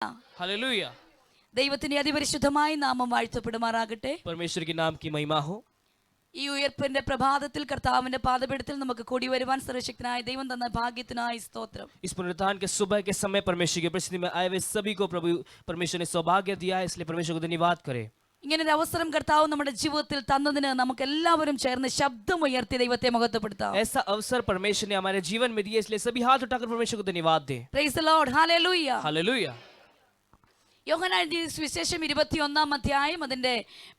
Hallelujah. ദൈവത്തിന്റെ അതിപരിശുദ്ധമായ നാമം വാഴ്ത്തപ്പെടുമാറാകട്ടെ. परमेश्वर के नाम की महिमा हो। ഈ ഉയർപ്പിന്റെ പ്രഭാതത്തിൽ കർത്താവിന്റെ പാദപീഠത്തിൽ നമുക്ക് കൂടി വരുവാൻ സർവശക്തനായ ദൈവം തന്ന ഭാഗ്യത്തിനായി സ്തോത്രം. इस पुनरुत्थान के सुबह के समय परमेश्वर की उपस्थिति में आए हुए सभी को प्रभु परमेश्वर ने सौभाग्य दिया है, इसलिए परमेश्वर को धन्यवाद करें। ഇങ്ങനെ ഒരു അവസരം കർത്താവ് നമ്മുടെ ജീവിതത്തിൽ തന്നതിന് നമുക്ക് എല്ലാവരും ചേർന്ന് ശബ്ദമുയർത്തി ദൈവത്തെ മഹത്വപ്പെടുത്താം. ऐसा अवसर परमेश्वर ने हमारे जीवन में दिया, इसलिए सभी हाथ उठाकर परमेश्वर को धन्यवाद दें। Praise the Lord. ഹല്ലേലൂയ. हालेलुया। യോഹന്നാൻ എഴുതിയ സുവിശേഷം 21 അധ്യായം അതിന്റെ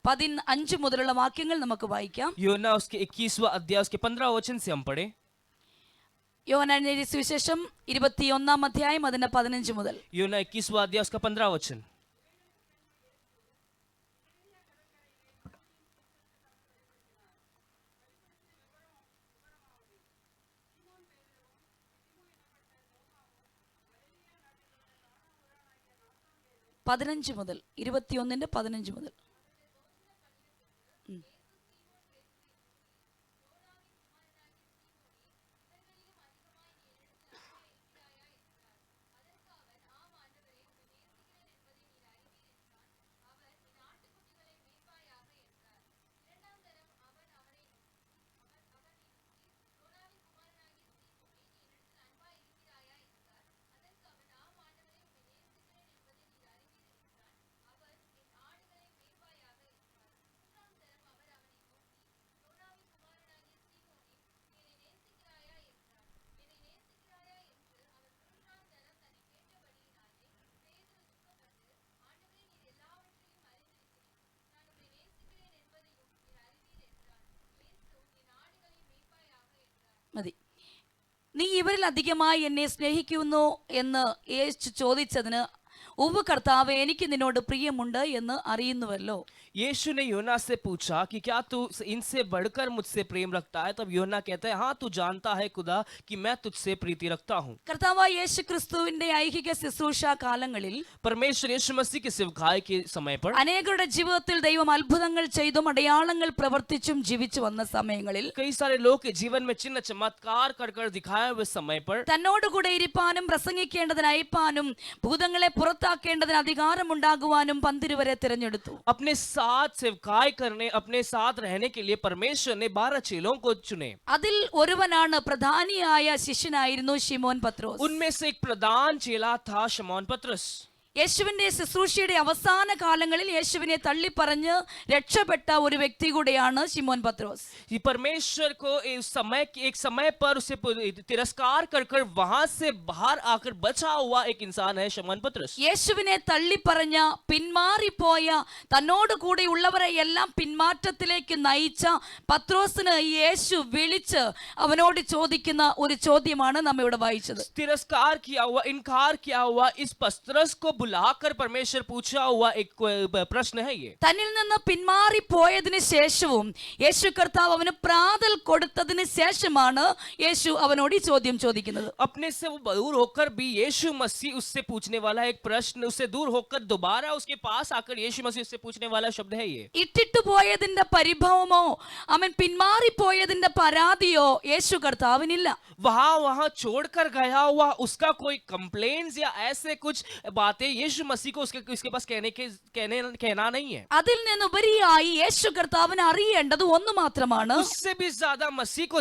15 മുതലുള്ള വാക്യങ്ങൾ നമുക്ക് വായിക്കാം. യോഹന്നാൻ उसके 21वां अध्याय उसके 15 वचन से हम पढ़े। യോഹന്നാൻ എഴുതിയ സുവിശേഷം 21 അധ്യായം അതിന്റെ 15 മുതൽ. യോഹന്നാൻ 21वां अध्याय उसका 15 वचन। മുതൽ 21 15 മുതൽ. മതി. നീ ഇവരിൽ അധികമായി എന്നെ സ്നേഹിക്കുന്നു എന്ന് യേശു ചോദിച്ചതിന് ഉവ്വ് കർത്താവേ, എനിക്ക് നിന്നോട് പ്രിയമുണ്ട് എന്ന് അറിയുന്നുവല്ലോ. यीशु ने यूहन्ना से पूछा कि क्या तू इनसे बढ़कर मुझसे प्रेम रखता है? तब यूहन्ना कहता है, हाँ तू जानता है खुदा कि मैं तुझसे प्रीति रखता हूँ। കർത്താവായ യേശു ക്രിസ്തുവിന്റെ ഐഹിക ശുശ്രൂഷ കാലങ്ങളിൽ परमेश्वर यीशु मसीह की सेवकाई के समय पर അനേകരുടെ ജീവിതത്തിൽ ദൈവം അത്ഭുതങ്ങൾ ചെയ്തും അടയാളങ്ങൾ പ്രവർത്തിച്ചും ജീവിച്ചു വന്ന സമയങ്ങളിൽ कई सारे लोग के जीवन में चिन्ह चमत्कार कर दिखाए हुए समय पर തന്നോടുകൂടെ ഇരിപ്പാനും പ്രസംഗിക്കേണ്ടതിന് അയപ്പാനും ഭൂതങ്ങളെ പുറത്താക്കേണ്ടതിന് അധികാരമുണ്ടാകുവാനും പന്തിരുവരെ തിരഞ്ഞെടുത്തു. अपने साथ सेवकाई करने, अपने साथ रहने के लिए परमेश्वर ने 12 चेलों को चुने। അതിൽ ഒരുവനാണ് പ്രധാനിയായ ശിഷ്യനായിരുന്നു ശിമോൻ പത്രോസ്. उनमें से एक प्रधान चेला था शमौन पतरस। യേശുവിന്റെ ശുശ്രൂഷയുടെ അവസാന കാലങ്ങളിൽ യേശുവിനെ തള്ളിപ്പറഞ്ഞ് രക്ഷപ്പെട്ട ഒരു വ്യക്തി കൂടെയാണ് ശിമോൻ പത്രോസ്. ये परमेश्वर को एक समय पर उसे तिरस्कार कर वहां से बाहर आकर बचा हुआ एक इंसान है शमौन पतरस। യേശുവിനെ തള്ളിപ്പറഞ്ഞ പിന്മാറിപ്പോയ തന്നോട് കൂടെ ഉള്ളവരെ എല്ലാം പിന്മാറ്റത്തിലേക്ക് നയിച്ച പത്രോസിന് യേശു വിളിച്ച് അവനോട് ചോദിക്കുന്ന ഒരു ചോദ്യമാണ് നാം ഇവിടെ വായിച്ചത്. तिरस्कार किया हुआ, इनकार किया हुआ इस पतरस को बुलाकर परमेश्वर पूछा हुआ एक प्रश्न है ये। തന്നിൽ നിന്ന് പിന്മാറിപ്പോയതിനു ശേഷവും യേശു കർത്താവ് അവന് പ്രാതൽ കൊടുത്തതിന് ശേഷമാണ് യേശു അവനോട് ഈ ചോദ്യം ചോദിക്കുന്നത്. अपने से वो दूर होकर भी यीशु मसीह उससे पूछने वाला एक प्रश्न, उससे दूर होकर दोबारा उसके पास आकर यीशु मसीह उससे पूछने वाला शब्द है ये। ഇട്ടിട്ടു പോയതിന്റെ പരിഭവമോ അവൻ പിന്മാറിപ്പോയതിന്റെ പരാതിയോ യേശു കർത്താവിനില്ല. वहां छोड़कर गया हुआ उसका कोई कंप्लेंट्स या ऐसे कुछ बातें यीशु मसीह को उसके पास कहना नहीं है। അതിൽ നിന്നുപരിയായി യേശു കർത്താവിനെ അറിയേണ്ടത് ഒന്ന് മാത്രമാണ്. उससे भी ज्यादा मसीह को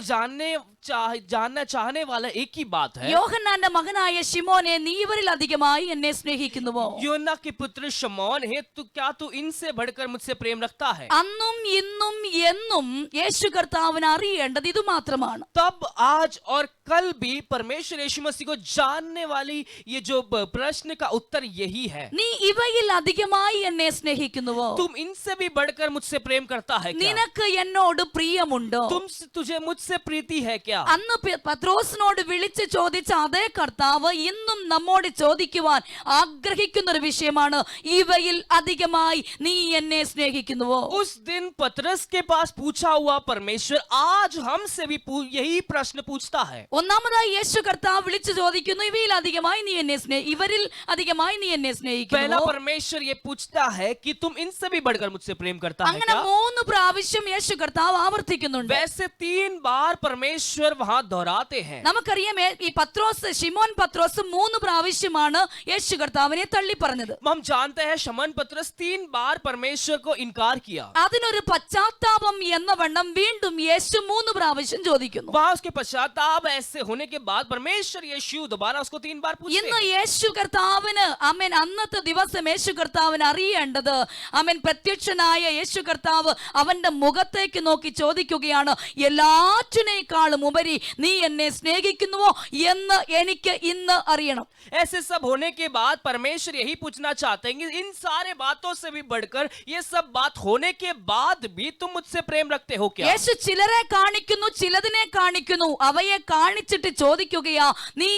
जानना चाहने वाला एक ही बात है। യോഹന്നാന്റെ മകനായ ശിമോനെ, നീ ഇവരിൽ അധികമായി എന്നെ സ്നേഹിക്കുന്നുവോ? യോഹന്നാ के पुत्र शमौन है, क्या तू इनसे बढ़कर मुझसे प्रेम रखता है? അന്നും ഇന്നും എന്നും യേശു കർത്താവിനെ അറിയേണ്ടത് ഇത് മാത്രമാണ്. तब आज और कल भी परमेश्वर यीशु मसीह को जानने वाली ये जो प्रश्न का उत्तर यही है। നീ ഇവയിൽ അധികമായി എന്നെ സ്നേഹിക്കുന്നുവോ? तुम इनसे भी बढ़कर मुझसे प्रेम करता है क्या? നിനക്ക് എന്നോട് പ്രിയമുണ്ടോ? तुझे मुझसे प्रीति है क्या? അന്ന് പത്രോസിനോട് വിളിച്ച് ചോദിച്ച അതേ കർത്താവ് ഇന്നും നമ്മോട് ചോദിക്കുവാൻ ആഗ്രഹിക്കുന്ന ഒരു വിഷയമാണ്, ഇവയിൽ അധികമായി നീ എന്നെ സ്നേഹിക്കുന്നുവോ? उस दिन पतरस के पास पूछा हुआ परमेश्वर आज हमसे भी यही प्रश्न पूछता है। ഒന്നാമതായി യേശു കർത്താവ് വിളിച്ചു ചോദിക്കുന്നു, ഇവരിൽ അധികമായി നീ എന്നെ पहला സ്നേഹിക്കുന്നു? परमेश्वर ये पूछता है कि तुम इनसे भी बढ़कर मुझसे प्रेम करता है അങ്ങനെ क्या? 3 പ്രാവശ്യം യേശു കർത്താവ് ആവർത്തിക്കുന്നുണ്ട്. वैसे 3 बार परमेश्वर वहां दोहराते हैं. നമുക്കറിയാം ഈ പത്രോസ്, ശിമോൻ പത്രോസ് 3 പ്രാവശ്യമാണ് യേശു കർത്താവിനെ തള്ളി പറഞ്ഞത്. हम जानते हैं शमौन पतरस 3 बार परमेश्वर को इनकार किया. അതിനൊരു പശ്ചാത്താപം എന്ന വണ്ണം വീണ്ടും യേശു 3 പ്രാവശ്യം ചോദിക്കുന്നു. वहां उसके पश्चाताप ऐसे होने के बाद परमेश्वर यीशु दोबारा उसको 3 बार पूछते ഇന്ന് हैं. യേശു കർത്താവിന് ആമേൻ അന്നത്തെ ദിവസം യേശു കർത്താവിന് അറിയേണ്ടത്, ആമേൻ പ്രത്യക്ഷനായ യേശു കർത്താവ് അവന്റെ മുഖത്തേക്ക് നോക്കി ചോദിക്കുകയാണ്, എല്ലാറ്റിനേക്കാളും ഉപരി നീ എന്നെ സ്നേഹിക്കുന്നുവോ എന്ന് എനിക്ക് ഇന്ന് അറിയണം. ऐसे सब होने के बाद परमेश्वर यही पूछना चाहते हैं कि इन सारे बातों से भी बढ़कर ये सब बात होने के बाद भी तुम मुझसे प्रेम रखते हो क्या? യേശു ചിലരെ കാണിക്കുന്നു, ചിലതിനെ കാണിക്കുന്നു. അവയെ കാണിച്ചിട്ട് ചോദിക്കുകയാ, നീ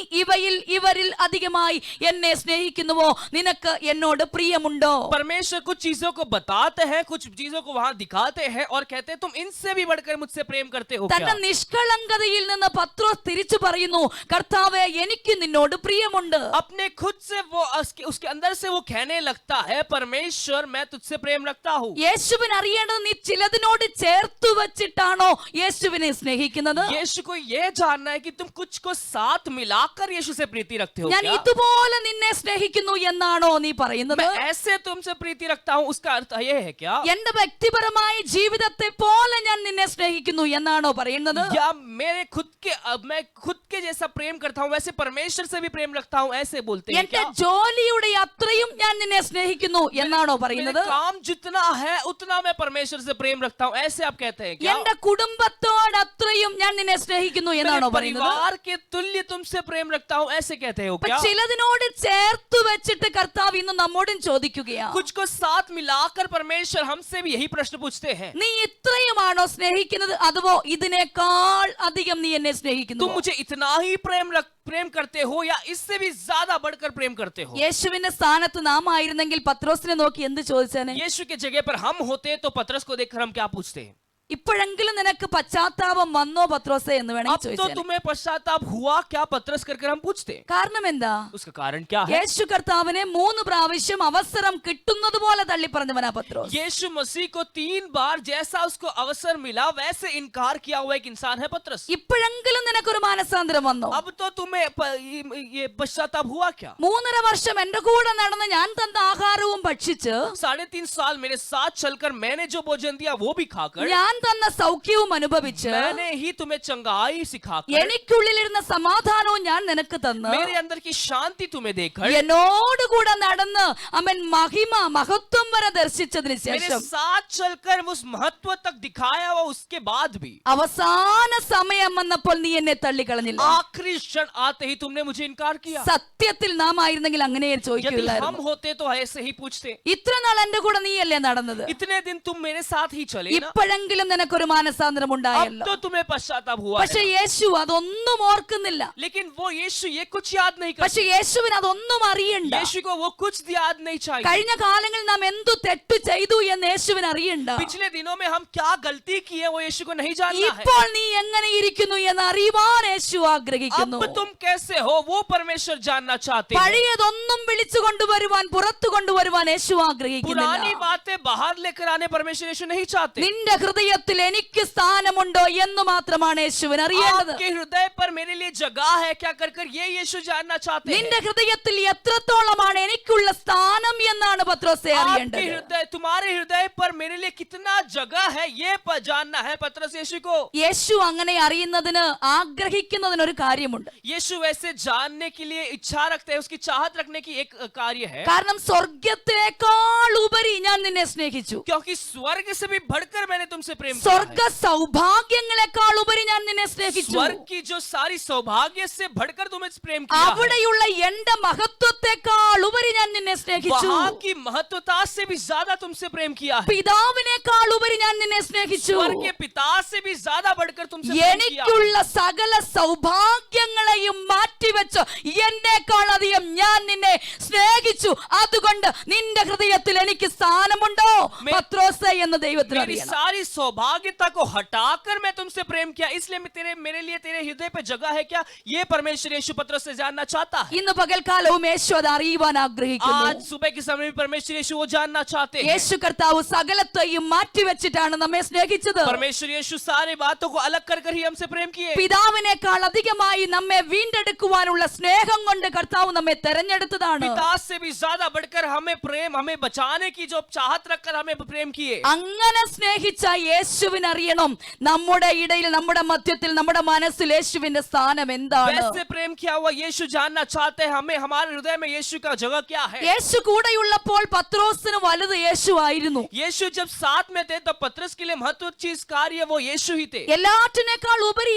ഇവരിൽ അധികമായി എന്നെ സ്നേഹിക്കുന്നുവോ? നിനക്ക് എന്നോട് പ്രിയമുണ്ടോ? परमेश्वर कुछ चीजों को बताते हैं, कुछ चीजों को वहां दिखाते हैं और कहते हैं तुम इनसे भी बढ़कर मुझसे प्रेम करते हो തന്റെ क्या? നിഷ്കളങ്കതയിൽ നിന്ന് പത്രോസ് തിരിച്ചു പറയുന്നു, കർത്താവേ എനിക്ക് നിന്നോട് പ്രിയമുണ്ട്. अपने खुद से वो उसके अंदर से वो कहने लगता है, परमेश्वर मैं तुझसे प्रेम रखता हूँ. യേശുവിന് അറിയേണ്ടത് നീ ചിലതിനോട് ചേർത്തു വെച്ചിട്ടാണോ യേശുവിനെ സ്നേഹിക്കുന്നത്? यीशु को ये जानना है कि तुम कुछ को साथ मिलाकर यीशु से प्रीति रखते हो ഞാൻ क्या? ഇതുപോലെ നിന്നെ സ്നേഹിക്കുന്നു എന്നാണോ നീ പറയുന്നത്? मैं ऐसे तुमसे प्रीति रखता हूँ, उसका अर्थ ये है क्या? എന്റെ വ്യക്തിപരമായ ജീവിതത്തെ പോലെ ഞാൻ നിന്നെ സ്നേഹിക്കുന്നു എന്നാണോ പറയുന്നത്? या मेरे मैं खुद के जैसा प्रेम करता हूँ वैसे परमेश्वर से भी प्रेम रखता हूँ, ऐसे बोलते हैं എന്റെ क्या? ജോലിയുടെ അത്രയും ഞാൻ നിന്നെ സ്നേഹിക്കുന്നു എന്നാണോ मेरे പറയുന്നത്? काम जितना है उतना मैं परमेश्वर से प्रेम रखता हूँ, ऐसे आप कहते हैं क्या? എന്റെ കുടുംബത്തോട് അത്രയും ഞാൻ നിന്നെ സ്നേഹിക്കുന്നു എന്നാണോ मेरे പറയുന്നത്? परिवार के तुल्य तुमसे प्रेम रखता हूँ, ऐसे कहते हो അപ്പൊ क्या? ചിലതിനോട് ചേർത്ത് വെച്ചിട്ട് കർത്താവ് ഇന്ന് നമ്മോടും ചോദിക്കുകയാ, कुछ को साथ मिलाकर परमेश्वर हमसे भी यही प्रश्न पूछते हैं. നീ ഇത്രയുമാണോ സ്നേഹിക്കുന്നത്, അതുവോ ഇതിനേക്കാൾ അധികം നീ എന്നെ സ്നേഹിക്കുന്നു? तुम मुझे इतना ही प्रेम करते हो या इससे भी ज्यादा बढ़कर प्रेम करते हो? യേശുവിന്റെ സ്ഥാനത്ത് നാം ആയിരുന്നെങ്കിൽ പത്രോസിനെ നോക്കി എന്ത് ചോദിച്ചേനെ? यीशु के जगह पर हम होते तो पतरस को देखकर हम क्या पूछते हैं? ഇപ്പോഴെങ്കിലും നിനക്ക് പശ്ചാത്താപം വന്നോ പത്രോസേ എന്ന് अब വേണമെങ്കിൽ तो ചോദിച്ചേനെ. तुम्हें पश्चाताप हुआ क्या पतरस कर हम पूछते हैं? കാരണം എന്താ? उसका कारण क्या है? യേശു കർത്താവിനെ 3 പ്രാവശ്യം അവസരം കിട്ടുന്നത് പോലെ തള്ളി പറഞ്ഞവനാ പത്രോസ്. यीशु मसीह को 3 बार जैसा उसको अवसर मिला वैसे इनकार किया हुआ एक इंसान है पतरस. ഇപ്പോഴെങ്കിലും നിനക്കൊരു മാനസാന്തരം വന്നോ? अब तो तुम्हें ये पश्चाताप हुआ क्या? 3.5 വർഷം എന്റെ കൂടെ നടന്ന് ഞാൻ തന്ന ആഹാരവും ഭക്ഷിച്ച് 3.5 साल मेरे साथ चलकर मैंने जो भोजन दिया वो भी खाकर, ഞാൻ തന്ന സൗഖ്യവും അനുഭവിച്ച് मैंने ही तुम्हें चंगाई सिखाकर, എനിക്കുള്ളിലിരുന്ന സമാധാനവും ഞാൻ നിനക്ക് തന്ന് मेरे अंदर की शांति तुम्हें देकर, എന്നോടുകൂടെ നടന്ന് അവൻ മഹത്വം വരെ ദർശിച്ചതിന് मेरे ശേഷം साथ चलकर उस महत्व तक दिखाया हुआ उसके बाद भी അവസാന സമയം വന്നപ്പോൾ നീ എന്നെ തള്ളിക്കളഞ്ഞില്ല. आखिरी क्षण आते ही तुमने मुझे इनकार किया. സത്യത്തിൽ നാം ആയിരുന്നെങ്കിൽ അങ്ങനെ यदि हम ചോദിക്കില്ലായിരുന്നു. होते तो ऐसे ही पूछते. ഇത്ര നാൾ എന്റെ കൂടെ നീയല്ലേ നടന്നത്, इतने दिन तुम मेरे साथ ही चले ना, ഇപ്പോഴെങ്കിലും നിനക്കൊരു മാനസാന്തരം अब ഉണ്ടായല്ലോ. तो तुम्हें पश्चाताप हुआ പക്ഷെ है. യേശു അതൊന്നും ഓർക്കുന്നില്ല. लेकिन वो यीशु ये कुछ याद नहीं करता. പക്ഷെ യേശുവിന് അതൊന്നും അറിയണ്ട. यीशु को वो कुछ याद नहीं चाहिए. കഴിഞ്ഞ കാലങ്ങളിൽ നാം എന്തു തെറ്റു ചെയ്തു എന്ന് യേശുവിന് അറിയണ്ട. पिछले दिनों में हम क्या गलती की है वो यीशु को नहीं जानना है. ഇപ്പോൾ നീ എങ്ങനെ ഇരിക്കുന്നു എന്ന് അറിയുവാൻ യേശു ആഗ്രഹിക്കുന്നു. अब तुम कैसे हो वो परमेश्वर जानना चाहते हैं. പഴയതൊന്നും വിളിച്ചു കൊണ്ടുവരുവാൻ, പുറത്തു കൊണ്ടുവരുവാൻ യേശു ആഗ്രഹിക്കുന്നില്ല. पुरानी बातें बाहर लेकर आने परमेश्वर यीशु नहीं चाहते. നിന്റെ ഹൃദയത്തിൽ എനിക്ക് സ്ഥാനമുണ്ടോ എന്ന് മാത്രമാണ് യേശുവിന് അറിയേണ്ടത്. आपके हृदय पर मेरे लिए जगह है क्या कर ये यीशु जानना चाहते हैं. നിന്റെ ഹൃദയത്തിൽ എത്രത്തോളമാണ് എനിക്കുള്ള സ്ഥാനം എന്നാണ് പത്രോസേ आपके അറിയേണ്ടത്. हृदय, तुम्हारे हृदय पर मेरे लिए कितना जगह है ये जानना है पतरस यीशु को. യേശു അങ്ങനെ അറിയുന്നതിന് ആഗ്രഹിക്കുന്നതിനൊരു കാര്യമുണ്ട്. यीशु वैसे जानने के लिए इच्छा रखते हैं, उसकी चाहत रखने की एक कार्य है. കാരണം സ്വർഗത്തിനേക്കാൾ ഉപരി ഞാൻ നിന്നെ സ്നേഹിച്ചു. क्योंकि स्वर्ग से भी बढ़कर मैंने तुमसे प्रेम किया സ്വർഗ है. സൗഭാഗ്യങ്ങളെക്കാൾ ഉപരി ഞാൻ നിന്നെ സ്നേഹിച്ചു. स्वर्ग की जो सारी सौभाग्य से बढ़कर तुम्हें प्रेम किया है. അവിടെയുള്ള എന്റെ മഹത്വത്തെക്കാൾ ഉപരി ഞാൻ നിന്നെ സ്നേഹിച്ചു. वहाँ की की महत्वता से भी ज्यादा तुमसे प्रेम किया है, പിതാവിനേക്കാൾ ഉപരി ഞാൻ നിന്നെ സ്നേഹിച്ചു. स्वर्ग के पिता से भी ज्यादा बढ़कर तुमसे प्रेम किया। എനിക്കുള്ള സകല സൗഭാഗ്യങ്ങളെയും മാറ്റിവെച്ച് എന്നേക്കാൾ അധികം ഞാൻ നിന്നെ സ്നേഹിച്ചു. അതുകൊണ്ട് നിന്റെ ഹൃദയത്തിൽ എനിക്ക് സ്ഥാനമുണ്ടോ പത്രോസേ എന്ന് ദൈവത്തിന് मेरी അറിയണം. सारी सौभाग्यता को हटाकर मैं तुमसे प्रेम किया, इसलिए मेरे लिए तेरे हृदय पे जगह है क्या, ये परमेश्वर यीशु पत्रस से जानना चाहता है। ഇന്ന് പകൽക്കാലവും യേശു അത് അറിയുവാൻ ആഗ്രഹിക്കുന്നു. आज सुबह के समय में परमेश्वर यीशु वो जानना चाहते हैं। യേശു കർത്താവ് സകലത്തെയും മാറ്റിവെച്ചിട്ടാണ് നമ്മെ സ്നേഹിച്ചത്. परमेश्वर यीशु सारी बातों को अलग कर ही हमसे प्रेम किए। പിതാവിനേക്കാൾ അധികമായി നമ്മെ വീണ്ടെടുക്കുവാനുള്ള സ്നേഹം കൊണ്ട് കർത്താവ് നമ്മെ തെരഞ്ഞെടുത്തതാണ്. पिता से भी ज्यादा बढ़कर हमें बचाने की जो चाहत रखकर हमें प्रेम किए। അങ്ങനെ സ്നേഹിച്ച യേശുവിനെ അറിയണം നമ്മുടെ ഇടയിൽ, നമ്മുടെ മധ്യത്തിൽ, നമ്മുടെ മനസ്സിൽ യേശുവിന്റെ സ്ഥാനം എന്താണ്. वैसे प्रेम किया हुआ यीशु जानना चाहते हैं हमें, हमारे हृदय में यीशु का जगह क्या है। യേശു കൂടെയുള്ളപ്പോൾ പത്രോസിന് വലുത് യേശു ആയിരുന്നു. यीशु जब साथ में थे तो पतरस के लिए महत्व चीज कार्य वो यीशु ही थे। എല്ലാറ്റിനേക്കാൾ ഉപരി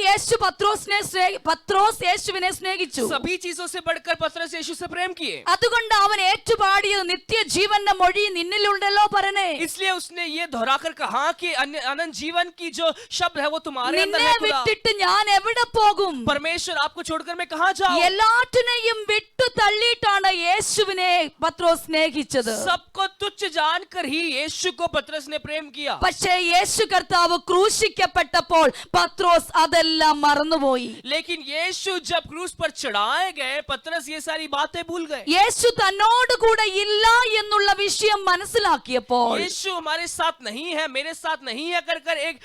പത്രോസ് യേശുവിനെ സ്നേഹിച്ചു. सभी चीजों से बढ़कर पतरस यीशु से प्रेम किए। അതുകൊണ്ട് അവൻ ഏറ്റുപാടിയത് നിത്യജീവന്റെ മൊഴി നിന്നിലുണ്ടല്ലോ പരനെ. इसलिए उसने ये दोहराकर कहा कि अनंत जीवन की जो शब्द है वो तुम्हारे अंदर നിന്നെ है खुदा। വിട്ടിട്ട് ഞാൻ എവിടെ പോകും. परमेश्वर आपको छोड़कर मैं कहाँ जाऊं। എല്ലാറ്റിനെയും വിട്ടു തള്ളിയിട്ടാണ് യേശുവിനെ പത്രോസ് സ്നേഹിച്ചത്. सबको तुच्छ जानकर ही यीशु को पतरस ने प्रेम किया। പക്ഷേ യേശു കർത്താവ് ക്രൂശിക്കപ്പെട്ടപ്പോൾ പത്രോസ് അതെല്ലാം മറന്നുപോയി. लेकिन यीशु जब क्रूस पर चढ़ाए गए पतरस ये सारी बातें भूल गए। യേശു തന്നോട് കൂടെ ഇല്ല എന്നുള്ള വിഷയം മനസ്സിലാക്കിയപ്പോൾ यीशु हमारे साथ नहीं है, मेरे साथ नहीं है कर एक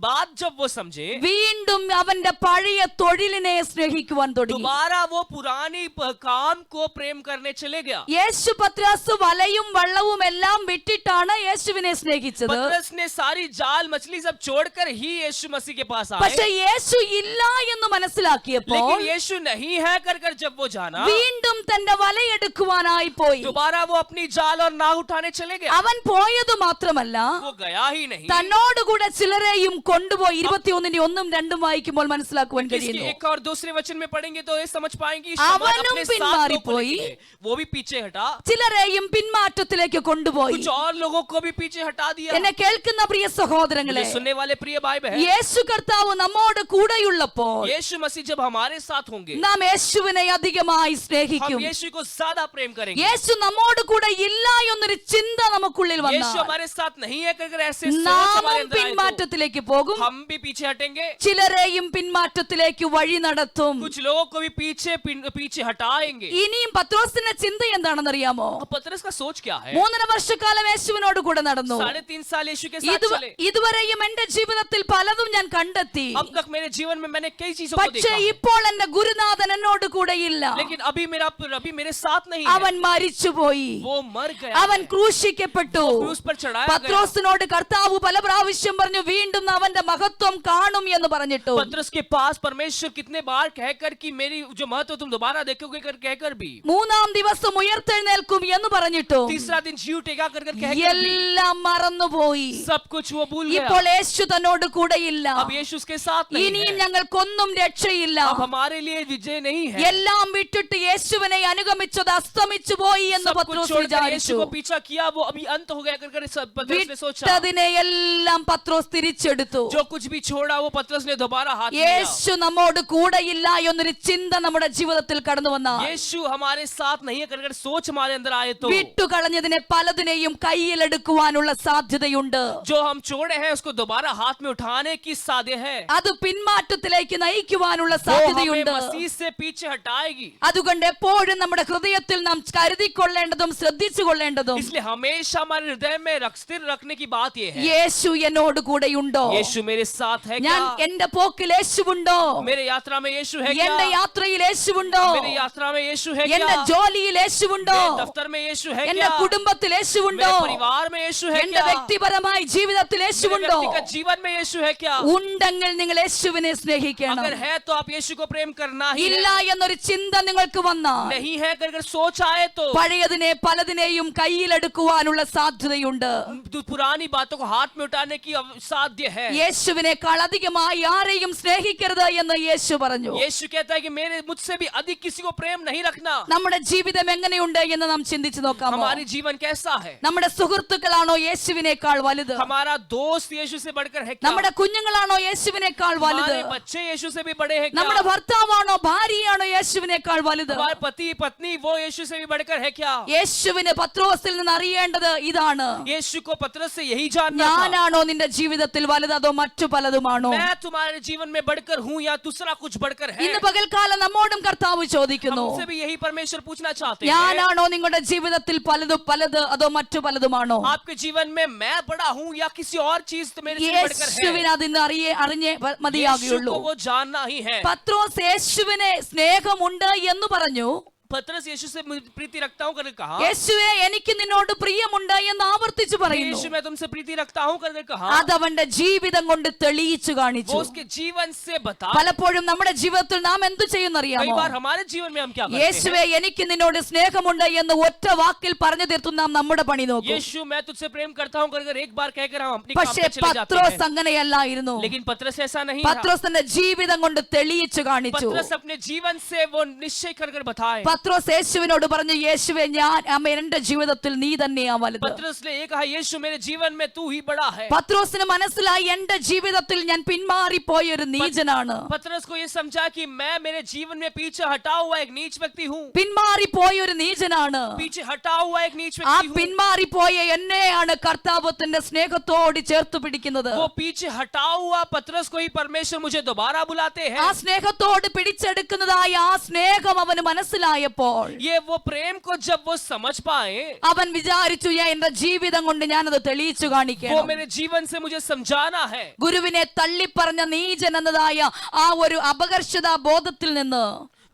बात जब वो समझे, വീണ്ടും അവന്റെ പഴയ തൊഴിലിനെ സ്നേഹിക്കുവാൻ തുടങ്ങി. दोबारा वो पुरानी काम को प्रेम करने चले गया। യേശു പത്രോസ് വലയും വള്ളവും എല്ലാം വിട്ടിട്ടാണ് യേശുവിനെ സ്നേഹിച്ചത്. पतरस ने सारी जाल मछली सब छोड़कर ही यीशु मसीह के पास പക്ഷേ आए। യേശു ഇല്ല എന്ന് മനസ്സിലാക്കിയപ്പോൾ लेकिन यीशु नहीं है कर जब वो जाना, വീണ്ടും തന്റെ വലയെടുക്കുവാനായി പോയി. दोबारा वो अपनी जाल और नाव उठाने चले गए। അവൻ പോയത് മാത്രമല്ല, वो गया ही नहीं, തന്നോടുകൂടെ ചിലരെയും കൊണ്ടുപോയി. 21:1-2 വായിക്കുമ്പോൾ മനസ്സിലാക്കുവാൻ കഴിയുന്നു. एक और दूसरे वचन में पढ़ेंगे तो ये समझ पाएंगे അവനും अपने साथ പിന്മാറി लोगों को പോയി. लेके गए। वो भी पीछे हटा, ചിലരെയും പിന്മാറ്റത്തിലേക്ക് കൊണ്ടുപോയി. कुछ और लोगों को भी पीछे हटा दिया। എന്നെ കേൾക്കുന്ന പ്രിയ സഹോദരങ്ങളെ, मुझे सुनने वाले प्रिय भाई बहन, യേശു കർത്താവ് നമ്മോട് കൂടെയുള്ളപ്പോൾ यीशु मसीह जब हमारे साथ होंगे നാം യേശുവിനെ അധികമായി സ്നേഹിക്കും. हम यीशु को ज्यादा प्रेम करेंगे। യേശു നമ്മോട് കൂടെ ഇല്ല എന്നൊരു ചിന്ത നമുക്കുള്ളിൽ यीशु വന്നാൽ हमारे साथ नहीं है कर ऐसे सोच നാമും हमारे अंदर आए പിന്മാറ്റത്തിലേക്ക് तो പോകും. हम भी पीछे हटेंगे, ചിലരെയും പിന്മാറ്റത്തിലേക്ക് വഴി നടത്തും. कुछ लोगों को भी पीछे हटाएंगे। ഇനിയും പത്രോസിന്റെ ചിന്ത എന്താണെന്നറിയാമോ? अब पतरस का सोच क्या है? 3.5 വർഷക്കാലം യേശുവിനോട് കൂടെ നടന്നു. 3.5 साल यीशु के साथ चले। ഇതുവരെയും എന്റെ ജീവിതത്തിൽ പലതും ഞാൻ കണ്ടെത്തി. अब तक मेरे जीवन में मैंने कई चीजों को പക്ഷേ देखा, ഇപ്പോൾ എന്റെ ഗുരുനാഥൻ എന്നോട് കൂടെ ഇല്ല. लेकिन अभी मेरे साथ नहीं है। അവൻ മരിച്ചുപോയി. वो मर गया, അവൻ ക്രൂശിക്കപ്പെട്ടു. क्रूस पर चढ़ाया गया। പത്രോസിനോട് കർത്താവ് പല പ്രാവശ്യം പറഞ്ഞു, വീണ്ടും അവന്റെ മഹത്വം കാണും എന്ന് പറഞ്ഞിട്ടു. पतरस के पास परमेश्वर कितने बार कहकर कि मेरी जो महत्व तुम दोबारा देखोगे कहकर भी, 3-ാം ദിവസം ഉയർത്തെഴുന്നേൽക്കും എന്ന് പറഞ്ഞിട്ടു. तीसरा दिन जी उठेगा कर कहकर भी, എല്ലാം മറന്നുപോയി. सब कुछ वो भूल गया। ഇപ്പോൾ യേശു തന്നോട് കൂടെയില്ല. अब यीशु उसके साथ नहीं ഇനിയും है, ഞങ്ങൾക്കൊന്നും രക്ഷയില്ല. अब हमारे लिए विजय नहीं है। എല്ലാം വിട്ടിട്ട് യേശുവിനെ അനുഗമിച്ചത് അസ്തമിച്ചു പോയി എന്ന് सब कुछ പത്രോസ് छोड़कर यीशु വിചാരിച്ചു. को पीछा किया, वो अभी अंत हो गया कर पतरस ने सोचा। വിട്ടതിനെ എല്ലാം പത്രോസ് തിരിച്ചെടുത്തു. जो कुछ भी छोड़ा वो पतरस ने दोबारा हाथ लिया। യേശു നമ്മോട് കൂടെയില്ല എന്നൊരു ചിന്ത നമ്മുടെ ജീവിതത്തിൽ കടന്നു വന്നാൽ, यीशु हमारे साथ नहीं है कर सोच हमारे अंदर आए तो വിട്ടുകളഞ്ഞതിനെ പലതിനെയും കയ്യിലെടുക്കുവാനുള്ള സാധ്യതയുണ്ട്. जो हम छोड़े हैं उसको दोबारा हाथ में उठाने की साध्य है, അത് പിന്മാറ്റത്തിലേക്ക് നയിക്കുവാനുള്ള वो हमें സാധ്യതയുണ്ട്. मसीह से पीछे हटाएगी। അതുകൊണ്ട് എപ്പോഴും നമ്മുടെ ഹൃദയത്തിൽ നാം കരുതിക്കൊള്ളേണ്ടതും ശ്രദ്ധിച്ചുകൊള്ളേണ്ടതും, इसलिए हमेशा हमारे हृदय में स्थिर रखने की बात ये है, യേശു എന്നോട് കൂടെയുണ്ടോ? यीशु मेरे साथ है ഞാൻ क्या? എന്റെ പോക്കിൽ യേശുവുണ്ടോ? मेरे यात्रा में यीशु है क्या? എന്റെ യാത്രയിൽ യേശുവുണ്ടോ? मेरी यात्रा में यीशु है എന്റെ क्या? ജോലിയിൽ യേശുവുണ്ടോ? मेरे दफ्तर में यीशु है എന്റെ क्या? കുടുംബത്തിൽ യേശുവുണ്ടോ? मेरे परिवार में यीशु है എന്റെ क्या? വ്യക്തിപരമായ ജീവിതത്തിൽ मेरे യേശുവുണ്ടോ? व्यक्तिगत जीवन में यीशु है क्या? ഉണ്ടെങ്കിൽ നിങ്ങൾ യേശുവിനെ സ്നേഹിക്കണം. अगर है तो आप यीशु को प्रेम करना ही ഇല്ല है। എന്നൊരു ചിന്ത നിങ്ങൾക്ക് വന്നാൽ, नहीं है कर सोच आए तो പഴയതിനെ പലതിനെയും കയ്യിലെടുക്കുവാനുള്ള സാധ്യതയുണ്ട്. पुरानी बातों को हाथ में उठाने की साध्य है। യേശുവിനേക്കാൾ അധികമായി ആരെയും സ്നേഹിക്കരുത് എന്ന് യേശു പറഞ്ഞു. यीशु कहता है कि मुझसे भी अधिक किसी को प्रेम नहीं रखना। നമ്മുടെ ജീവിതം എങ്ങനെയുണ്ട് എന്ന് നാം ചിന്തിച്ചു നോക്കാമോ? हमारी जीवन जीवन कैसा है? നമ്മുടെ സുഹൃത്തുക്കളാണോ യേശുവിനേക്കാൾ വലുത്? हमारा दोस्त यीशु से बढ़कर है क्या? നമ്മുടെ കുഞ്ഞുങ്ങളാണോ യേശുവിനേക്കാൾ വലുത്? हमारे बच्चे यीशु से भी बड़े हैं क्या? നമ്മുടെ ഭർത്താവാണോ ഭാര്യയാണോ യേശുവിനേക്കാൾ വലുത്? हमारे पति पत्नी वो यीशु से भी बढ़कर है क्या? യേശുവിന് പത്രോസിൽ നിന്ന് അറിയേണ്ടത് ഇതാണ്, यीशु को पतरस से यही जानना था। ഞാനാണോ നിന്റെ ജീവിതത്തിൽ വലുത് അതോ മറ്റു പലതുമാണോ? मैं तुम्हारे जीवन में बढ़कर हूँ या दूसरा कुछ बढ़कर है? ഇന്ന് പകൽക്കാലം നമ്മോടും കർത്താവ് ചോദിക്കുന്നു, हमसे भी यही परमेश्वर पूछना चाहते हैं। ഞാനാണോ നിങ്ങളുടെ ജീവിതത്തിൽ പലത് അതോ മറ്റു പലതുമാണോ? आपके जीवन में मैं बड़ा हूँ या किसी और चीज तो मेरे से बढ़कर है? യേശുവിന് അതിന് അറിഞ്ഞേ यीशु മതിയാകുള്ളൂ. को वो जानना ही है। പത്രോസ് യേശുവിനെ സ്നേഹമുണ്ട് എന്ന് പറഞ്ഞു. पतरस यीशु से प्रीति रखता हूँ करके कहा। യേശുവേ എനിക്ക് നിന്നോട് പ്രിയമുണ്ട് എന്ന് ആവർത്തിച്ചു പറയുന്നു. यीशु मैं तुमसे प्रीति रखता हूँ करके कहा। അതവന്റെ ജീവിതം കൊണ്ട് തെളിയിച്ചു वो കാണിച്ചു. उसके जीवन से बता। പലപ്പോഴും നമ്മുടെ ജീവിതത്തിൽ നാം എന്തു ചെയ്യുന്നറിയാമോ? कई बार हमारे जीवन में हम क्या करते हैं? യേശുവേ എനിക്ക് നിന്നോട് സ്നേഹമുണ്ട് എന്ന് ഒറ്റ വാക്കിൽ പറഞ്ഞു തീർത്തും നാം നമ്മുടെ പണി നോക്കും. यीशु मैं तुझसे प्रेम करता हूँ करके एक बार कहकर हम अपनी काम പക്ഷേ पे चले जाते പത്രോസ് हैं। അങ്ങനെയല്ലായിരുന്നു. लेकिन पतरस ऐसा नहीं था। പത്രോസ് തന്റെ ജീവിതം കൊണ്ട് തെളിയിച്ചു കാണിച്ചു. पतरस अपने जीवन से वो निश्चय कर बताए। പത്രോസ് യേശുവിനോട് പറഞ്ഞു, യേശുവേ എന്റെ ജീവിതത്തിൽ നീ തന്നെയാ വലുത്. पतरस ने ये कहा, यीशु मेरे जीवन में तू ही बड़ा है। പത്രോസിന് മനസ്സിലായി എന്റെ ജീവിതത്തിൽ ഞാൻ പിന്മാറിപ്പോയ ഒരു നീചനാണ്. पतरस को ये समझा कि मैं मेरे जीवन में पीछे हटा हुआ एक नीच व्यक्ति हूँ। പിന്മാറിപ്പോയ ഒരു നീചനാണ്. पीछे हटा हुआ एक नीच ആ व्यक्ति हूँ। പിന്മാറിപ്പോയ എന്നെയാണ് കർത്താവ് തന്റെ സ്നേഹത്തോട് ചേർത്ത് പിടിക്കുന്നത്. वो पीछे हटा हुआ पतरस को ही परमेश्वर मुझे दोबारा बुलाते हैं। ആ സ്നേഹത്തോട് പിടിച്ചെടുക്കുന്നതായ ആ സ്നേഹം അവന് മനസ്സിലായപ്പോൾ ये वो प्रेम को जब वो समझ पाए, അവൻ വിചാരിച്ചു, എന്റെ ജീവിതം കൊണ്ട് ഞാനത് തെളിയിച്ചു वो കാണിക്കണം. मेरे जीवन से मुझे समझाना है। ഗുരുവിനെ തള്ളിപ്പറഞ്ഞ നീചൻ എന്നതായ ആ ഒരു അപകർഷതാ ബോധത്തിൽ നിന്ന്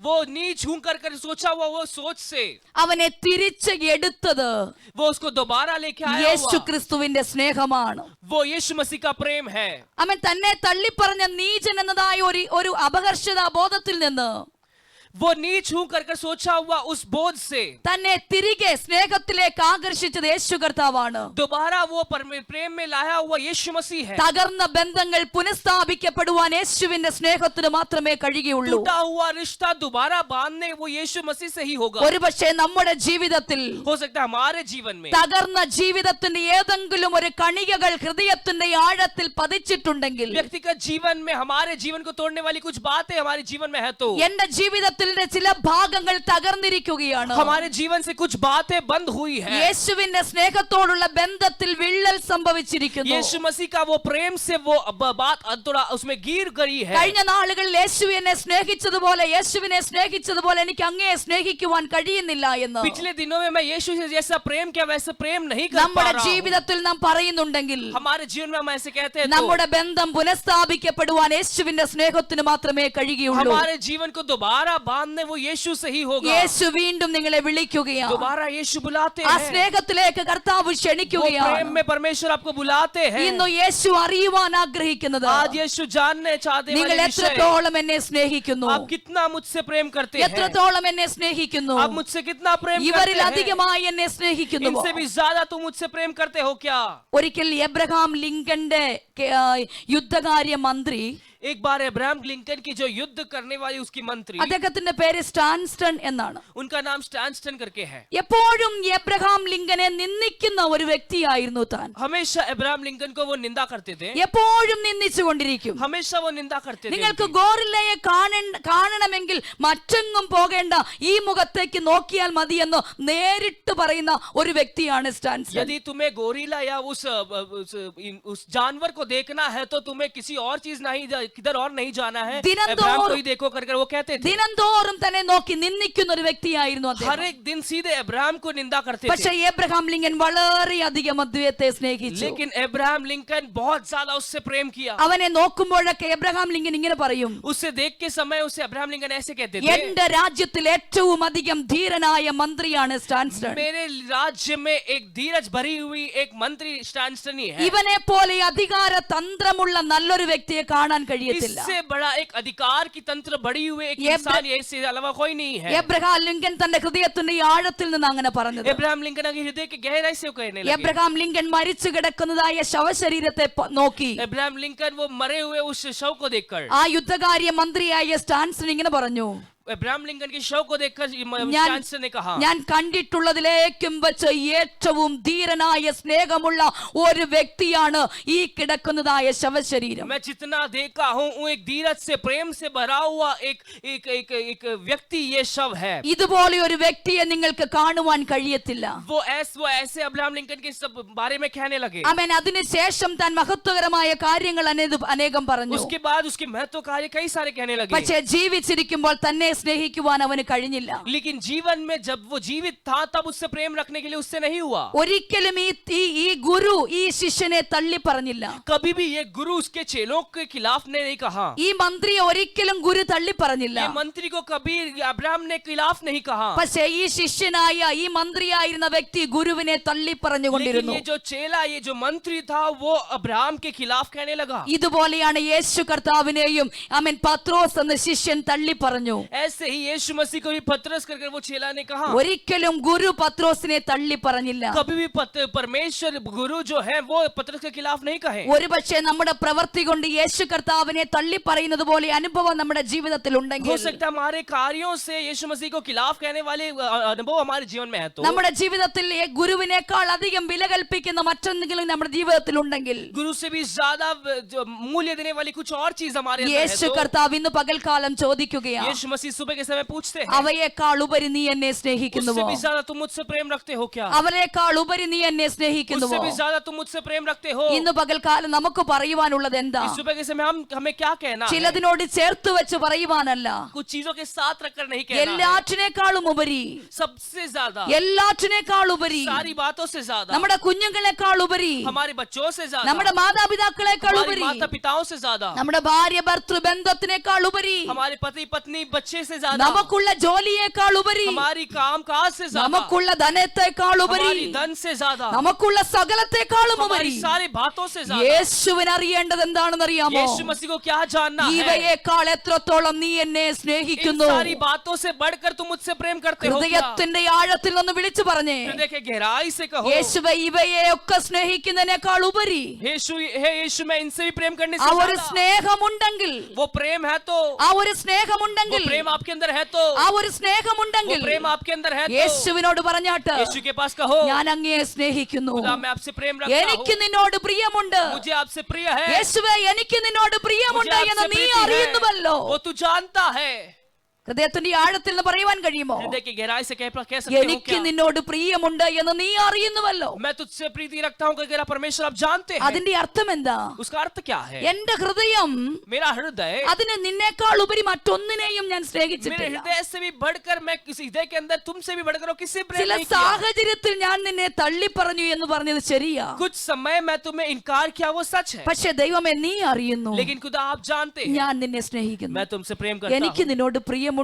वो नीच हूं कर सोचा हुआ वो सोच से അവനെ തിരിച്ച് എടുത്തത് वो उसको दोबारा लेके आया യേശു हुआ। ക്രിസ്തുവിന്റെ സ്നേഹമാണ്. वो यीशु मसीह का प्रेम है। അവൻ തന്നെ തള്ളിപ്പറഞ്ഞ നീചൻ എന്നതായ ഒരു അപകർഷതാ ബോധത്തിൽ നിന്ന് वो नीच हूं कर सोचा हुआ उस बोझ से തന്നെ തിരികെ സ്നേഹത്തിലേക്ക് ആകർഷിച്ചത് യേശു കർത്താവാണ്. दोबारा वो प्रेम में लाया हुआ यीशु मसीह है। തകർന്ന ബന്ധങ്ങൾ പുനഃസ്ഥാപിക്കപ്പെടുവാൻ യേശുവിന്റെ സ്നേഹത്തിന് മാത്രമേ കഴിയുകയുള്ളൂ. टूटा हुआ रिश्ता दोबारा बांधने वो यीशु मसीह से ही होगा। ഒരുപക്ഷെ നമ്മുടെ ജീവിതത്തിൽ हो सकता है हमारे जीवन में തകർന്ന ജീവിതത്തിന്റെ ഏതെങ്കിലും ഒരു കണികകൾ ഹൃദയത്തിന്റെ ആഴത്തിൽ പതിച്ചിട്ടുണ്ടെങ്കിൽ, व्यक्तिगत जीवन में हमारे जीवन को तोड़ने वाली कुछ बातें हमारे जीवन में है, तो എന്റെ ജീവിതത്തിന്റെ ചില ഭാഗങ്ങൾ തകർന്നിരിക്കുകയാണ്. हमारे जीवन से कुछ बातें बंद हुई है। യേശുവിന്റെ സ്നേഹത്തോടുള്ള ബന്ധത്തിൽ വിള്ളൽ സംഭവിച്ചിരിക്കുന്നു. यीशु मसीह का वो प्रेम से वो बात थोड़ा उसमें गिर गई है। കഴിഞ്ഞ നാളുകളിൽ യേശുവിനെ സ്നേഹിച്ചതുപോലെ എനിക്ക് അങ്ങയെ സ്നേഹിക്കുവാൻ കഴിയുന്നില്ല എന്ന് पिछले दिनों में मैं यीशु से जैसा प्रेम किया वैसा प्रेम नहीं कर पा നമ്മുടെ रहा हूं। ജീവിതത്തിൽ നാം പറയുന്നുണ്ടെങ്കിൽ, हमारे जीवन में हम ऐसे कहते हैं, तो നമ്മുടെ ബന്ധം പുനഃസ്ഥാപിക്കപ്പെടുവാൻ യേശുവിന്റെ സ്നേഹത്തിന് മാത്രമേ കഴിയുകയുള്ളൂ. हमारे जीवन को दोबारा बांधने वो यीशु से ही होगा। യേശു വീണ്ടും നിങ്ങളെ വിളിക്കുകയാണ്. दोबारा यीशु बुलाते ആ हैं। സ്നേഹത്തിലേക്ക് കർത്താവ് वो ക്ഷണിക്കുകയാണ്. प्रेम में परमेश्वर आपको बुलाते हैं। ഇന്ന് യേശു അറിയുവാൻ ആഗ്രഹിക്കുന്നത്, आज यीशु जानने चाहते हैं നിങ്ങൾ वाले विषय, എത്രത്തോളം എന്നെ സ്നേഹിക്കുന്നു, आप कितना मुझसे प्रेम करते हैं, എത്രത്തോളം എന്നെ സ്നേഹിക്കുന്നു, आप मुझसे कितना प्रेम ഇവരിൽ करते हैं, അധികമായി എന്നെ സ്നേഹിക്കുന്നു. इनसे भी ज्यादा तुम मुझसे प्रेम करते हो क्या? ഒരിക്കൽ എബ്രഹാം ലിങ്കന്റെ യുദ്ധകാര്യ മന്ത്രി, एक बार अब्राहम लिंकन की जो युद्ध करने वाली उसकी मंत्री, അദ്ദേഹത്തിന്റെ പേര് സ്റ്റാൻസ്റ്റൺ എന്നാണ്. उनका नाम स्टैनस्टन करके है। എപ്പോഴും എബ്രഹാം ലിങ്കനെ നിന്ദിക്കുന്ന ഒരു വ്യക്തിയായിരുന്നു താൻ. हमेशा अब्राहम लिंकन को वो निंदा करते थे, എപ്പോഴും നിന്ദിച്ചുകൊണ്ടിരിക്കും. हमेशा वो निंदा करते थे। നിങ്ങൾക്ക് ഗോറില്ലയെ കാണണമെങ്കിൽ മറ്റെങ്ങും പോകേണ്ട, ഈ മുഖത്തേക്ക് നോക്കിയാൽ മതി എന്ന് നേരിട്ട് പറയുന്ന ഒരു വ്യക്തിയാണ് സ്റ്റാൻസ്റ്റൺ. यदि तुम्हें गोरिल्ला या उस जानवर को देखना है तो तुम्हें किसी और चीज नहीं, किधर और नहीं जाना है, अब्राहम को ही देखो करके वो कहते थे। ദിനംതോറും തന്നെ നോക്കി നിന്ദിക്കുന്ന ഒരു വ്യക്തിയായിരുന്നു അദ്ദേഹം. हर एक दिन सीधे अब्राहम को निंदा करते പക്ഷേ थे। എബ്രഹാം ലിങ്കൻ വളരെയധികം അദ്ദേഹത്തെ സ്നേഹിച്ചു. लेकिन अब्राहम लिंकन बहुत ज्यादा उससे प्रेम किया। അവനെ നോക്കുമ്പോഴൊക്കെ എബ്രഹാം ലിങ്കൻ ഇങ്ങനെ പറയും, उससे देख के समय उसे अब्राहम लिंकन ऐसे कहते थे, എന്റെ രാജ്യത്തിൽ ഏറ്റവും അധികം ധീരനായ മന്ത്രിയാണ് സ്റ്റാൻസ്റ്റൺ. मेरे राज्य में एक धीरज भरी हुई एक मंत्री स्टैनस्टन ही है। ഇവനെ പോലെ അധികാര തന്ത്രമുള്ള നല്ലൊരു വ്യക്തിയെ കാണാൻ കഴിയത്തില്ല. इससे बड़ा एक अधिकार की तंत्र बड़ी हुए एक इंसान इससे अलावा कोई नहीं है। എബ്രഹാം ലിങ്കൻ തന്റെ ഹൃദയത്തിന്റെ ഈ ആഴത്തിൽ നിന്ന് അങ്ങനെ പറഞ്ഞത്. अब्राहम लिंकन के हृदय के गहराई से वो कहने लगे। എബ്രഹാം ലിങ്കൻ മരിച്ചു കിടക്കുന്നതായ ശവശരീരത്തെ നോക്കി अब्राहम लिंकन वो मरे हुए उस शव को देखकर ആ യുദ്ധകാര്യ മന്ത്രിയായ സ്റ്റാൻസ്റ്റൺ ഇങ്ങനെ പറഞ്ഞു, अब्राहम लिंकन के शव को देखकर चांसलर ने कहा, ഞാൻ കണ്ടിട്ടുള്ളതിലേക്കും വെച്ച് ഏറ്റവും ധീരനായ സ്നേഹമുള്ള ഒരു വ്യക്തിയാണ് ഈ കിടക്കുന്നതായ ശവശരീരം. मैं जितना देखा हूँ एक धीरज से प्रेम से भरा हुआ एक व्यक्ति ये शव है. ഇതുപോലെ ഒരു വ്യക്തിയെ നിങ്ങൾക്ക് കാണുവാൻ കഴിയത്തില്ല. वो ऐसे अब्राहम लिंकन के सब बारे में कहने लगे. ആമേൻ. അതിനുശേഷം താൻ മഹത്വകരമായ കാര്യങ്ങൾ അനേകം പറഞ്ഞു. उसके बाद उसके महत्व कार्य कई सारे कहने लगे. പക്ഷേ ജീവിച്ചിരിക്കുമ്പോൾ തന്നെ സ്നേഹിക്കുവാൻ അവന് കഴിഞ്ഞില്ല. लेकिन जीवन में जब वो जीवित था तब उससे प्रेम रखने के लिए उससे नहीं हुआ. ഒരിക്കലും ഈ ഗുരു ഈ ശിഷ്യനെ തള്ളി പറഞ്ഞില്ല. कभी भी ये गुरु उसके चेलों के खिलाफ ने नहीं कहा. ഈ മന്ത്രിയെ ഒരിക്കലും ഗുരു തള്ളി പറഞ്ഞില്ല. ये मंत्री को कभी अब्राहम ने खिलाफ नहीं कहा. പക്ഷേ ഈ ശിഷ്യനായ ഈ മന്ത്രിയായിരുന്ന വ്യക്തി ഗുരുവിനെ തള്ളി പറഞ്ഞുകൊണ്ടിരുന്നു. ये जो चेला ये जो मंत्री था वो अब्राहम के खिलाफ कहने लगा. ഇതുപോലെയാണ് യേശു കർത്താവിനെയും ആമേൻ പത്രോസ് എന്ന ശിഷ്യൻ തള്ളി പറഞ്ഞു. ऐसे ही यीशु मसीह को भी पतरस करके वो चेला ने कहा. ഒരിക്കലും ഗുരു പത്രോസിനെ തള്ളി പറഞ്ഞില്ല. कभी भी परमेश्वर गुरु जो है वो पतरस के खिलाफ नहीं कहे. ഒരുപക്ഷെ നമ്മുടെ പ്രവൃത്തി കൊണ്ട് യേശു കർത്താവിനെ തള്ളി പറയുന്നത് പോലെ അനുഭവം നമ്മുടെ ജീവിതത്തിൽ ഉണ്ടെങ്കിൽ, हो सकता है हमारे कार्यों से यीशु मसीह को खिलाफ कहने वाले अनुभव हमारे जीवन में है, तो നമ്മുടെ ജീവിതത്തിൽ ഗുരുവിനേക്കാൾ അധികം വില കൽപ്പിക്കുന്ന മറ്റെന്തെങ്കിലും നമ്മുടെ ജീവിതത്തിൽ ഉണ്ടെങ്കിൽ, गुरु से भी ज्यादा मूल्य देने वाली कुछ और चीज हमारे अंदर है, യേശു तो കർത്താവ് ഇന്ന് പകൽക്കാലം ചോദിക്കുകയാണ്, यीशु मसीह सुबह के समय पूछते हैं, അവയേക്കാൾ ഉപരി നീ എന്നെ उससे സ്നേഹിക്കുന്നുവോ? भी ज्यादा तुम मुझसे प्रेम रखते हो क्या? അവരെക്കാൾ ഉപരി നീ എന്നെ उससे സ്നേഹിക്കുന്നുവോ? भी ज्यादा तुम मुझसे प्रेम रखते हो? ഇന്ന് പകൽക്കാലം നമുക്ക് പറയുവാനുള്ളത് എന്താ? इस सुबह के समय हमें क्या कहना है? ചിലതിനോട് ചേർത്ത് വെച്ച് പറയുവാനല്ല, कुछ चीजों के साथ रखकर नहीं कहना है. എല്ലാറ്റിനേക്കാളും ഉപരി, सबसे ज्यादा, എല്ലാറ്റിനേക്കാൾ ഉപരി, सारी बातों से ज्यादा, നമ്മുടെ കുഞ്ഞുങ്ങളെക്കാൾ ഉപരി, हमारे बच्चों से ज्यादा, നമ്മുടെ മാതാപിതാക്കളെക്കാൾ हमारे ഉപരി, माता पिताओं से ज्यादा, നമ്മുടെ ഭാര്യ ഭർത്തൃ ബന്ധത്തിനേക്കാൾ ഉപരി, हमारे पति पत्नी बच्चे से ज्यादा, നമുക്കുള്ള ജോലിയേക്കാൾ ഉപരി, हमारी काम काज से ज्यादा, നമുക്കുള്ള ധനത്തെക്കാൾ ഉപരി, हमारी धन से ज्यादा, നമുക്കുള്ള സകലത്തെക്കാളും ഉപരി हमारी सारी बातों से ज्यादा യേശുവിനെ അറിയേണ്ടത് എന്താണെന്ന് അറിയാമോ? यीशु मसीह को क्या जानना है? ഇവയേക്കാൾ എത്രത്തോളം നീ എന്നെ इन സ്നേഹിക്കുന്നു? सारी बातों से बढ़कर तुम मुझसे प्रेम करते हो क्या? ഹൃദയത്തിന്റെ ആഴത്തിൽ നിന്ന് വിളിച്ചു പറഞ്ഞേ, हृदय के गहराई से कहो, യേശുവേ ഇവയെ ഒക്കെ സ്നേഹിക്കുന്നതിനേക്കാൾ ഉപരി यीशु मैं इनसे भी प्रेम करने ആ से ഒരു ज्यादा, സ്നേഹമുണ്ടെങ്കിൽ, वो प्रेम है तो, ആ ഒരു वो സ്നേഹമുണ്ടെങ്കിൽ, प्रेम आपके अंदर है तो, ആ ഒരു वो സ്നേഹമുണ്ടെങ്കിൽ प्रेम आपके अंदर है तो, യേശുവിനോട് പറഞ്ഞാട്ട്, यीशु के पास कहो, ഞാൻ അങ്ങയെ സ്നേഹിക്കുന്നു, खुदा मैं आपसे प्रेम रखता എനിക്ക് हूँ, നിന്നോട് പ്രിയമുണ്ട്, मुझे आपसे प्रिय है, യേശുവേ എനിക്ക് നിന്നോട് मुझे പ്രിയമുണ്ട് എന്ന് आपसे നീ प्रीति है, അറിയുന്നുവല്ലോ. वो तू जानता है. ഹൃദയത്തിന്റെ ആഴത്തിൽ നിന്ന് പറയുവാൻ കഴിയുമോ? हृदय की गहराई से कह सकते हो എനിക്ക് क्या? നിന്നോട് പ്രിയമുണ്ട് എന്ന് നീ അറിയുന്നുവല്ലോ. मैं तुझसे प्रीति रखता हूँ कि परमेश्वर आप जानते हैं. അതിന്റെ അർത്ഥം എന്താ? उसका अर्थ क्या है? എന്റെ ഹൃദയം मेरा हृदय, അതിന് നിന്നേക്കാൾ ഉപരി മറ്റൊന്നിനെയും ഞാൻ मेरे സ്നേഹിച്ചിട്ടില്ല. हृदय से भी बढ़कर, मैं किसी हृदय के अंदर तुमसे भी बढ़कर किसी प्रेम ചില नहीं किया. സാഹചര്യത്തിൽ ഞാൻ നിന്നെ തള്ളി പറഞ്ഞു എന്ന് പറഞ്ഞത് ശരിയാ, कुछ समय मैं तुम्हें इनकार किया, वो सच है, പക്ഷെ ദൈവമേ നീ അറിയുന്നു लेकिन खुदा आप जानते हैं ഞാൻ നിന്നെ സ്നേഹിക്കുന്നു, मैं तुमसे प्रेम करता എനിക്ക് हूँ, നിന്നോട് പ്രിയമുണ്ട്,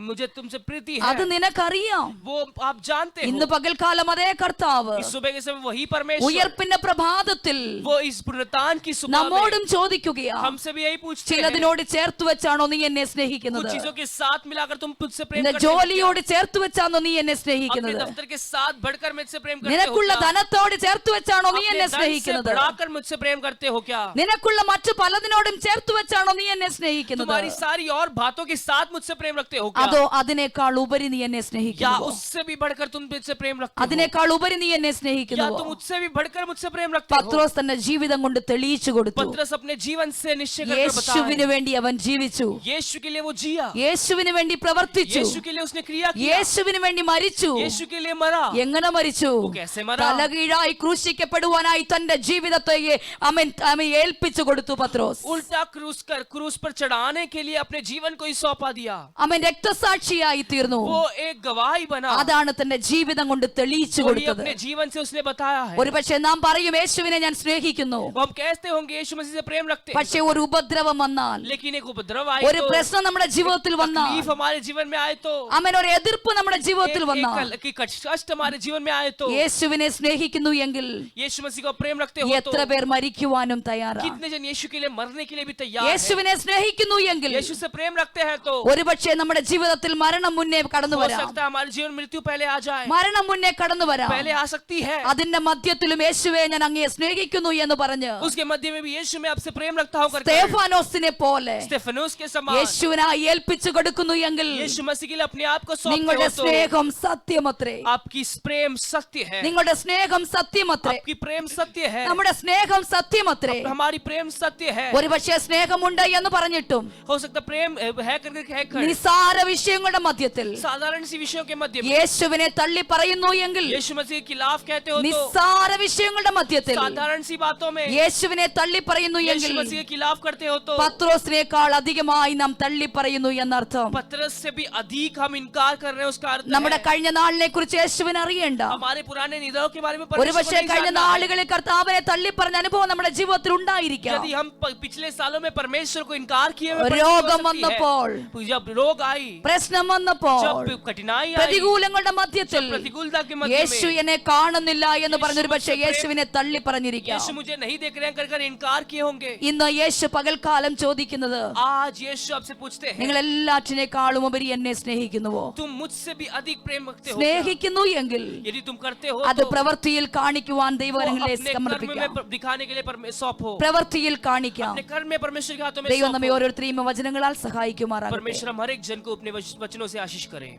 मुझे तुमसे प्रीति അത് है, നിനക്കറിയാം. वो आप जानते ഇന്ന് हो. പകൽക്കാലം അതേ കർത്താവ് इस सुबह के समय वही परमेश्वर, ഉയർപ്പിന്റെ പ്രഭാതത്തിൽ वो इस पुनरुत्थान की सुबह നമ്മോടും में ചോദിക്കുകയാ, हमसे भी यही पूछते हैं, ചിലതിനോട് ചേർത്ത് വെച്ചാണോ നീ എന്നെ कुछ സ്നേഹിക്കുന്നത്? चीजों के साथ मिलाकर तुम मुझसे प्रेम നിന്റെ करते हो क्या? ജോലിയോട് ചേർത്ത് വെച്ചാണോ നീ എന്നെ अपने സ്നേഹിക്കുന്നത്? दफ्तर के साथ बढ़कर मुझसे प्रेम करते हो നിനക്കുള്ള क्या? ധനത്തോട് ചേർത്ത് വെച്ചാണോ നീ अपने എന്നെ धन से സ്നേഹിക്കുന്നത്? बढ़ाकर मुझसे प्रेम करते हो क्या? നിനക്കുള്ള മറ്റു പലതിനോടും ചേർത്ത് വെച്ചാണോ നീ എന്നെ സ്നേഹിക്കുന്നത്? तुम्हारी सारी और बातों के साथ मुझसे प्रेम रखते हो क्या? അതോ അതിനേക്കാൾ ഉപരി നീ എന്നെ या സ്നേഹിക്കുന്നു? उससे भी बढ़कर तुम मुझसे प्रेम रखते हो? അതിനേക്കാൾ ഉപരി നീ എന്നെ या സ്നേഹിക്കുന്നു? तुम मुझसे भी बढ़कर मुझसे प्रेम रखते हो? പത്രോസ് തന്റെ ജീവിതം കൊണ്ട് തെളിയിച്ചു കൊടുത്തു. पतरस अपने जीवन से निश्चय करके യേശുവിന് बताया, വേണ്ടി അവൻ ജീവിച്ചു, यीशु के लिए वो जिया, യേശുവിന് വേണ്ടി പ്രവർത്തിച്ചു, यीशु के लिए उसने क्रिया किया, യേശുവിന് വേണ്ടി മരിച്ചു. यीशु के लिए मरा. എങ്ങനെ മരിച്ചു? वो कैसे मरा? തലകീഴായി ക്രൂശിക്കപ്പെടുവാനായി തന്റെ ജീവിതത്തെ അവൻ ഏൽപ്പിച്ചു കൊടുത്തു പത്രോസ്. उल्टा क्रूस पर चढ़ाने के लिए अपने जीवन को ही सौंपा दिया. അവൻ രക്തസാക്ഷിയായി തീർന്നു. वो एक गवाही बना, അതാണ് തന്റെ ജീവിതം കൊണ്ട് തെളിയിച്ചു और ये കൊടുത്തത്. अपने जीवन से उसने बताया है. ഒരു പക്ഷേ നാം പറയും യേശുവിനെ ഞാൻ സ്നേഹിക്കുന്നു, वो हम कहते होंगे यीशु मसीह से प्रेम रखते हैं, പക്ഷേ ഒരു ഉപദ്രവം വന്നാൽ, लेकिन एक उपद्रव आए ഒരു तो, പ്രശ്നം നമ്മുടെ ജീവിതത്തിൽ വന്നാൽ, तकलीफ हमारे जीवन में आए तो, അവൻ ഒരു എതിർപ്പ് നമ്മുടെ ജീവിതത്തിൽ വന്നാൽ, कष्ट हमारे जीवन में आए तो, യേശുവിനെ സ്നേഹിക്കുന്നു എങ്കിൽ यीशु मसीह को प्रेम रखते हो तो, എത്ര പേർ മരിക്കുവാനും തയ്യാറാണ്? कितने जन यीशु के लिए मरने के लिए भी तैयार हैं? യേശുവിനെ സ്നേഹിക്കുന്നു എങ്കിൽ यीशु से प्रेम रखते हैं तो, ഒരുപക്ഷെ നമ്മുടെ ജീവിതത്തിൽ മരണം മുന്നേ കടന്നു हो വരാം. सकता है हमारे जीवन मृत्यु पहले आ जाए, മരണം മുന്നേ കടന്നു വരാം. पहले आ सकती है. അതിന്റെ മധ്യത്തിലും യേശുവേ ഞാൻ അങ്ങയെ സ്നേഹിക്കുന്നു എന്ന് പറഞ്ഞ് उसके मध्य में भी यीशु मैं आपसे प्रेम रखता हूं करके സ്തെഫാനോസിനെ പോലെ स्टेफानोस के समान യേശുവിനായി ഏൽപ്പിച്ചു കൊടുക്കുന്നു എങ്കിൽ यीशु मसीह के लिए अपने आप को सौंपते നിങ്ങളുടെ हो तो സ്നേഹം സത്യമത്രേ. आपकी प्रेम सत्य है, നിങ്ങളുടെ സ്നേഹം സത്യമത്രേ. आपकी प्रेम सत्य है, നമ്മുടെ സ്നേഹം സത്യമത്രേ. हमारी प्रेम सत्य है. ഒരുപക്ഷെ സ്നേഹമുണ്ട് എന്ന് പറഞ്ഞിട്ടും हो सकता प्रेम है करके है कर നിസാര വിഷയങ്ങളുടെ മധ്യത്തിൽ साधारण सी विषयों के मध्य में യേശുവിനെ തള്ളി പറയുന്നു എങ്കിൽ, यीशु मसीह के खिलाफ कहते हो तो നിസാര വിഷയങ്ങളുടെ മധ്യത്തിൽ साधारण सी बातों में യേശുവിനെ തള്ളി പറയുന്നു यीशु എങ്കിൽ मसीह के खिलाफ करते हो तो പത്രോസിനേക്കാൾ അധികമായി നാം തള്ളി പറയുന്നു എന്നർത്ഥം. पतरस से भी अधिक हम इनकार कर रहे हैं, उसका अर्थ നമ്മുടെ है കഴിഞ്ഞ നാളിനെ കുറിച്ച് യേശുവിന് അറിയണ്ട. हमारे पुराने निधनों के बारे में परमेश्वर को ഒരുപക്ഷെ नहीं കഴിഞ്ഞ जानना है. നാളുകളിൽ കർത്താവിനെ തള്ളി പറഞ്ഞ അനുഭവം നമ്മുടെ ജീവിതത്തിൽ ഉണ്ടായിരിക്കാം. यदि हम पिछले सालों में परमेश्वर को इनकार किए हुए परिस्थिति രോഗം हो सकती വന്നപ്പോൾ, है. जब रोग आई, പ്രശ്നം വന്നപ്പോൾ, जब कठिनाई आई, പ്രതികൂലങ്ങളുടെ മധ്യത്തിൽ प्रतिकूलता के मध्य യേശു में എന്നെ കാണുന്നില്ല എന്ന് പറഞ്ഞൊരു പക്ഷേ യേശുവിനെ തള്ളി പറഞ്ഞിരിക്കാം. यीशु मुझे नहीं देख रहे हैं कर इनकार किए होंगे. ഇന്ന് യേശു പകൽക്കാലം ചോദിക്കുന്നത്, आज यीशु आपसे पूछते हैं, നിങ്ങൾ എല്ലാറ്റിനേക്കാളും ഉപരി എന്നെ സ്നേഹിക്കുന്നുവോ? तुम मुझसे भी अधिक प्रेम रखते हो क्या? സ്നേഹിക്കുന്നു എങ്കിൽ यदि तुम करते हो അത് तो പ്രവൃത്തിയിൽ കാണിക്കുവാൻ वो ദൈവകരങ്ങളിലെ अपने कर्म സമർപ്പിക്കാം. में दिखाने के लिए सौंपो. പ്രവൃത്തിയിൽ കാണിക്കാം. अपने कर्म में परमेश्वर के हाथों में ദൈവം നമ്മെ सौंपो. ഓരോരുത്തരെയും വചനങ്ങളാൽ സഹായിക്കുമാറാകട്ടെ. परमेश्वर हम हर एक जन को अपने वचनों से आशीष करे.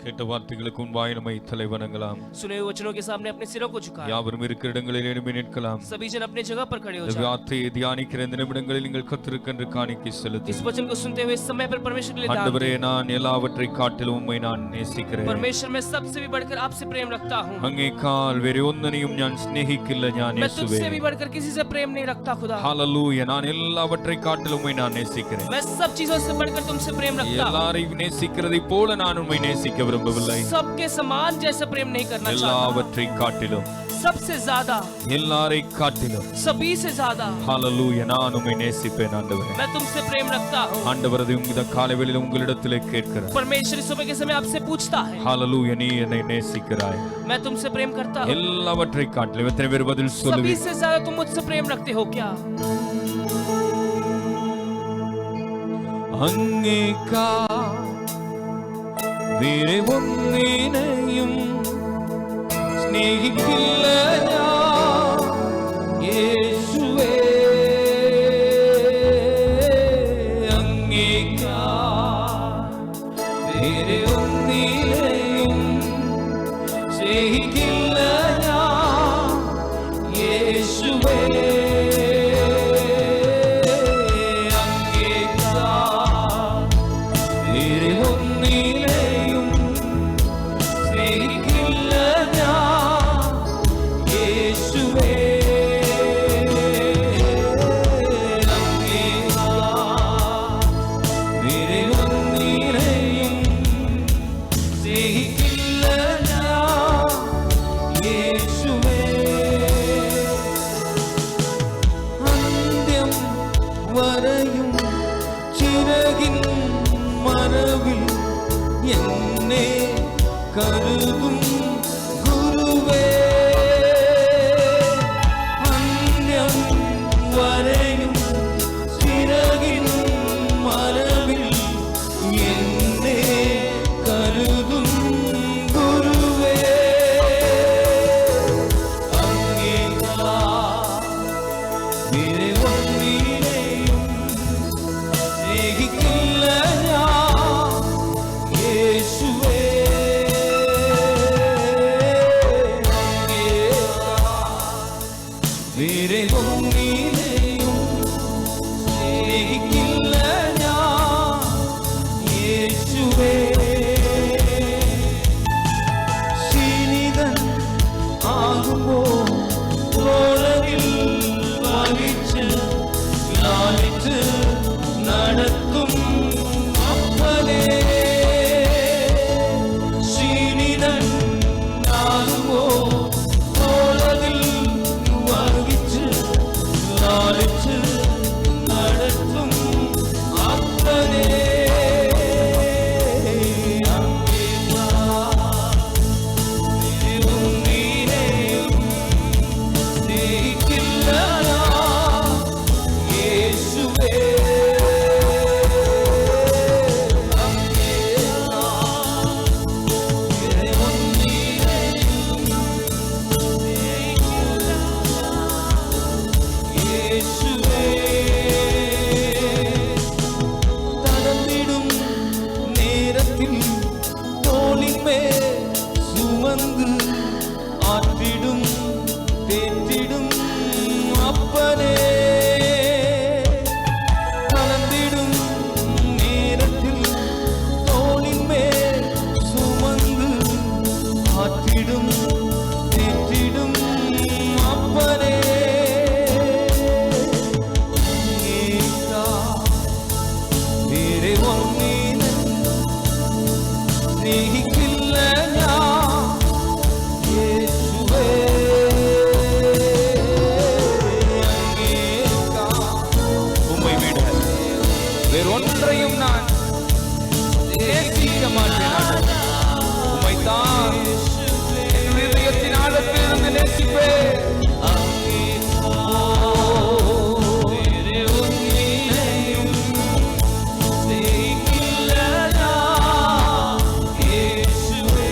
கேட்ட வார்த்தைகளுக்கு முன்பாய் நம்மை தலை வணங்கலாம். सुने हुए वचनों के सामने अपने सिरों को झुकाएं. யாவரும் இருக்கிற இடங்களில் எழும்பி நிற்கலாம். सभी जन अपने जगह पर खड़े हो இந்த जाएं. வார்த்தையை தியானிக்கிற இந்த நிமிடங்களில் நீங்கள் கர்த்தருக்கென்று காணிக்கை इस செலுத்துங்கள். वचन को सुनते हुए इस समय पर परमेश्वर के लिए दान ஆண்டவரே, दें. நான் எல்லாவற்றை காட்டிலும் உம்மை நான் நேசிக்கிறேன். परमेश्वर मैं सबसे भी बढ़कर आपसे प्रेम रखता हूँ. അങ്ങേക്കാൾ വേറെ ഒന്നിനെയും ഞാൻ സ്നേഹിക്കില്ല ഞാൻ मैं യേശുവേ. तुझसे भी बढ़कर किसी से प्रेम नहीं रखता खुदा. ஹalleluya. நான் எல்லாவற்றை காட்டிலும் உம்மை நான் நேசிக்கிறேன். मैं सब चीजों से बढ़कर तुमसे प्रेम रखता हूँ. எல்லாரையும் நேசிக்கிறதை போல நான் உம்மை நேசிக்க விரும்பவில்லை. सबके समान जैसा प्रेम नहीं करना चाहता. எல்லாவற்றை காட்டிலும், सबसे ज्यादा, எல்லாரை காட்டிலும் सभी से ज्यादा ஹalleluya நான் உம்மை நேசிப்பேன் ஆண்டவரே. मैं तुमसे प्रेम रखता हूँ. ஆண்டவரே, இந்த காலைவேளையில் உங்களிடத்திலே கேட்கிறேன். परमेश्वर सुबह के समय आपसे पूछता है, ஹalleluya நீ என்னை நேசிக்கிறாய். मैं तुमसे प्रेम करता हूँ. எல்லாவற்றை காட்டிலும் எத்தனை பேர் பதில் सभी சொல்லுவீங்க? से ज्यादा तुम मुझसे प्रेम रखते हो क्या? അങ്ങേക്കാ വേറെ ഒന്നിനെയും സ്നേഹിക്കില്ല ഞാൻ യേശുവേ. അങ്ങേക്കാ വേറെ ഒന്നിനെയും സ്നേഹിക്കില്ല ഞാൻ യേശുവേ. അങ്ങേക്കാ വേറെ ഒന്നിനെയും സ്നേഹിക്കില്ല ഞാൻ യേശുവേ. അങ്ങേക്കാ വേറെ ഒന്നിനെയും സ്നേഹിക്കില്ല ഞാൻ യേശുവേ. അന്ത്യം വരയും ചിറകിൻ മറവിൽ എന്നെ കരുതും ഗുരുവേ. അന്ത്യം വരയും ചിറകിൻ മറവിൽ എന്നെ കരുതും ഗുരുവേ. അങ്ങേക്കാ വേറെ ഒന്നിനെയും സ്നേഹിക്കില്ല ഞാൻ യേശുവേ. വേറെ ഒന്നിനെയും സ്നേഹിക്കില്ല ഞാൻ യേശുവേ. ശീനിതൻ ആകുമ്പോ തോളരിൽ വഹിച്ച് ലാളിച്ച് നടത്തും അപ്പനേ. ശീനിതൻ ആകുമ്പോ തോളരിൽ വഹിച്ച് ലാളിച്ച് നടത്തും അപ്പനേ. യേശുവേ சுமந்து ஆற்றிடும் தேற்றிடும் அப்பனே, கலந்திடும் நேரத்தில் தோளின் மேல் சுமந்து ஆற்றிடும் தேற்றிடும் அப்பனே, நீதா வேறே ஒன்னீன സ്നേഹിക്കില്ല ഞാൻ യേശുവേ, உம்மை விட வேறொன்றையும் நான் நேசிக்க மாட்டேன் ஆண்டவரே. உம்மைத்தான் என் இதயத்தின் ஆழத்திலிருந்து நேசிப்பேன். വേറെ ഒന്നിനെയും സ്നേഹിക്കില്ല ഞാൻ യേശുവേ.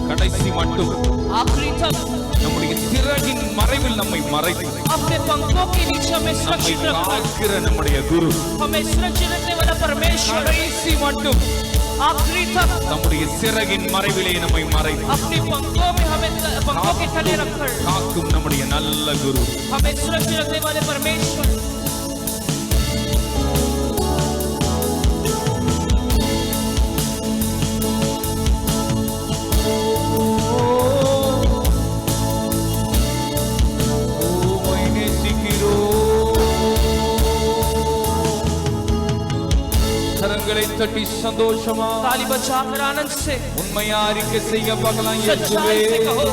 கடைசி மட்டும் आखिरी तक நம்முடைய சிறகின் மறைவில் நம்மை மறைத்து अपने पंखों के नीचे हमें நம்மை सुरक्षित रखना, காக்கிற நம்முடைய குரு हमें सुरक्षित रखने वाला परमेश्वर கடைசி மட்டும் आखिरी तक நம்முடைய சிறகின் மறைவிலே நம்மை மறைத்து अपनी पंखों में हमें पंखों के तले रखकर காக்கும் நம்முடைய நல்ல குரு. हमें सुरक्षित रखने वाले परमेश्वर। உம்மை நேசிக்கிறோம். கரங்களை தட்டி சந்தோஷமா ताली बजाकर आनंद से உண்மையா அறிக்கை செய்ய பார்க்கலாம். सच्चाई से कहो,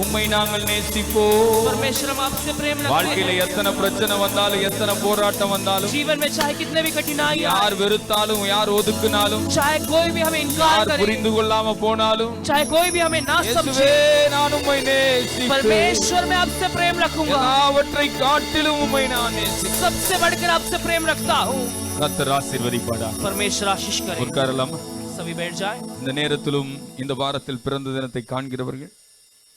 உம்மை நாங்கள் நேசிப்போம். परमेश्वर हम आपसे प्रेम रखते வாழ்க்கையில हैं। எத்தனை பிரச்சனை வந்தாலும் எத்தனை போராட்டம் வந்தாலும் जीवन में चाहे कितने भी कठिनाई யார் வெறுத்தாலும் யார் ஒதுக்குனாலும் चाहे कोई भी हमें इनकार யார் करे, புரிந்து கொள்ளாம போனாலும் चाहे कोई भी हमें ना समझे, இயேசுவே நான் உம்மை நேசிக்கிறேன். परमेश्वर मैं आपसे प्रेम रखूंगा, எல்லாவற்றை காட்டிலும் உம்மை நான் நேசிக்கிறேன். सबसे बढ़कर आपसे प्रेम रखता हूँ। கர்த்தர் ஆசீர்வதிப்பாரா. परमेश्वर आशीष करे। உட்காரலாம். सभी बैठ जाएं। இந்த நேரத்திலும் இந்த வாரத்தில் பிறந்த தினத்தை காண்கிறவர்கள்,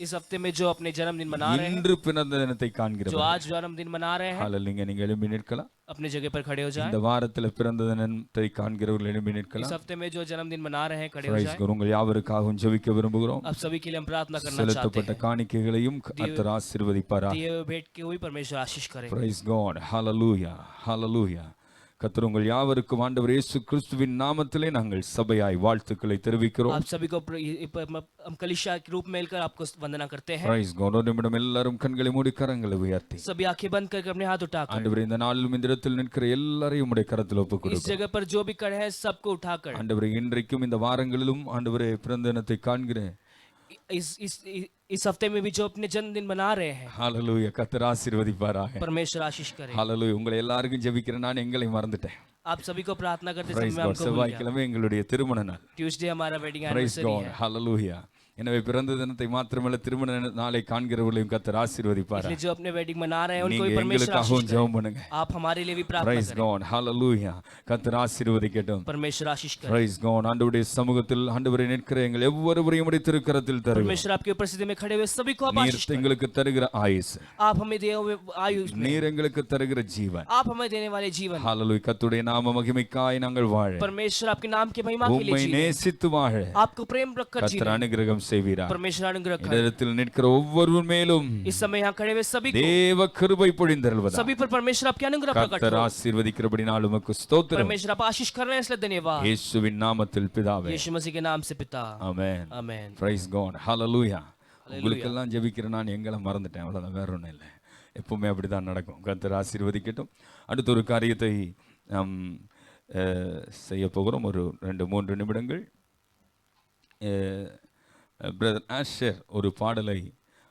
इस हफ्ते में जो अपने जन्मदिन मना रहे हैं, இன்று பிறந்த தினத்தை जो காண்கிறவர்கள், आज जन्मदिन मना रहे हैं, ஹalleluya, நீங்க எழும்பி நிற்கலாம். अपनी जगह पर खड़े हो जाएं। இந்த வாரத்தில் பிறந்த தினத்தை காண்கிறவர்கள் எழும்பி इस நிற்கலாம். हफ्ते में जो जन्मदिन मना रहे हैं खड़े हो Praise जाएं। God. உங்கள் யாவருக்காகவும் ஜெபிக்க விரும்புகிறோம். अब सभी के लिए हम प्रार्थना करना चाहते செலுத்தப்பட்ட हैं। காணிக்கைகளையும் கர்த்தர் ஆசீர்வதிப்பாரா. दिए हुए भेंट के हुई परमेश्वर आशीष करे। Praise God. Hallelujah. Hallelujah. கர்த்தர் உங்கள் யாவருக்கும் ஆண்டவர் இயேசு கிறிஸ்துவின் நாமத்திலே நாங்கள் சபையாய் வாழ்த்துக்களை தெரிவிக்கிறோம். आप सभी को हम कलीसिया के रूप में मिलकर आपको वंदना करते हैं। Praise God. ஒரு நிமிடம் எல்லாரும் கண்களை மூடி கரங்களை உயர்த்தி, सभी आंखें बंद करके अपने हाथ उठाकर ஆண்டவரே இந்த நாளிலும் இந்த இடத்தில் நிற்கிற எல்லாரையும் உம்முடைய கரத்தில் ஒப்புக் इस கொடுக்கிறோம். जगह पर जो भी खड़े हैं सबको उठाकर ஆண்டவரே இன்றைக்கும் இந்த வாரங்களிலும் ஆண்டவரே பிறந்த தினத்தை காண்கிறேன். इस हफ्ते में भी जो अपने जन्मदिन मना रहे हैं, ஹalleluya. கர்த்தர் ஆசீர்வதிப்பாராக. परमेश्वर आशीष करे। ஹalleluya. உங்களை எல்லாருக்கும் ஜெபிக்கிறேன், நான் எங்களை மறந்துட்டேன். आप सभी को प्रार्थना करते समय Praise मैं God. हमको भूल गया। செவ்வாய்க்கிழமை எங்களுடைய திருமண நாள். ट्यूसडे हमारा वेडिंग Praise एनिवर्सरी God. है। Hallelujah. எனவே பிறந்த தினத்தை மாத்திரமல்ல திருமண நாளை காண்கிறவர்களையும் கர்த்தர் ஆசீர்வதிப்பார். इसलिए जो अपने वेडिंग मना रहे हैं उनको भी நீங்க परमेश्वर எங்களுக்காகவும் आशीष ஜெபம் करे। பண்ணுங்க. आप हमारे लिए भी प्रार्थना Praise करें। God. Hallelujah. கர்த்தர் ஆசீர்வதிக்கட்டும். परमेश्वर आशीष करे। Praise God. ஆண்டவருடைய சமூகத்தில் ஆண்டவரை நிற்கிற எங்கள் ஒவ்வொருவரையும் உம்முடைய திருக்கரத்தில் தருகிறோம். परमेश्वर आपकी उपस्थिति में खड़े हुए सभी को आप நீர் आशीष करें। எங்களுக்கு தருகிற ஆயுசு, आप हमें दिए हुए आयु में நீர் எங்களுக்கு தருகிற ஜீவன். आप हमें देने वाले जीवन, Hallelujah. கர்த்தருடைய நாம மகிமைக்காய் நாங்கள் வாழ, परमेश्वर आपके नाम की महिमा के लिए உம்மை जीवन, நேசித்து வாழ आपको प्रेम रखकर கர்த்தர் जीवन, அனுகிரகம் செய்வீரார். परमेश्वर अनुग्रह இந்த करे। இடத்தில் நிற்கிற ஒவ்வொருவர் மேலும் इस समय यहाँ खड़े हुए सभी को, தேவ கிருபை பொழிந்தருள்வதா. सभी पर परमेश्वर आपके अनुग्रह प्रकट கர்த்தர் हो। ஆசீர்வதிக்கிறபடினால் உமக்கு ஸ்தோத்திரம். परमेश्वर आप आशीष कर रहे हैं इसलिए धन्यवाद। இயேசுவின் நாமத்தில் பிதாவே. यीशु मसीह के नाम से पिता, ஆமென். आमेन। Praise God. Hallelujah. உங்களுக்கெல்லாம் ஜெபிக்கிறேன், நான் எங்களை மறந்துட்டேன், அவ்வளவுதான், வேற ஒன்றும் இல்லை. எப்பவுமே அப்படிதான் நடக்கும். கர்த்தர் ஆசீர்வதிக்கட்டும். அடுத்த ஒரு காரியத்தை நாம் செய்ய போகிறோம். ஒரு 2-3 நிமிடங்கள். பிரதர் ஆஷர் ஒரு பாடலை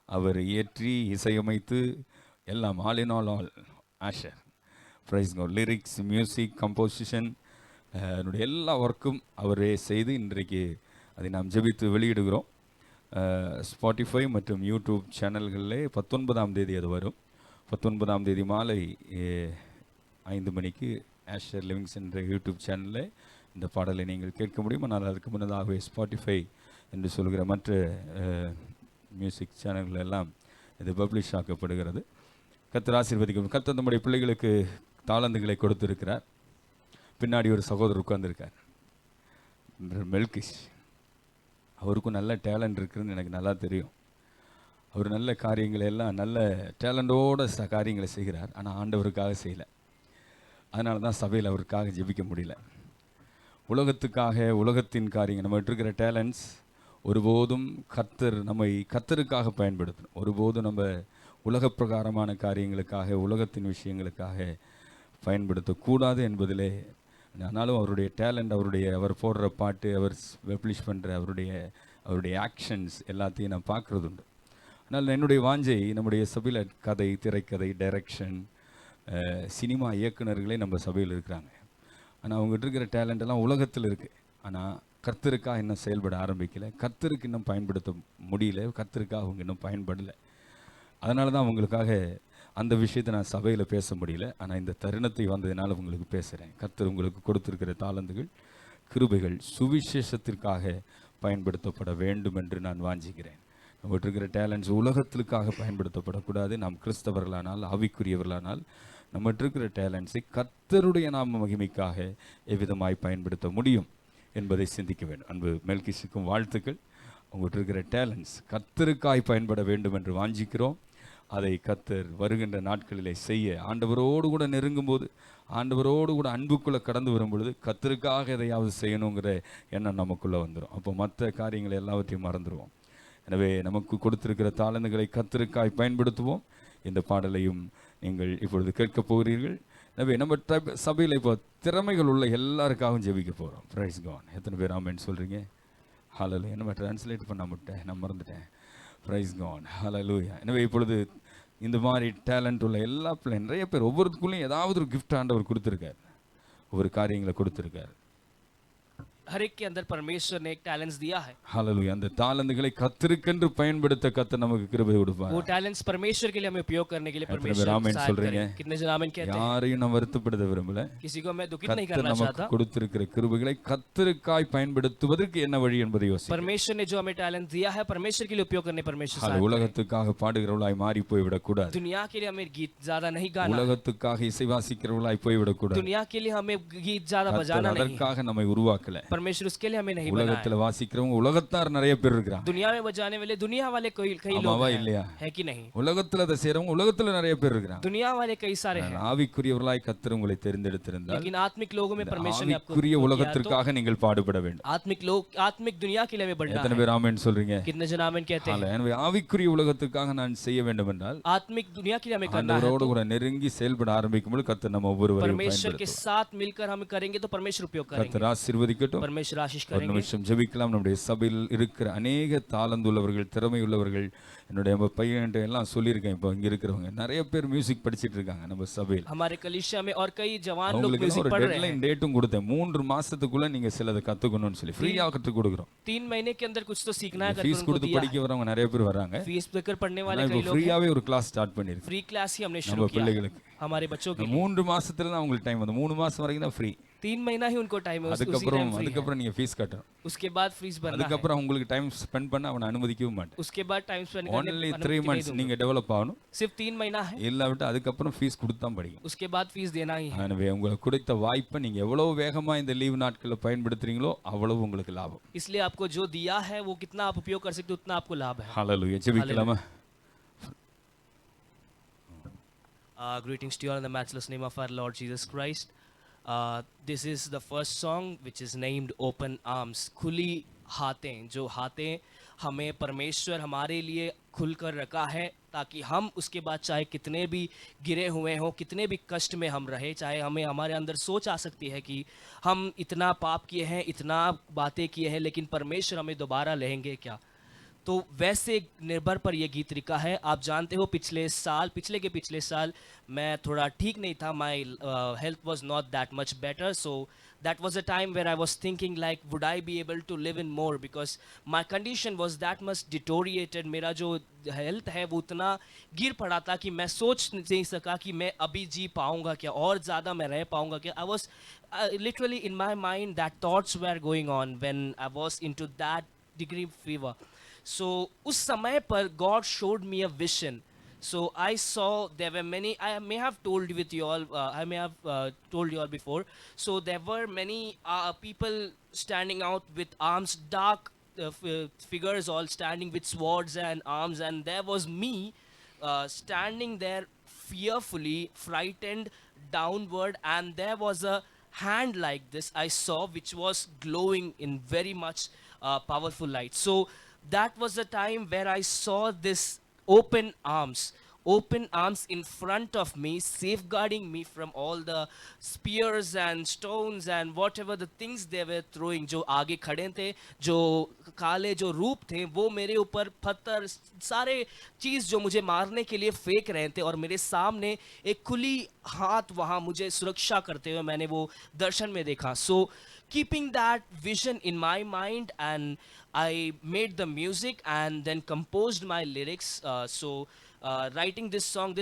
அவர் இயற்றி இசையமைத்து எல்லாம் all in all Asher. Praise God. Lyrics, music, composition, என்னுடைய எல்லா ஒர்க்கும் அவரே செய்து இன்றைக்கு அதை நாம் ஜெபித்து வெளியிடுகிறோம். ஸ்பாட்டிஃபை மற்றும் யூடியூப் சேனல்களில் 19ஆம் தேதி அது வரும். 19ஆம் தேதி மாலை 5 மணிக்கு ஆஷர் லிவிங்ஸ் என்ற யூடியூப் சேனலில் இந்த பாடலை நீங்கள் கேட்க முடியும். ஆனால் அதுக்கு முன்னதாகவே ஸ்பாட்டிஃபை என்று சொல்கிற மற்ற மியூசிக் சேனல்கள் எல்லாம் இது பப்ளிஷ் ஆக்கப்படுகிறது. கர்த்தர் ஆசீர்வதிக்கும். கர்த்தர் நம்முடைய பிள்ளைகளுக்கு தாளந்துகளை கொடுத்திருக்கிறார். பின்னாடி ஒரு சகோதரர் உட்கார்ந்திருக்கார். மெல்கிஷ், அவருக்கும் நல்ல டேலண்ட் இருக்குதுன்னு எனக்கு நல்லா தெரியும். அவர் நல்ல காரியங்களை எல்லாம் நல்ல டேலண்டோட காரியங்களை செய்கிறார். ஆனால் ஆண்டவருக்காக செய்யலை. அதனால தான் சபையில் அவருக்காக ஜெபிக்க முடியல. உலகத்துக்காக, உலகத்தின் காரியங்கள், நம்ம இருக்கிற டேலண்ட்ஸ் ஒருபோதும் கர்த்தருக்காக பயன்படுத்தணும். ஒருபோதும் நம்ம உலக பிரகாரமான காரியங்களுக்காக, உலகத்தின் விஷயங்களுக்காக பயன்படுத்தக்கூடாது என்பதிலே. ஆனாலும் அவருடைய டேலண்ட், அவர் போடுற பாட்டு, அவர் பப்ளிஷ் பண்ணுற அவருடைய ஆக்ஷன்ஸ் எல்லாத்தையும் நான் பார்க்குறது உண்டு. அதனால் என்னுடைய வாஞ்சை, நம்முடைய சபையில் கதை, திரைக்கதை, டைரக்ஷன், சினிமா இயக்குநர்களே நம்ம சபையில் இருக்கிறாங்க. ஆனால் அவங்ககிட்ட இருக்கிற டேலண்ட் எல்லாம் உலகத்தில் இருக்குது. ஆனால் கர்த்தருக்காக இன்னும் செயல்பட ஆரம்பிக்கலை. கர்த்தருக்கு இன்னும் பயன்படுத்த முடியல. கர்த்தருக்காக அவங்க இன்னும் பயன்படலை. அதனால தான் அவங்களுக்காக அந்த விஷயத்தை நான் சபையில் பேச முடியல. ஆனால் இந்த தருணத்தை வந்ததுனால உங்களுக்கு பேசுகிறேன். கர்த்தர் உங்களுக்கு கொடுத்திருக்கிற தாளந்துகள், கிருபைகள் சுவிசேஷத்திற்காக பயன்படுத்தப்பட வேண்டும் என்று நான் வாஞ்சிக்கிறேன். நம்மகிட்ட இருக்கிற டேலண்ட்ஸ் உலகத்திற்காக பயன்படுத்தப்படக்கூடாது. நாம் கிறிஸ்தவர்களானால், ஆவிக்குரியவர்களானால் நம்மகிட்ட இருக்கிற டேலண்ட்ஸை கர்த்தருடைய நாம மகிமைக்காக எவ்விதமாய் பயன்படுத்த முடியும் என்பதை சிந்திக்க வேண்டும். அன்பு மெல்கிஷுக்கும் வாழ்த்துக்கள். உங்கள்கிட்ட இருக்கிற டேலண்ட்ஸ் கர்த்தருக்காய் பயன்பட வேண்டும் என்று வாஞ்சிக்கிறோம். அதை கர்த்தர் வருகின்ற நாட்களிலே செய்ய, ஆண்டவரோடு கூட நெருங்கும்போது, ஆண்டவரோடு கூட அன்புக்குள்ளே கடந்து வரும் பொழுது கர்த்தருக்காக எதையாவது செய்யணுங்கிற எண்ணம் நமக்குள்ளே வந்துடும். அப்போ மற்ற காரியங்களை எல்லாவற்றையும் மறந்துடுவோம். எனவே நமக்கு கொடுத்திருக்கிற தாளந்துகளை கர்த்தருக்காய் பயன்படுத்துவோம். இந்த பாடலையும் நீங்கள் இப்பொழுது கேட்கப் போகிறீர்கள். எனவே நம்ம சபையில் இப்போ திறமைகள் உள்ள எல்லாருக்காகவும் ஜெபிக்க போகிறோம். Praise God. எத்தனை பேர் ஆமென் சொல்கிறீங்க? ஹல்லேலூயா. நம்ம டிரான்ஸ்லேட் பண்ண மாட்டேன், நான் மறந்துட்டேன். Praise God. ஹல்லேலூயா. எனவே இப்பொழுது இந்த மாதிரி டேலண்ட் உள்ள எல்லா பிள்ளைங்க, நிறைய பேர் ஒவ்வொருத்துக்குள்ளேயும் ஏதாவது ஒரு கிஃப்ட் ஆண்டவர் கொடுத்துருக்கார், ஒவ்வொரு காரியங்களை கொடுத்துருக்கார். हर एक के अंदर परमेश्वर ने एक टैलेंट्स दिया है. ஹல்லேலூயா. அந்த தாளந்துகளை கர்த்தருக்கென்று பயன்படுத்த கர்த்தர் நமக்கு கிருபை கொடுப்பார். वो टैलेंट्स परमेश्वर के लिए हमें उपयोग करने के लिए परमेश्वर आमेन सहायता சொல்றீங்க? करे. कितने जन आमीन कहते हैं? யாரையும் நான் வருத்தப்படுத்த விரும்பல. किसी को मैं दुखित नहीं கர்த்தர் करना நமக்கு चाहता. கொடுத்திருக்கிற கிருபைகளை கர்த்தருக்காய் பயன்படுத்துவதற்கு என்ன வழி என்பதை யோசி. परमेश्वर ने जो हमें टैलेंट दिया है परमेश्वर के लिए उपयोग करने परमेश्वर सहायता करे. உலகத்துக்காக பாடுகிறவளாய் மாறி போய்விடக் கூடாது. दुनिया के लिए हमें गीत ज्यादा नहीं गाना. உலகத்துக்காக இசை வாசிக்கிறவளாய் போய்விடக் கூடாது. दुनिया के लिए हमें गीत ज्यादा बजाना नहीं. அதற்காக நம்மை உருவாக்கல. परमेश्वर उसके लिए हमें नहीं बनाया. உலகத்துல வாசிக்கிறவங்க உலகத்தார் நிறைய பேர் இருக்காங்க. दुनिया में बजाने वाले दुनिया वाले कई लोग ஆமாவா हैं. இல்லையா? है कि नहीं? உலகத்துல அதை செய்றவங்க உலகத்துல நிறைய பேர் இருக்காங்க. दुनिया वाले कई सारे हैं. ஆவிக்குரியவர்களாய் கர்த்தர் உங்களை தெரிந்தெடுத்திருந்தால், लेकिन आत्मिक लोगों में परमेश्वर ने आपको ஆவிக்குரிய किया तो உலகத்திற்காக நீங்கள் பாடுபட வேண்டும். आत्मिक दुनिया के लिए हमें बढ़ना எத்தனை है. பேர் ஆமென் சொல்றீங்க? कितने जन आमीन कहते हैं? எனவே ஆவிக்குரிய உலகத்துக்காக நான் செய்ய வேண்டும் என்றால், आत्मिक दुनिया के लिए हमें करना है. ஆண்டவரோடு கூட நெருங்கி செயல்பட ஆரம்பிக்கும்போது கர்த்தர் நம்ம ஒவ்வொருவரையும் परमेश्वर के பயன்படுத்துவார். साथ मिलकर हम करेंगे तो परमेश्वर उपयोग करेंगे. கர்த்தர் ஆசீர்வதிக்கட்டும். परमेश्वर आशीष ஒரு करेंगे. நிமிஷம் ஜெபிக்கலாம். நம்முடைய சபையில் இருக்கிற அநேக தாளந்துள்ளவர்கள், திறமையுள்ளவர்கள், என்னுடைய பையன் எல்லாம் சொல்லியிருக்கேன். இப்போ இங்க இருக்கிறவங்க நிறைய பேர் மியூசிக் படிச்சிட்டு இருக்காங்க நம்ம சபையில். हमारे कलीसिया में और कई जवान लोग அவங்களுக்கு म्यूजिक ஒரு पढ़ रहे हैं. டெட்லைன் டேட்டும் கொடுத்தேன். 3 மாசத்துக்குள்ள நீங்க சிலதை கத்துக்கணும்னு சொல்லி ஃப்ரீயா கற்றுக் கொடுக்குறோம். 3 महीने के अंदर कुछ तो सीखना है करके ஃபீஸ் उनको கொடுத்து दिया படிக்க வரவங்க நிறைய பேர் வராங்க. है. फीस देकर पढ़ने वाले ஆனா कई இப்போ लोग हैं. ஃப்ரீயாவே ஒரு கிளாஸ் ஸ்டார்ட் பண்ணிருக்கு फ्री क्लास ही हमने நம்ம शुरू किया है பிள்ளைகளுக்கு. हमारे बच्चों के लिए. 3 மாசத்துல தான் உங்களுக்கு டைம் வந்து 3 மாசம் வரைக்கும் தான் ஃப்ரீ. 3 महीना ही उनको टाइम है. उसी அதுக்கப்புறம் टाइम फ्री है. அதுக்கப்புறம் நீங்க ஃபீஸ் கட்டணும். उसके बाद फीस भरना है. அதுக்கப்புறம் உங்களுக்கு டைம் ஸ்பெண்ட் பண்ண அவனை அனுமதிக்கவும் மாட்டேன். उसके बाद टाइम स्पेंड ஒன்லி करने 3 अनुमति नहीं months दूंगा. நீங்க டெவலப் ஆகணும். सिर्फ 3 महीना है. இல்லாவிட்டு அதுக்கப்புறம் ஃபீஸ் கொடுத்து தான் படிக்கணும். उसके बाद फीस देना ही है. எனவே உங்களுக்கு கிடைத்த வாய்ப்பை நீங்க எவ்வளவு வேகமா இந்த லீவ் நாட்கள்ல பயன்படுத்துறீங்களோ அவ்வளவு உங்களுக்கு லாபம். इसलिए आपको जो दिया है वो कितना आप उपयोग कर सकते हो उतना आपको लाभ है. ஹல்லேலூயா. ஜெபிக்கலாமா? Greetings to you all in the matchless name of our Lord Jesus Christ. This is the first song which is named Open Arms. खुली हाथें, जो हाथें हमें परमेश्वर हमारे लिए खुलकर रखा है ताकि हम उसके बाद चाहे कितने भी गिरे हुए हों, कितने भी कष्ट में हम रहे, चाहे हमें हमारे अंदर सोच आ सकती है कि हम इतना पाप किए हैं, इतना बातें किए हैं, लेकिन परमेश्वर हमें दोबारा लेंगे क्या. तो वैसे निर्भर पर यह गीत लिखा है. आप जानते हो पिछले साल मैं थोड़ा ठीक नहीं था. My health was not that much better. So that was a time where I was thinking like would I be able to live in more, because my condition was that much deteriorated. मेरा जो health है वो उतना गिर पड़ा था कि मैं सोच नहीं सका कि मैं अभी जी पाऊँगा क्या, और ज़्यादा मैं रह पाऊँगा क्या. I was literally in my mind that thoughts were going on when I was in to that degree fever. So उस समय पर God showed me a vision So I saw there were many. I may have told with you all. I may have told you all before. So there were many people standing out with arms, dark figures, all standing with swords and arms, and there was me standing there fearfully, frightened, downward, and there was a hand like this I saw, which was glowing in very much powerful light. So that was the time where I saw this open arms in front of me, safeguarding me from all the spears and stones and whatever the things they were throwing. जो आगे खड़े थे, जो काले जो रूप थे, वो मेरे ऊपर पत्थर सारे चीज जो मुझे मारने के लिए फेंक रहे थे, और मेरे सामने एक खुली हाथ वहां मुझे सुरक्षा करते हुए मैंने वो दर्शन में देखा. So keeping that vision in my mind, and I made the music and then composed my lyrics. Writing this song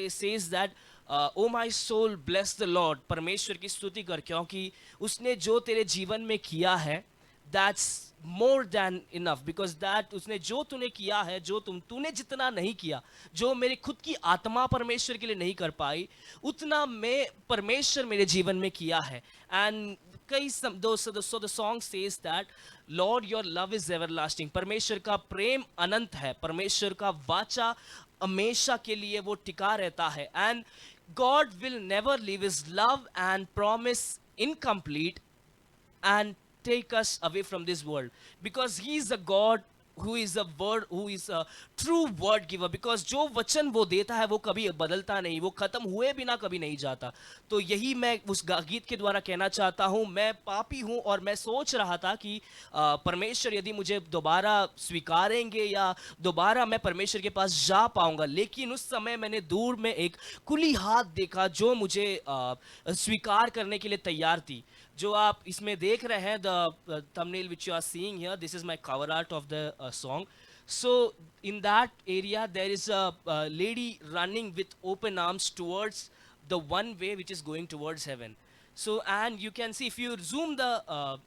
says that O my soul bless the Lord, परमेश्वर की स्तुति कर, क्योंकि उसने जो तेरे जीवन में किया है that's more than enough, because that उसने जो तूने किया है, जो तूने जितना नहीं किया, जो मेरी खुद की आत्मा परमेश्वर के लिए नहीं कर पाई, उतना मैं परमेश्वर मेरे जीवन में किया है. And so the song says that Lord your love is everlasting, परमेश्वर का प्रेम अनंत है, परमेश्वर का वाचा हमेशा के लिए वो टिका रहता है. And God will never leave his love and promise incomplete and take us away from this world, because he is a God who is a word, who is a true word giver, because जो वचन वो देता है वो कभी बदलता नहीं, वो खत्म हुए बिना कभी नहीं जाता. तो यही मैं उस गीत के द्वारा कहना चाहता हूँ. मैं पापी हूँ और मैं सोच रहा था कि परमेश्वर यदि मुझे दोबारा स्वीकारेंगे या दोबारा मैं परमेश्वर के पास जा पाऊंगा, लेकिन उस समय मैंने दूर में एक खुली हाथ देखा जो मुझे स्वीकार करने के लिए तैयार थी. जो आप इसमें देख रहे हैं, the thumbnail which you are seeing here, this is my cover art of the song. So in that area there is a lady running with open arms towards the one way which is going towards heaven. So, and you can see, if you zoom the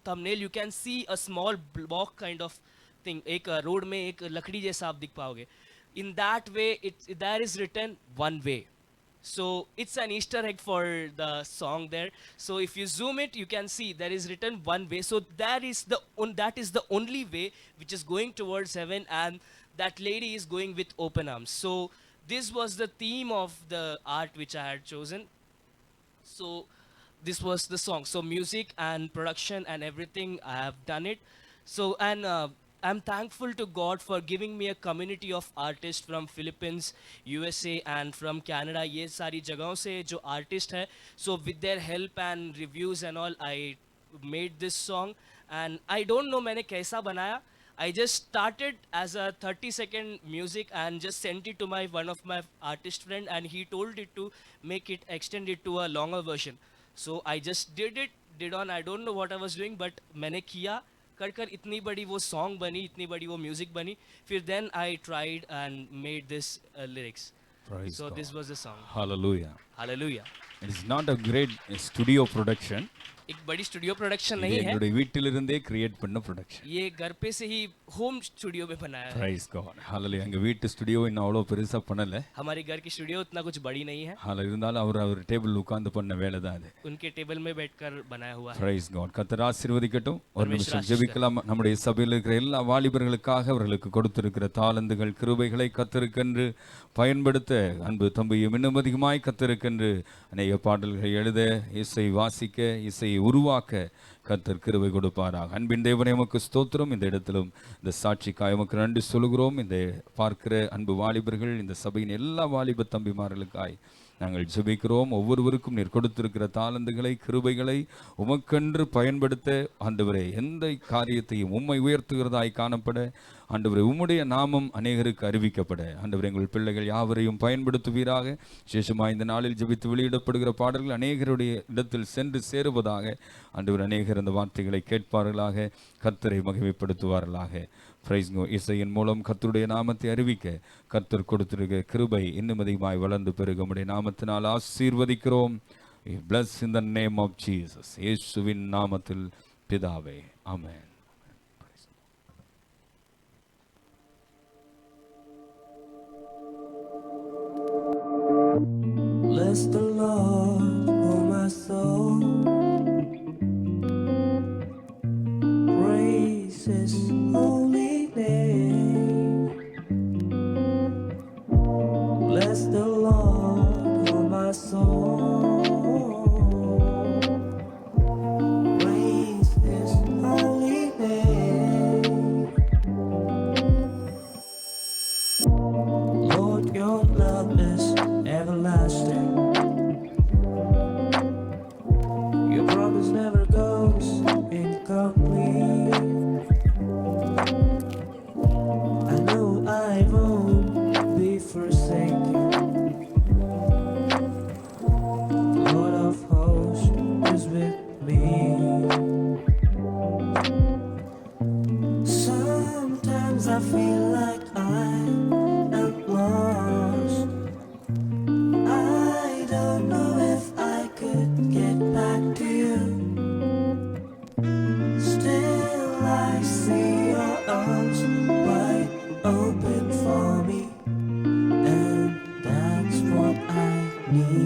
thumbnail, you can see a small block kind of thing. एक road में एक लकड़ी जैसा आप दिख पाओगे. In that way, there is written one way. So it's an Easter egg for the song there. So if you zoom it, you can see there is written one way. So that is the only way which is going towards heaven, and that lady is going with open arms. So this was the theme of the art which I had chosen. So this was the song. So music and production and everything, I have done it. So, and I'm thankful to God for giving me a community of artists from Philippines, USA and from Canada. ये सारी जगहों से जो artist है, so with their help and reviews and all, I made this song. And I don't know मैंने कैसा बनाया. I just started as a 30-second music and just sent it to one of my artist friend, and he told it to extend it to a longer version. So I just did on. I don't know what I was doing, but मैंने किया कर इतनी बड़ी वो song बनी, इतनी बड़ी वो music बनी. फिर then I tried and made this lyrics. Praise So God. this was the song. Hallelujah. Hallelujah. It is not a great studio production. एक बड़ी स्टूडियो प्रोडक्शन இது नहीं है, எங்களுடைய வீட்டிலிருந்தே கிரியேட் பண்ண ப்ரொடக்ஷன். ये घर पे से ही होम स्टूडियो में बनाया है. Praise God. ஹalleluya. எங்க வீட்டு ஸ்டுடியோ இன்னும் அவ்வளோ பெருசா பண்ணல. हमारे घर की स्टूडियो उतना कुछ बड़ी नहीं है. ஹalleluya. இருந்தாலும் அவர் டேபிள் உட்கார்ந்து பண்ண வேலை தான் அது. उनके टेबल में बैठकर बनाया हुआ है. Praise God. கர்த்தர் ஆசீர்வதிக்கட்டும். ஒரு நிமிஷம் ஜெபிக்கலாம். நம்முடைய சபையில் இருக்கிற எல்லா வாலிபர்களுக்காக அவர்களுக்கு கொடுத்திருக்கிற தாளந்துகள் கிருபைகளை கர்த்தருக்கென்று பயன்படுத்த அன்பு தம்பியும் இன்னும் அதிகமாய் கர்த்தருக்கென்று அநேக பாடல்களை எழுத, இசை வாசிக்க, இசையை உருவாக்க கர்த்தர் கிருபை கொடுப்பாராக. அன்பின் தேவனே உமக்கு ஸ்தோத்திரம். இந்த இடத்திலும் இந்த சாட்சிக்காய் உமக்கு நன்றி சொல்கிறோம். இந்த பார்க்கிற அன்பு வாலிபர்கள், இந்த சபையின் எல்லா வாலிப தம்பிமார்களுக்காய் நாங்கள் ஜெபிக்கிறோம். ஒவ்வொருவருக்கும் நீர் கொடுத்திருக்கிற தாளந்துகளை கிருபைகளை உமக்கென்று பயன்படுத்த ஆண்டவரே, எந்த காரியத்தையும் உம்மை உயர்த்துகிறதாய் காணப்பட ஆண்டவரே, உம்முடைய நாமம் அநேகருக்கு அறிவிக்கப்பட ஆண்டவரே, எங்கள் பிள்ளைகள் யாவரையும் பயன்படுத்துவீராக. விசேஷமாக இந்த நாளில் ஜெபித்து வெளியிடப்படுகிற பாடல்கள் அநேகருடைய இடத்தில் சென்று சேருவதாக ஆண்டவர், அநேகர் அந்த வார்த்தைகளை கேட்பார்களாக, கர்த்தரை மகிமைப்படுத்துவார்களாக. பிரைஸ்கோ. இசையின் மூலம் கர்த்தருடைய நாமத்தை அறிவிக்க கர்த்தர் கொடுத்திருக்கிற கிருபை இன்னும் அதிகமாய் வளர்ந்து பெருக உம்முடைய நாமத்தினால் ஆசீர்வதிக்கிறோம். Bless in the name of Jesus. இயேசுவின் நாமத்தில் பிதாவே, ஆமென். His holy name. Bless the Lord, oh my soul. Praise His holy name. Lord, your love is everlasting. Your promise never goes incomplete. I know I won't be forsaken. Lord of hosts is with me. Sometimes I feel like I am lost. I don't know if I could get back to you. Still I see your arms wide open for me, and that's what I need.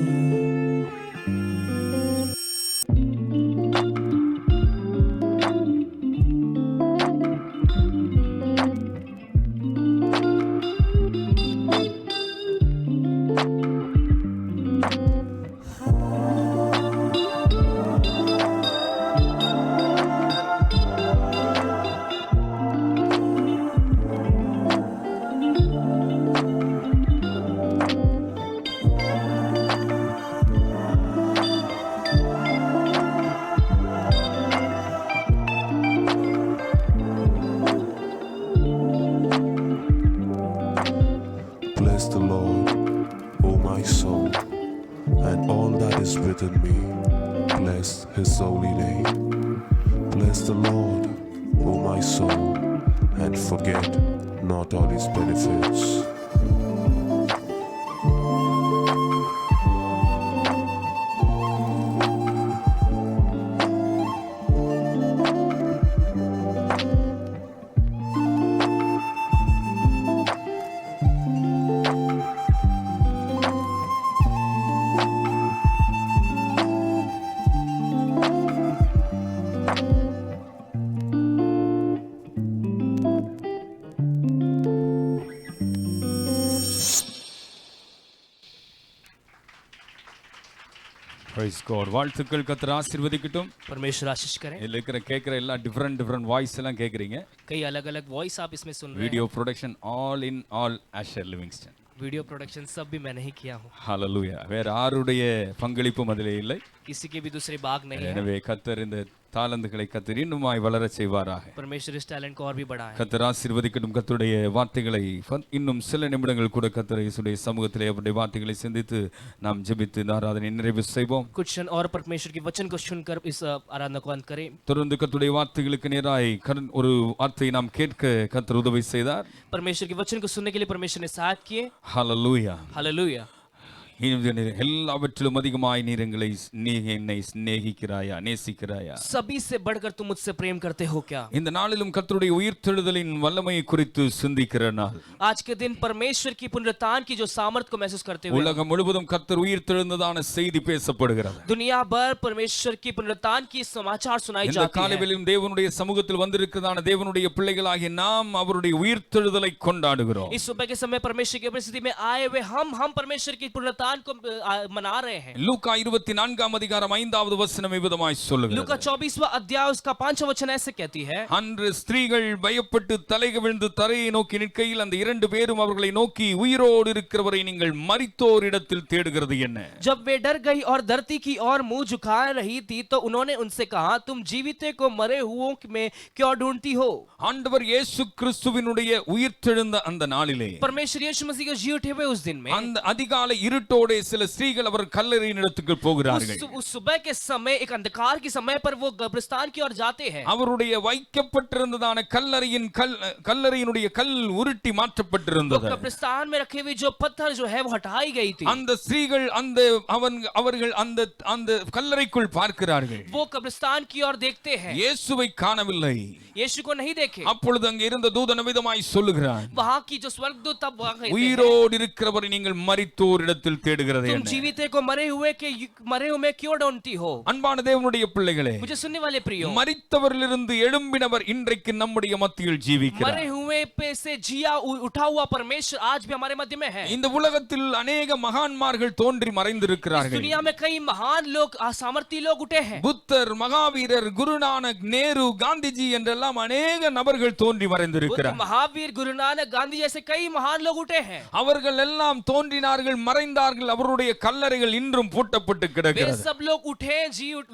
Bless the Lord, O my soul, and all that is within me. Bless His holy name. Bless the Lord, O my soul, and forget not all His benefits. Praise God. வாழ்த்துக்கள், கர்த்தர் ஆசீர்வதிக்கட்டும். परमेश्वर आशीष करें. இதுல இருக்கிற கேட்குற எல்லா different voice எல்லாம் கேட்குறீங்க. कई अलग अलग वॉइस आप इसमें सुन रहे हैं. Video production all in all Asher Livingston. Video production सब भी मैं नहीं किया हूँ. ஹalleluya. வேற யாருடைய பங்களிப்பும் அதிலே இல்லை. किसी के भी दूसरे भाग नहीं है. எனவே கர்த்தர் இந்த தாளந்துகளை கர்த்தர் இன்னுமாய் வளரச் செய்வாராக. परमेश्वर इस टैलेंट को और भी बढ़ाए. கர்த்தர் ஆசீர்வதிக்கட்டும். கர்த்தருடைய வார்த்தைகளை இன்னும் சில நிமிடங்கள் கூட கர்த்தர் இயேசுடைய சமூகத்திலே அவருடைய வார்த்தைகளை சிந்தித்து நாம் ஜெபித்து இந்த ஆராதனை நிறைவு செய்வோம். कुछ क्षण और परमेश्वर के वचन को सुनकर इस आराधना को अंत करें. தொடர்ந்து கர்த்தருடைய வார்த்தைகளுக்கு நேராய் ஒரு வார்த்தையை நாம் கேட்க கர்த்தர் உதவி செய்தார். परमेश्वर के वचन को सुनने के लिए परमेश्वर ने साथ किए. ஹalleluya. हालेलुया. எல்லாவற்றிலும் அதிகமாய் நீர் என்னை சிநேகிக்கிறாயா, நேசிக்கிறாயா? सभी से बढ़कर तुम मुझसे प्रेम करते हो क्या? இந்த நாளிலும் கர்த்தருடைய உயிர்த்தெழுதலின் வல்லமை குறித்து சிந்திக்கிற நாள். आज के दिन परमेश्वर की पुनरुत्थान की जो सामर्थ को महसूस करते हुए உலகம் முழுவதும் கர்த்தர் உயிர்த்தெழுந்ததான செய்தி பேசப்படுகிறது. दुनिया भर परमेश्वर की पुनरुत्थान की समाचार सुनाई இந்த जाती है. காலையிலும் தேவனுடைய சமூகத்தில் வந்திருக்கிறதான தேவனுடைய பிள்ளைகளாகிய நாம் அவருடைய உயிர்த்தெழுதலை கொண்டாடுகிறோம். इस सुबह के समय परमेश्वर की उपस्थिति में आए हुए हम परमेश्वर की पुनरुत्थान को मना रहे हैं. லூக்கா 24 அதிகாரம் 5வது வசனம் இவ்விதமாய் சொல்லுகிறது. लूका 24वां अध्याय उसका 5वां वचन ऐसे कहती है. அன்று ஸ்திரீகள் பயப்பட்டு தலைகவிழ்ந்து தரையை நோக்கி நிற்கையில் அந்த இரண்டு பேரும் அவர்களை நோக்கி உயிரோடு இருக்கிறவரை நீங்கள் மரித்தோரிடத்தில் தேடுகிறது என்ன? जब वे डर गई और धरती की ओर मुंह झुका रही थी तो उन्होंने उनसे कहा, तुम जीविते को मरे हुओं में क्यों ढूंढती हो? ஆண்டவர் இயேசு கிறிஸ்துவினுடைய உயிர்த்தெழுந்த அந்த நாளிலே परमेश्वर यीशु मसीह के जी उठे हुए उस दिन में அந்த அதிகாலை இருட்டோടെ சில ஸ்திரீகள் அவர் கல்லறையின் இடத்துக்கு போகிறார்கள். उस सुबह के समय एक अंधकार के समय पर वो कब्रिस्तान की ओर जाते हैं. அவருடைய வைக்கப்பட்டிருந்ததான கல்லறையினுடைய கல் உருட்டி மாற்றப்பட்டிருந்தது. कब्रिस्तान में रखे हुए जो पत्थर जो है वो हटाई गई थी. அந்த ஸ்திரீகள் அவர்கள் அந்த கல்லறைக்குள் பார்க்கிறார்கள். वो कब्रिस्तान की ओर देखते हैं. இயேசுவை காணவில்லை. यीशु को नहीं देखे. அப்பொழுது அங்கே இருந்த தூதன் விதமாய் சொல்லுகிறான், वहां की जो स्वर्गदूत तब वहां गए थे. உயிரோடு இருக்கிறவரை நீங்கள் மரித்தோரிடத்தில் தேடுகிறது तुम என்ன? जीवित को मरे हुए में क्यों ढूंढती हो? அன்பான தேவனுடைய பிள்ளைகளே, मुझे सुनने वाले प्रियो, மரித்தவரிலிருந்து எழும்பினவர் இன்றைக்கு நம்முடைய மத்தியில் ஜீவிக்கிறார். मरे हुए पे से जिया उठा हुआ परमेश्वर आज भी हमारे मध्य में है. இந்த உலகத்தில் अनेक மகான்மார்கள் தோன்றி इस மறைந்திருக்கிறார்கள். दुनिया में कई महान लोग, सामर्थी लोग उठे हैं. புத்தர், மகாவீரர், குருநானக், நேரு, காந்திஜி என்றெல்லாம் अनेक நபர்கள் தோன்றி மறைந்திருக்கிறார். महावीर, गुरु नानक, गांधी जैसे कई महान लोग उठे हैं. அவர்கள் எல்லாம் தோன்றினார்கள், மறைந்தார்கள். அவருடைய கல்லறைகள் இன்றும் பூட்டப்பட்டு वे கிடக்கிறது. सब लोग उठे,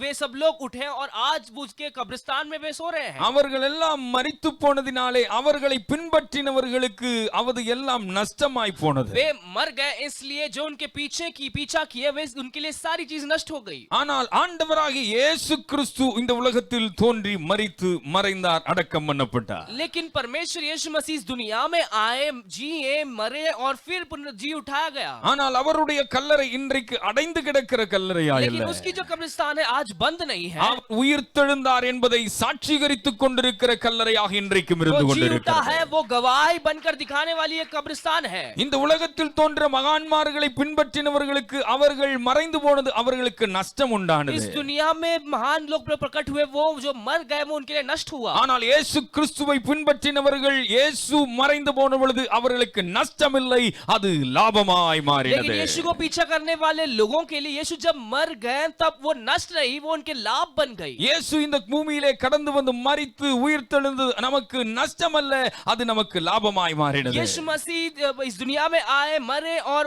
वे सब लोग उठे और आज उसके कब्रिस्तान में वे सो रहे हैं. அவர்கள் எல்லாம் மரித்து போனதினாலே அவர்களை பின்பற்றினவர்களுக்கு அது எல்லாம் நஷ்டமாய் போனது. वे मर गए इसलिए जो उनके पीछा किए वे उनके लिए सारी चीज नष्ट हो गई. ஆனால் ஆண்டவராகிய இயேசு கிறிஸ்து இந்த உலகத்தில் தோன்றி மரித்து மறைந்தார், அடக்கம் பண்ணப்பட்டார். लेकिन परमेश्वर यीशु मसीह इस दुनिया में आए, जिए, मरे और फिर जी उठाया गया. ஆனால் அவருடைய கல்லறை இன்றைக்கு அடைந்து கிடக்கிற கல்லறையா लेकिन இல்லை. उसकी जो कब्रिस्तान है आज बंद नहीं है. அவர் உயிர்த்தெழுந்தார் என்பதை சாட்சிகரித்துக் கொண்டிருக்கிற கல்லறையாக இன்றைக்கும் இருந்து वो जी उठा கொண்டிருக்கிறது. है, वो गवाही बनकर दिखाने वाली एक कब्रिस्तान है. இந்த உலகத்தில் தோன்ற மகான்மார்களை பின்பற்றினவர்களுக்கு அவர்கள் மறைந்து போனது அவர்களுக்கு நஷ்டம் உண்டானது. इस दुनिया में महान लोग प्रकट हुए, वो जो मर गए वो उनके लिए नष्ट हुआ. ஆனால் இயேசு கிறிஸ்துவை பின்பற்றினவர்கள் இயேசு மறைந்து போன பொழுது அவர்களுக்கு நஷ்டமில்லை, அது லாபமாய் மாறினது. लेकिन यीशु को पीछा करने वाले लोगों के लिए यीशु जब मर गए तब वो नष्ट नहीं, वो उनके लाभ बन गई. இயேசு இந்த பூமியிலே கடந்து வந்து மரித்து உயிர்த்தெழுந்து நமக்கு நஷ்டமல்ல, அது நமக்கு லாபமாய் மாறினது. यीशु मसीह इस दुनिया में आए, मरे और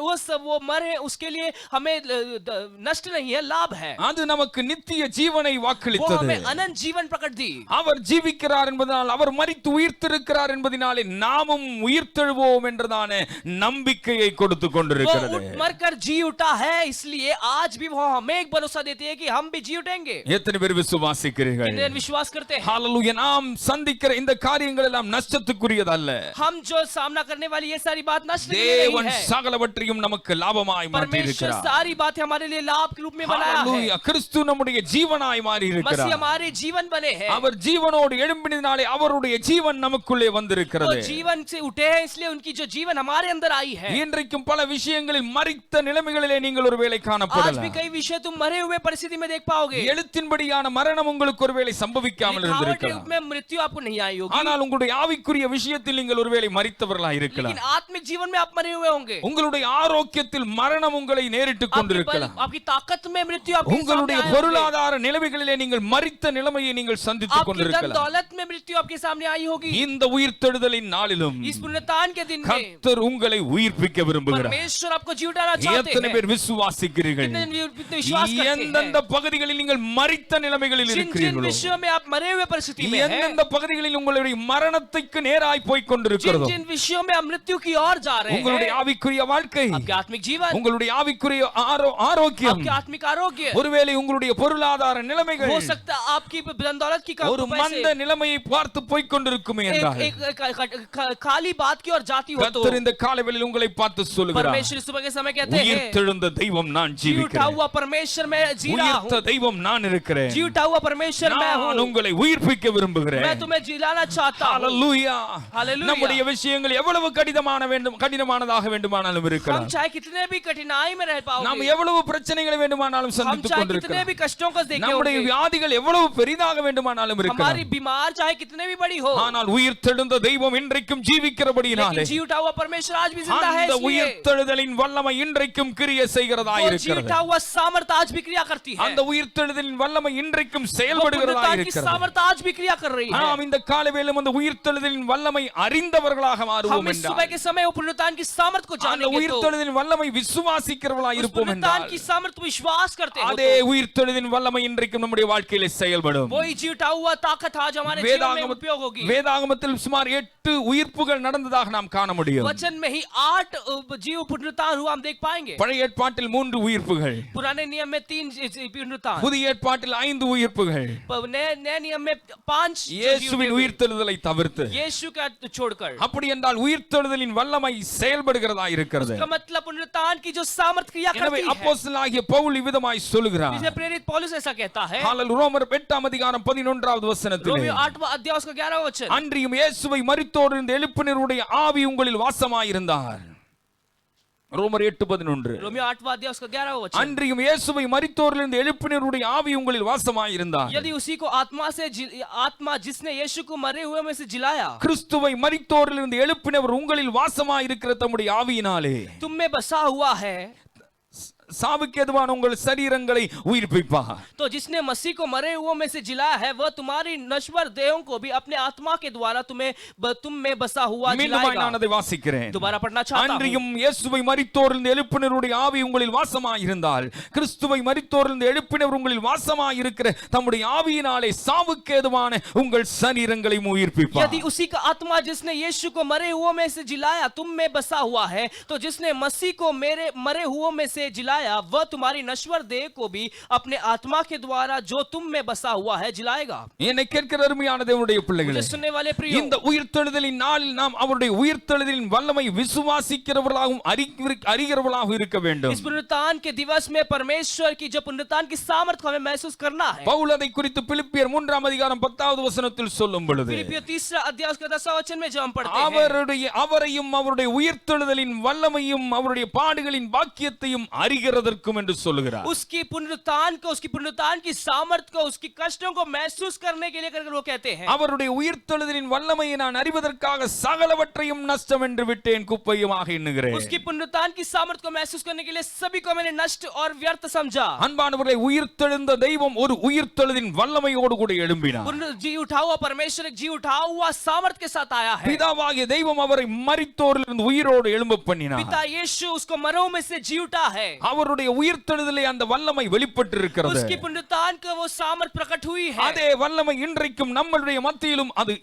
वो मरे उसके लिए हमें नष्ट नहीं है, लाभ है. அது நமக்கு நித்திய ஜீவனை वो வாக்களித்தது. हमें अनंत जीवन प्रकट दी. அவர் ஜீவிக்கிறார் என்பதனால், அவர் மரித்து உயிர்த்திருக்கிறார் என்பதனாலே நாமும் உயிர்த்தெழுவோம் என்றதான நம்பிக்கையை கொடுத்து वो கொண்டிருக்கிறது. मरकर जी उठा है, इसलिए आज भी वो हमें एक भरोसा देती है कि हम भी जी उठेंगे. எத்தனை பேர் விசுவாசிக்கிறீர்கள்? कितने विश्वास करते हैं? ஹalleluya. நாம் சந்திக்கிற இந்த காரியங்கள் எல்லாம் நஷ்டத்துக்குரியதல்ல. हम जो सामना करने वाली ये सारी बात नष्ट नहीं தேவன் है. சகலவற்றையும் நமக்கு லாபமாய் மாற்றி परमेश्वर இருக்கிறார். सारी बात हमारे लिए लाभ के रूप में बनाया है. ஹalleluya. கிறிஸ்து நம்முடைய ஜீவனாய் மாறி मसीह இருக்கிறார். हमारे जीवन बने हैं. அவர் ஜீவனோடு எழும்பினதினாலே அவருடைய ஜீவன் நமக்குள்ளே वो வந்திருக்கிறது. जीवन से उठे हैं इसलिए उनकी जो जीवन हमारे अंदर आई है. இன்றைக்கும் பல விஷயங்களில் மரித்த நிலைமைகளிலே நீங்கள் ஒருவேளை आज भी காணப்படலாம். कई विषय तुम मरे हुए परिस्थिति में देख पाओगे. எழுத்தின்படியான மரணம் உங்களுக்கு ஒருவேளை சம்பவிக்காமல் लिखावट के இருந்திருக்கலாம். रूप में मृत्यु आपको नहीं आई होगी. ஆனால் உங்களுடைய ஆவிக்குரிய விஷயத்தில் நீங்கள் ஒருவேளை மரித்தவர்களாக இருக்கலாம். लेकिन आत्मिक जीवन में आप मरे हुए होंगे. உங்களுடைய ஆரோக்கியத்தில் மரணம் உங்களை நேரிட்டுக் आपकी கொண்டிருக்கலாம். आपकी ताकत में मृत्यु आपके सामने உங்களுடைய आए होंगे. பொருளாதார நிலைமைகளிலே நீங்கள் மரித்த நிலைமையை நீங்கள் சந்தித்துக் आपकी धन கொண்டிருக்கலாம். दौलत में मृत्यु आपके सामने आई होगी. இந்த உயிர்த்தெழுதலின் நாளிலும் इस पुनरुत्थान के दिन में கர்த்தர் உங்களை உயிர்ப்பிக்க விரும்புகிறார். परमेश्वर आपको जी उठाना चाहते எத்தனை हैं. பேர் விசுவாசிக்கிறீர்கள்? कितने विश्वास करते எந்தெந்த हैं? பகுதிகளில் நீங்கள் மரித்த நிலைமைகளில் जिन जिन இருக்கிறீர்களோ, विषयों में आप मरे हुए परिस्थिति में हैं, எந்தெந்த பகுதிகளில் உங்களுடைய மரணத்துக்கு நேராய் போய் जिन கொண்டிருக்கிறதோ, जिन विषयों में आप मृत्यु की ओर जा रहे உங்களுடைய हैं, ஆவிக்குரிய வாழ்க்கை, आपके आत्मिक जीवन, உங்களுடைய ஆவிக்குரிய ஆரோக்கியம், आपके आत्मिक आरोग्य, ஒருவேளை உங்களுடைய பொருளாதார நிலைமைகள் हो सकता है आपकी धन दौलत की ஒரு மந்த நிலைமையை பார்த்து போய் கொண்டிருக்குமே என்றால், खाली बात की ओर जाती हो तो கர்த்தர் இந்த காலைவேளையில் உங்களை பார்த்து சொல்லுகிறார், परमेश्वर सुबह के समय कहते हैं உயிர்த்தெழுந்த தெய்வம் நான் जी उठा ஜீவிக்கிறேன். हुआ परमेश्वर मैं जी रहा உயிர்த்த हूँ. தெய்வம் நான் இருக்கிறேன். जी उठा हुआ परमेश्वर मैं நான் हूँ. உங்களை உயிர்ப்பிக்க விரும்புகிறேன். मैं तुम्हें जिलाना चाहता हूँ. ஹalleluya. Hallelujah. நம்முடைய விஷயங்கள் எவ்வளவு கடினமானதாக வேண்டுமானாலும் हम இருக்கலாம். चाहे कितने भी कठिनाई में रह நாம் पाओगे, எவ்வளவு பிரச்சனைகளை வேண்டுமானாலும் हम சந்தித்துக் चाहे कितने கொண்டிருக்கலாம். भी कष्टों को देखे நம்முடைய होंगे, வியாதிகள் எவ்வளவு பெரிதாக வேண்டுமானாலும் இருக்கலாம். हमारी बीमार चाहे कितने भी बड़ी हो, ஆனால் உயிர்த்தெழுந்த தெய்வம் இன்றைக்கும் ஜீவிக்கிறபடியினாலே लेकिन जी उठा हुआ परमेश्वर आज भी जिंदा है. அந்த इसलिए உயிர்த்தெழுதலின் வல்லமை இன்றைக்கும் கிரியை செய்கிறதா वो जी இருக்கிறது. उठा हुआ सामर्थ्य आज भी क्रिया करती है. அந்த உயிர்த்தெழுதலின் வல்லமை இன்றைக்கும் वो செயல்படுகிறதா पुनरुत्थान की இருக்கிறது. सामर्थ्य आज भी क्रिया कर रही है. நாம் இந்த காலைவேளையிலும் அந்த உயிர்த்தெழுதலின் வல்லமை அறிந்தவர்களாக மாறுவோம் हम इस என்றால், सुबह के समय वो पुनरुत्थान की सामर्थ्य को அந்த जानेंगे तो உயிர்த்தெழுதலின் வல்லமை விசுவாசிக்கிறவர்களாக उस இருப்போம் पुनरुत्थान என்றால், की सामर्थ्य को विश्वास करते हो அதே तो உயிர்த்தெழுதின் வல்லமை இன்றைக்கும் நம்முடைய வாழ்க்கையிலே செயல்படும். वही जी उठा हुआ ताकत आज हमारे जीवन में उपयोग होगी. வேதாகமத்தில் சுமார் 8 உயிர்ப்புகள் நடந்ததாக நாம் காண முடியும். वचन में ही 8 जीव पुनरुत्थान हुआ हम देख पाएंगे. பழைய ஏற்பாட்டில் 3 உயிர்ப்புகள், पुराने नियम में 3 पुनरुत्थान, புதிய ஏற்பாட்டில் 5 உயிர்ப்புகள். नए नियम में 5 இயேசுவின் உயிர்த்தெழுதலை தவிர்த்து. यीशु का छोड़कर. அப்படி என்றால் உயிர்த்தெழுதலின் வல்லமை செயல்படுகிறதா இருக்கிறது. इसका मतलब पुनरुत्थान की जो सामर्थ्य क्रिया எனவே करती है. அப்போஸ்தலனாகிய பவுல் இவ்விதமாய் சொல்லுகிறார். जिसे प्रेरित पौलुस ऐसा कहता है. ஹalleluya. ரோமர் 8 அதிகாரம் 11வது வசனத்திலே, रोमियो 8वां अध्याय उसका 11वां वचन, அன்றியும் இயேசுவை மரித்தோரிலிருந்து எழுப்பினருடைய ஆவி உங்களில் வாசமாயிருந்தார். ரோமர் 8:11. रोमियो 8वां अध्याय उसका 11वां वचन। அன்றியும் இயேசுவை மரித்தோரிலிருந்து எழுப்பினருடைய ஆவி உங்களில் வாசமாயிருந்தார். यदि उसी को आत्मा जिसने यीशु को मरे हुए में से जिलाया, கிறிஸ்துவை மரித்தோரிலிருந்து எழுப்பினவர் உங்களில் வாசமாயிருக்கிற தம்முடைய ஆவியினாலே तुम में बसा हुआ है, சாவுக்கு எதுவான உங்கள் சரீரங்களை உயிர்ப்பிப்பார். तो जिसने मसीह को मरे हुओं में से जिलाया है, वह तुम्हारी नश्वर देहों को भी अपने आत्मा के द्वारा तुम में बसा हुआ மீண்டுமாய் நான் जिलाएगा। அதை வாசிக்கிறேன். दोबारा पढ़ना चाहता हूं। அன்றியும் இயேசுவை மரித்தோரிலிருந்து எழுப்பினருடைய ஆவி உங்களில் வாசமாயிருந்தால், கிறிஸ்துவை மரித்தோரிலிருந்து எழுப்பினவர் உங்களில் வாசமாயிருக்கிற தம்முடைய ஆவியினாலே சாவுக்கு எதுவான உங்கள் சரீரங்களை உயிர்ப்பிப்பார். यदि उसी का आत्मा जिसने यीशु को मरे हुओं में से जिलाया तुम में बसा हुआ है, तो जिसने मसीह को मरे हुओं में से जिलाया, वह तुम्हारी नश्वर देह को भी अपने आत्मा के द्वारा जो तुम में बसा हुआ है जिलाएगा। என்னை கேட்கிற அருமையான தேவனுடைய பிள்ளைகளே, मुझे सुनने वाले प्रियो, இந்த உயிர்த்தெழுதலின் நாளில் நாம் அவருடைய உயிர்த்தெழுதலின் வல்லமை விசுவாசிக்கிறவர்களாகவும் அறிகிறவர்களாகவும் இருக்க வேண்டும். इस पुनरुत्थान के दिवस में परमेश्वर की जो पुनरुत्थान की सामर्थ को हमें महसूस करना है। பவுல் அதை குறித்து பிலிப்பியர் 3 அதிகாரம் 10வது வசனத்தில் சொல்லும் பொழுது, फिलिपियों 3 अध्याय उसका 10वां वचन में जब हम पढ़ते हैं, அவரையும் அவருடைய உயிர்த்தெழுதலின் வல்லமையும் அவருடைய பாடுகளின் பாக்கியத்தையும் அறிகிறதற்கும் என்று சொல்லுகிறார். उसकी पुनरुत्थान को, उसकी पुनरुत्थान की सामर्थ को, उसकी कष्टों को महसूस करने के लिए वो कहते हैं, அவருடைய உயிர்த்தெழுதலின் வல்லமையை நான் அறிவதற்காக சகலவற்றையும் நஷ்டம் என்று விட்டேன், குப்பையுமாக எண்ணுகிறேன். उसकी पुनरुत्थान की सामर्थ को महसूस करने के लिए सभी को मैंने नष्ट और व्यर्थ समझा। அன்பானவர்களே, உயிர்த்தெழுந்த தெய்வம் ஒரு உயிர்த்தெழுதின் வல்லமையோடு கூட எழும்பினார். जी उठा हुआ परमेश्वर एक जी उठा हुआ सामर्थ के साथ आया है। பிதாவாகிய தெய்வம் அவரை மரித்தோரிலிருந்து உயிரோடு எழும்ப பண்ணினார். पिता यीशु उसको मरों में से जी उठा है। அவருடைய உயிர்த்தெழுதலே அந்த வல்லமை வெளிப்பட்டிருக்கிறது. उसकी पुनरुत्थान का वो सामर्थ प्रकट हुई है। அதே வல்லமை இன்றைக்கும் நம்மளுடைய மத்தியிலும் அது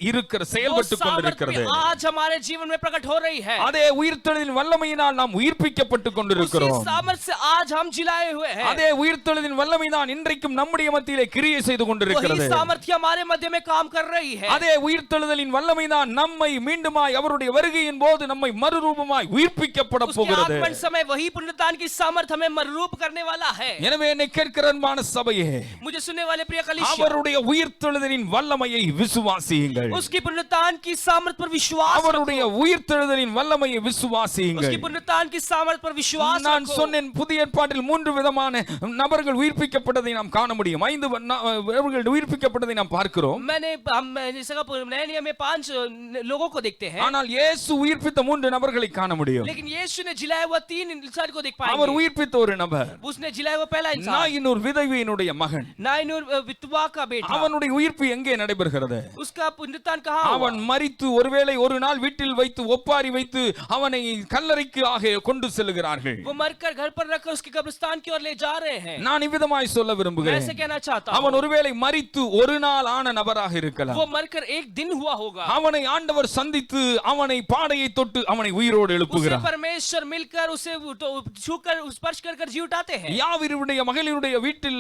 செயல்பட்டுக் கொண்டிருக்கிறது. आज हमारे जीवन में प्रकट हो रही है। அதே உயிர்த்தெழுதின் வல்லமையினால் நாம் உயிர்ப்பிக்கப்பட்டுக் கொண்டிருக்கிறோம். उसी सामर्थ से आज हम जिलाए हुए हैं। அதே உயிர்த்தெழுதின் வல்லமைதான் இன்றைக்கும் நம்முடைய மத்தியிலே கிரியை செய்து கொண்டிருக்கிறது. वही सामर्थ्य हमारे मध्य में काम कर रही है। அதே உயிர்த்தெழுதலின் வல்லமைதான் நம்மை மீண்டுமாய் அவருடைய வருகையின் போது நம்மை மறுரூபமாய் உயிர்ப்பிக்கப்பட போகிறது. आगमन समय वही पुनरुत्थान की सामर्थ हमें मरूप करने वाला है। எனவே என்னை கேட்கிற அன்பான சபையே, मुझे सुनने वाले प्रिय कलीसिया, அவருடைய உயிர்த்தெழுதலின் வல்லமையை விசுவாசியுங்கள். उसकी पुनरुत्थान की सामर्थ पर विश्वास அவருடைய உயிர்த்தெழுதலின் வல்லமையை விசுவாசியுங்கள். उसकी पुनरुत्थान की सामर्थ पर विश्वास நான் சொன்னேன், புதிய ஏற்பாட்டில் 3 விதமான நபர்கள் உயிர்ப்பிக்கப்பட்டதை நாம் காண முடியும். 5 நபர்கள் உயிர்ப்பிக்கப்பட்டதை நாம் பார்க்கிறோம். हम जैसे नए नियम में 5 लोगों को देखते हैं, ஆனால் இயேசு உயிர்ப்பித்த 3 நபர்களை காண முடியும். लेकिन यीशु ने जिलाया हुआ 3 इंसान को देख पाएंगे। அவர் உயிர்ப்பித்த ஒரு நபர் उसने जिलाया हुआ पहला इंसान நாயினூர் விதவையினுடைய மகன். नाइनूर विधवा का बेटा। அவனுடைய உயிர்ப்பு எங்கே நடைபெறுகிறது? उसका पुनरुत्थान कहाँ அவன் மரித்து ஒருவேளை ஒரு நாள் வீட்டில் வைத்து ஒப்பாரி வைத்து அவனை கல்லறைக்கு கொண்டு செல்கிறார்கள். वो मरकर घर पर रखकर उसके कब्रिस्तान की ओर ले जा रहे हैं। நான் இவ்விதமாய் சொல்ல விரும்புகிறேன், ऐसे कहना चाहता हूं, அவன் ஒருவேளை மரித்து ஒரு நாள் ஆன நபராக இருக்கலாம். वो मरकर एक दिन हुआ होगा। அவனை ஆண்டவர் சந்தித்து அவனை பாடையை தொட்டு அவனை உயிரோடு उसे எழுப்புகிறார். परमेश्वर मिलकर उसे छूकर स्पर्श कर जी उठाते हैं। யாவீருடைய மகளிருடைய வீட்டில்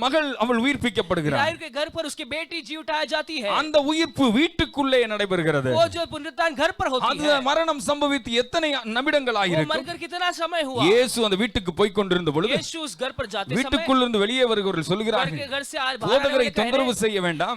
மகள் அவள் உயிர்ப்பிக்கப்படுகிறார். याईर के घर पर उसकी बेटी जी उठाई जाती है। அந்த உயிர்ப்பு வீட்டுக்குள்ளே நடைபெறுகிறது. वो जो पुनरुत्थान घर पर होती அது है, மரணம் சம்பவித்து எத்தனை நிமிடங்கள் वो ஆகியிருக்கும். मरकर कितना समय हुआ। இயேசு அந்த வீட்டுக்கு போய் கொண்டிருந்த பொழுது यीशु उस घर पर जाते समय வீட்டுக்குள் இருந்து வெளியே வருகிறவர்கள் சொல்கிறார்கள், घर से बाहर போதகரை தொந்தரவு செய்ய வேண்டாம்,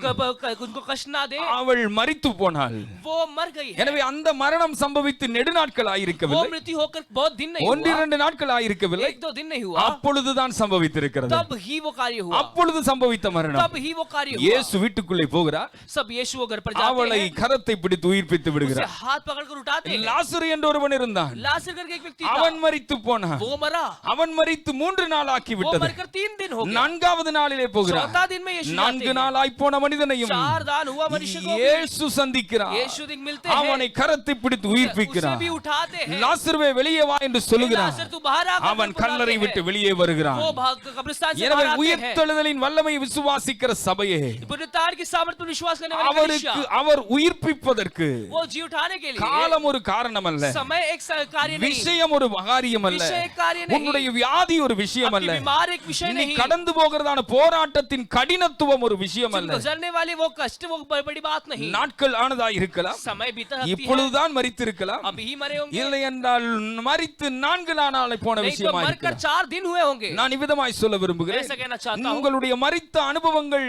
उनको कष्ट ना दे, அவள் மரித்து போனாள். वो मर गई है। எனவே அந்த மரணம் சம்பவித்து நெடுநாட்கள் वो ஆயிருக்கவில்லை, मृत्यु होकर बहुत दिन नहीं हुआ, 1-2 நாட்கள் ஆயிருக்கவில்லை, 1-2 दिन नहीं हुआ, அப்பொழுதுதான் சம்பவித்திருக்கிறது. तब ही वो कार्य हुआ, அப்பொழுது சம்பவித்த மரணம். तब ही वो कार्य हुआ। இயேசு வீட்டுக்குள்ளே போகிறார், सब यीशु वो घर पर जाते அவளை हैं, கரத்தை பிடித்து உயிர்ப்பித்து उसे விடுகிறார். हाथ पकड़कर उठाते हैं। லாசரு என்ற ஒருவன் இருந்தான், लाजर करके एक व्यक्ति அவன் था, மரித்து போனான். वो मरा, அவன் மரித்து 3 நாள் ஆக்கி वो விட்டது. मरकर 3 दिन हो गया। 4வது நாளிலே போகிறார். 4 दिन में यीशु 4 நாளாய் போன மனிதனையும் 4 दिन हुआ मनुष्य को भी இயேசு சந்திக்கிறார். यीशु दिन मिलते हैं, அவனை கரத்தை பிடித்து उसे உயிர்ப்பிக்கிறார். भी उठाते हैं। லாசருவே வெளியே வா என்று சொல்லுகிறார். लाजर तू बाहर आ, அவன் கல்லறை விட்டு வெளியே வருகிறான். वो कब्रिस्तान से எனவே बाहर आते हैं। உயிர்த்தெழுதலின் வல்லமை விசுவாசிக்கிற சபையே, पुनरुत्थान की सामर्थ पर विश्वास करने वाले அவருக்கு कलीसिया, அவர் உயிர்ப்பிப்பதற்கு वो जी उठाने के लिए காலம் ஒரு காரணம் அல்ல, समय एक कार्य नहीं, விஷயம் ஒரு காரியம் அல்ல, विषय एक कार्य नहीं, உன்னுடைய வியாதி ஒரு விஷயம் आपकी அல்ல, बीमार एक विषय நீ नहीं, கடந்து போகிறதான போராட்டத்தின் கடினத்துவம் ஒரு விஷயம் அல்ல. गुजरने वाली वो कष्ट वो बड़ी बात नहीं, நாட்கள் ஆனதாய் இருக்கலாம், समय बीता सकती है, இப்பொழுதுதான் மரித்திருக்கலாம், अभी ही मरे होंगे, இல்லை என்றால் மரித்து 4 நாளாய் போன नहीं तो விஷயமா मरकर मरकर 4 दिन हुए होंगे। நான் இவ்விதமாய் சொல்ல விரும்புகிறேன், ऐसा कहना चाहता हूं, உங்களுடைய மரித்த அனுபவங்கள்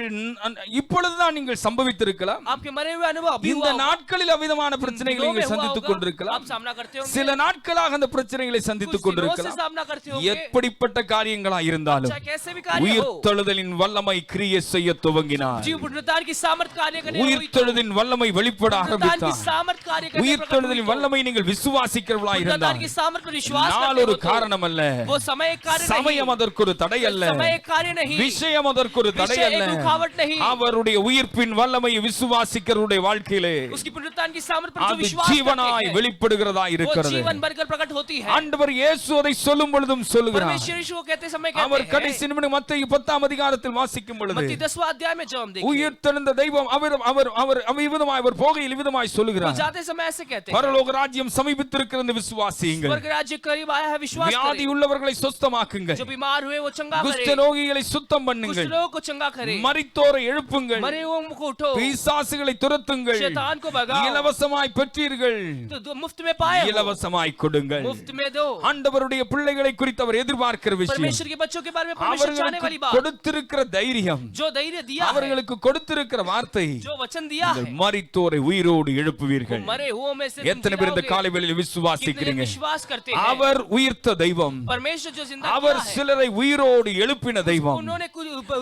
இப்பொழுதுதான் நீங்கள் சம்பவித்திருக்கலாம். आपके मरे हुए अनुभव अभी இந்த हुआ होगा। நாட்களில் அவ்விதமான பிரச்சனைகளை நீங்கள் சந்தித்துக் आप கொண்டிருக்கலாம். सामना करते होंगे, சில நாட்களாக அந்த பிரச்சனைகளை कुछ சந்தித்துக் दिनों से கொண்டிருக்கலாம். सामना करते होंगे। எப்படிப்பட்ட காரியங்களா இருந்தாலும் चाहे कैसे भी कार्य हो, உயிர்த்தெழுதலின் வல்லமை கிரியை செய்ய துவங்கினார். जीव पुनरुत्थान की सामर्थ कार्य करने हुई तो உயிர்த்தெழுதலின் வல்லமை வெளிப்பட पुनरुत्थान की ஆரம்பித்தார். सामर्थ कार्य करने உயிர்த்தெழுதலின் வல்லமை நீங்கள் விசுவாசிக்கிறவர்களா पुनरुत्थान இருந்தால் की सामर्थ पर विश्वास நாள் करते ஒரு हो तो காரணம் அல்ல, वो समय एक कार्य नहीं, சமயம் அதற்கு ஒரு தடை அல்ல, समय एक कार्य नहीं, விஷயம் அதற்கு ஒரு தடை विषय அல்ல. एक रुकावट नहीं, அவருடைய உயிர்ப்பின் வல்லமையை விசுவாசிக்கிறவருடைய வாழ்க்கையிலே उसकी पुनरुत्थान की सामर्थ पर जो அது विश्वास ஜீவனாய் करते हैं வெளிப்படுகிறதா वो இருக்கிறது. जीवन बनकर प्रकट होती है। ஆண்டவர் இயேசு அதை சொல்லும் பொழுதும் சொல்லுகிறார். परमेश्वर यीशु को कहते समय அவர் कहते हैं, கடைசி நிமிடம் மத்தேயு 10ஆம் அதிகாரத்தில் வாசிக்கும் பொழுது मत्ती 10वां अध्याय में जो हम देखते हैं, உயிர்த்தெழுந்த தெய்வம் அவர் அவர் அவர் இவ்விதமாய் அவர் போகையில் இவ்விதமாய் वो சொல்லுகிறார், जाते समय ऐसे कहते हैं, பரலோக ராஜ்யம் சமீபித்திருக்கிறது விசுவாசியுங்கள், स्वर्ग राज्य करीब आया है, विश्वास வியாதி करें, உள்ளவர்களை சுத்தமாக்குங்கள், जो बीमार हुए वो चंगा குஷ்ட करे, ரோகிகளை சுத்தம் कुष्ठ பண்ணுங்கள், रोग को चंगा करे, மரித்தோரை எழுப்புங்கள், मरे हुओं को उठो, பிசாசுகளை துரத்துங்கள், शैतान को भगाओ, இலவசமாய் பெற்றீர்கள், तो मुफ्त में पाए हो, இலவசமாய் கொடுங்கள். मुफ्त में दो। ஆண்டவருடைய பிள்ளைகளை குறித்து அவர் எதிர்பார்க்கிற விஷயம், परमेश्वर के बच्चों के बारे में परमेश्वर चाहने वाली அவர்களுக்கு बात, கொடுத்திருக்கிற தைரியம், जो धैर्य दिया है, அவர்களுக்கு கொடுத்திருக்கிற வார்த்தை, जो वचन दिया है, நீங்கள் மரித்தோரை உயிரோடு वो எழுப்புவீர்கள். मरे हुओं में से तुम எத்தனை பேர் இந்த जिलाओगे। காலை வேளையில் कितने விசுவாசிக்கிறீங்க? विश्वास करते हैं, அவர் உயிர்த்த தெய்வம், परमेश्वर जो जिंदा அவர் किया है, சிலரை உயிரோடு எழுப்பின தெய்வம், उन्होंने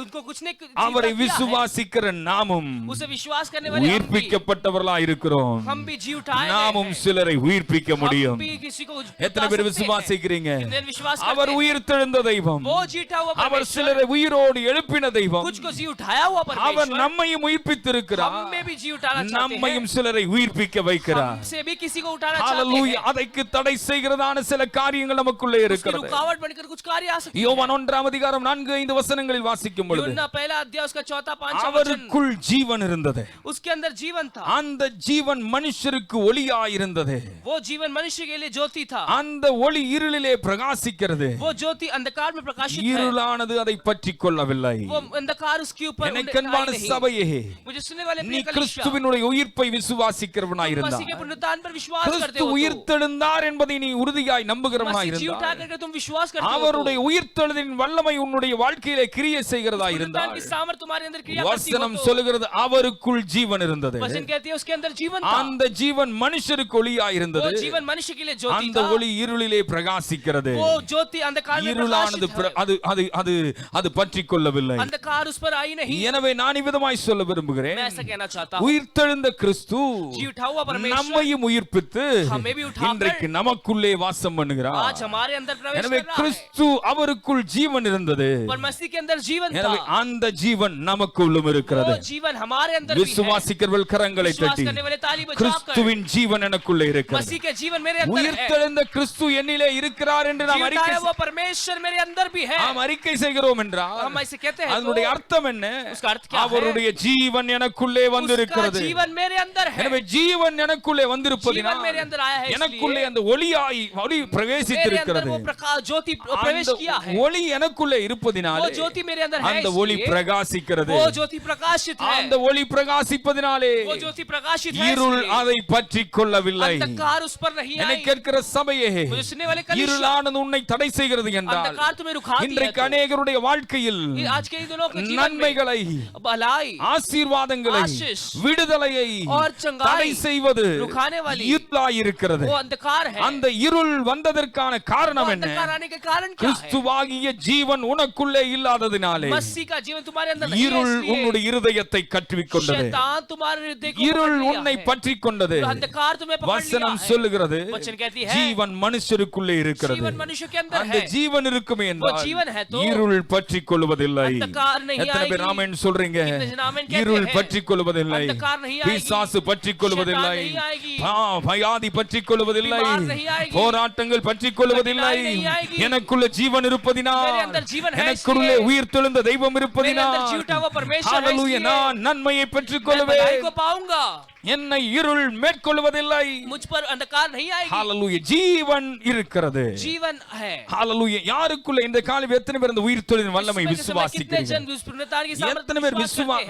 उनको कुछ ने அவரை जिंदा किया है, விசுவாசிக்கிற நாமும் उसे विश्वास करने वाले உயிர்ப்பிக்கப்பட்டவர்களா இருக்கிறோம். हम भी जी उठाए நாமும் சிலரை உயிர்ப்பிக்க हम முடியும். भी किसी को எத்தனை उठा பேர் सकते हैं। விசுவாசிக்கிறீங்க? कितने विश्वास அவர் करते हैं? உயிர்த்தெழுந்த தெய்வம், वो जीता हुआ அவர் परमेश्वर, சிலரை உயிரோடு எழுப்பின தெய்வம், कुछ को जी उठाया हुआ அவர் परमेश्वर, நம்மையும் உயிர்ப்பித்திருக்கிறார், हमें भी जी उठाना चाहते हैं, நம்மையும் சிலரை உயிர்ப்பிக்க வைக்கிறார். हमसे भी किसी को उठाना चाहते ஹalleluya. हैं। அதற்கு தடை செய்கிறதான சில காரியங்கள் நமக்குள்ளே उसकी இருக்கிறது. रुकावट बनकर कुछ कार्य आ सकते हैं। யோவான் 1ஆம் அதிகாரம் 4-5 வசனங்களில் வாசிக்கும் பொழுது यूहन्ना पहला अध्याय उसका 4-5 वचन, அவருக்குள் ஜீவன் இருந்தது, उसके अंदर जीवन था, அந்த ஜீவன் மனுஷருக்கு ஒளியாய் இருந்தது, वो जीवन मनुष्य के लिए ज्योति था, அந்த ஒளி இருளிலே பிரகாசிக்கிறது, वो ज्योति अंधकार में प्रकाशित है, இருளானது அதை பற்றிக் கொள்ளவில்லை. वो अंधकार उसके ऊपर எனக்கு அன்பான சபையே, मुझे सुनने वाले நீ प्रिय कलीसिया, கிறிஸ்துவினுடைய உயிர்ப்பை விசுவாசிக்கிறவனாய் तुम मसीह இருந்தால், के पुनरुत्थान पर विश्वास करते கிறிஸ்து हो तो, உயிர்த்தெழுந்தார் என்பதை நீ உறுதியாய் நம்புகிறவனாய் मसीह जी उठा இருந்தால், करके तुम विश्वास करते हो அவருடைய तो, உயிர்த்தெழுதலின் வல்லமை உன்னுடைய வாழ்க்கையிலே கிரியை செய்கிறதா पुनरुत्थान இருந்தால், की सामर्थ तुम्हारे अंदर क्रिया करती हो வசனம் तो, சொல்லுகிறது அவருக்குள் ஜீவன் இருந்தது, वचन कहती है उसके अंदर जीवन था, அந்த ஜீவன் மனுஷருக்கு ஒளியாய் वो இருந்தது, जीवन मनुष्य के लिए ज्योति அந்த था, ஒளி இருளிலே பிரகாசிக்கிறது, वो ज्योति अंधकार में இருளானது प्रकाशित है, அது அது அது அது பற்றிக் கொள்ளவில்லை. अंधकार उस पर आई नहीं। எனவே நான் இவ்விதமாய் சொல்ல விரும்புகிறேன், मैं ऐसा कहना चाहता हूँ, உயிர்த்தெழுந்த கிறிஸ்து जी उठा हुआ परमेश्वर நம்மையும் உயிர்ப்பித்து हमें भी उठाकर இன்றைக்கு நமக்குள்ளே வாசம் பண்ணுகிறார். आज हमारे अंदर प्रवेश எனவே कर रहा है, கிறிஸ்து அவருக்குள் ஜீவன் இருந்தது, पर मसीह के अंदर जीवन எனவே था, அந்த ஜீவன் நமக்குள்ளும் இருக்கிறது. वो जीवन हमारे अंदर भी है। விசுவாசிக்கிறவர்கள் கரங்களை विश्वास தட்டி, करने वाले ताली बजाकर, கிறிஸ்துவின் ஜீவன் எனக்குள்ளே இருக்கிறது, मसीह के जीवन मेरे अंदर है, உயிர்த்தெழுந்த கிறிஸ்து என்னிலே இருக்கிறார் என்று जी நாம் उठाया அறிக்கை वो परमेश्वर मेरे अंदर भी है। நாம் அறிக்கை செய்கிறோம் என்றால் हम ऐसे कहते हैं அதனுடைய तो, அர்த்தம் என்ன? उसका अर्थ क्या है? அவருடைய ஜீவன் எனக்குள்ளே उसका வந்திருக்கிறது. जीवन मेरे अंदर है, எனவே ஜீவன் எனக்குள்ளே जीवन வந்திருப்பதினால் मेरे अंदर आया है, எனக்குள்ளே इसलिए அந்த ஒளியாய் ஒளி मेरे अंदर பிரவேசித்திருக்கிறது. वो प्रकाश ज्योति प्रवेश அந்த किया है, ஒளி எனக்குள்ளே இருப்பதினாலே वो ज्योति मेरे अंदर है, அந்த ஒளி इसलिए பிரகாசிக்கிறது. वो ज्योति प्रकाशित है, அந்த ஒளி பிரகாசிப்பதினாலே वो ज्योति प्रकाशित है, இருள் इसलिए அதை பற்றிக் கொள்ளவில்லை. अंधकार उस पर नहीं என்னை आई। கேட்கிற சபையே, मुझे सुनने वाले कलीसिया, இருளானது உன்னை தடை செய்கிறது என்றால் अंधकार तुम्हें रुकाती है இன்றைக்கு तो, அநேகருடைய வாழ்க்கையில் आज के दिनों के जीवन में நன்மைகளை, भलाई, ஆசீர்வாதங்களை, आशीष விடுதலையை और चंगाई தடை செய்வது रुकाने वाली இருளாய் இருக்கிறது. वो अंधकार है। அந்த இருள் வந்ததற்கான वो காரணம் என்ன? अंधकार आने के कारण क्या है? கிறிஸ்துவாகிய ஜீவன் உனக்குள்ளே இல்லாததினாலே मसीह का जीवन तुम्हारे अंदर नहीं है, இருள் इसलिए உன்னுடைய இருதயத்தை கற்றுவிக்கொண்டது, शैतान तुम्हारे हृदय को இருள் पकड़ लिया உன்னை है। பற்றிக் கொண்டது. तो अंधकार तुम्हें पकड़ लिया வசனம் है। சொல்லுகிறது वचन कहती है, ஜீவன் மனுஷருக்குள்ளே இருக்கிறது. जीवन मनुष्य के अंदर அந்த है, ஜீவன் இருக்குமே என்றால் जीवन है तो இருள் பற்றிக் கொள்வதில்லை. अंधकार नहीं எத்தனை பேர் आएगी। ஆமென் சொல்றீங்க? कितने जन आमेन कहते இருள் हैं? பற்றிக் கொள்வதில்லை, अंधकार नहीं आएगी, பிசாசு பற்றிக் கொள்வதில்லை, शैतान नहीं आएगी, வியாதி பற்றிக் கொள்வதில்லை, बीमार नहीं आएगी, போராட்டங்கள் பற்றிக் கொள்வதில்லை. कठिनाई नहीं आएगी। எனக்குள்ள ஜீவன் இருப்பதினால், मेरे अंदर जीवन है, எனக்குள்ளே इसलिए உயிர்த்தெழுந்த தெய்வம் मेरे अंदर जी இருப்பதினால், उठा हुआ परमेश्वर है, ஹalleluya, इसलिए நான் நன்மையை मैं பெற்றுக் भलाई கொள்வேன். को पाऊंगा। என்னை இருள் மேற்கொள்வதில்லை. मुझ पर अंधकार नहीं आएगी. ஹalleluya. ஜீவன் இருக்கிறது. जीवन है. ஹalleluya. யாருக்குள்ள இந்த காலை எத்தனை பேர் இந்த உயிர்த்தெழுதலின் வல்லமை விசுவாசிக்கிறீங்க? எத்தனை பேர்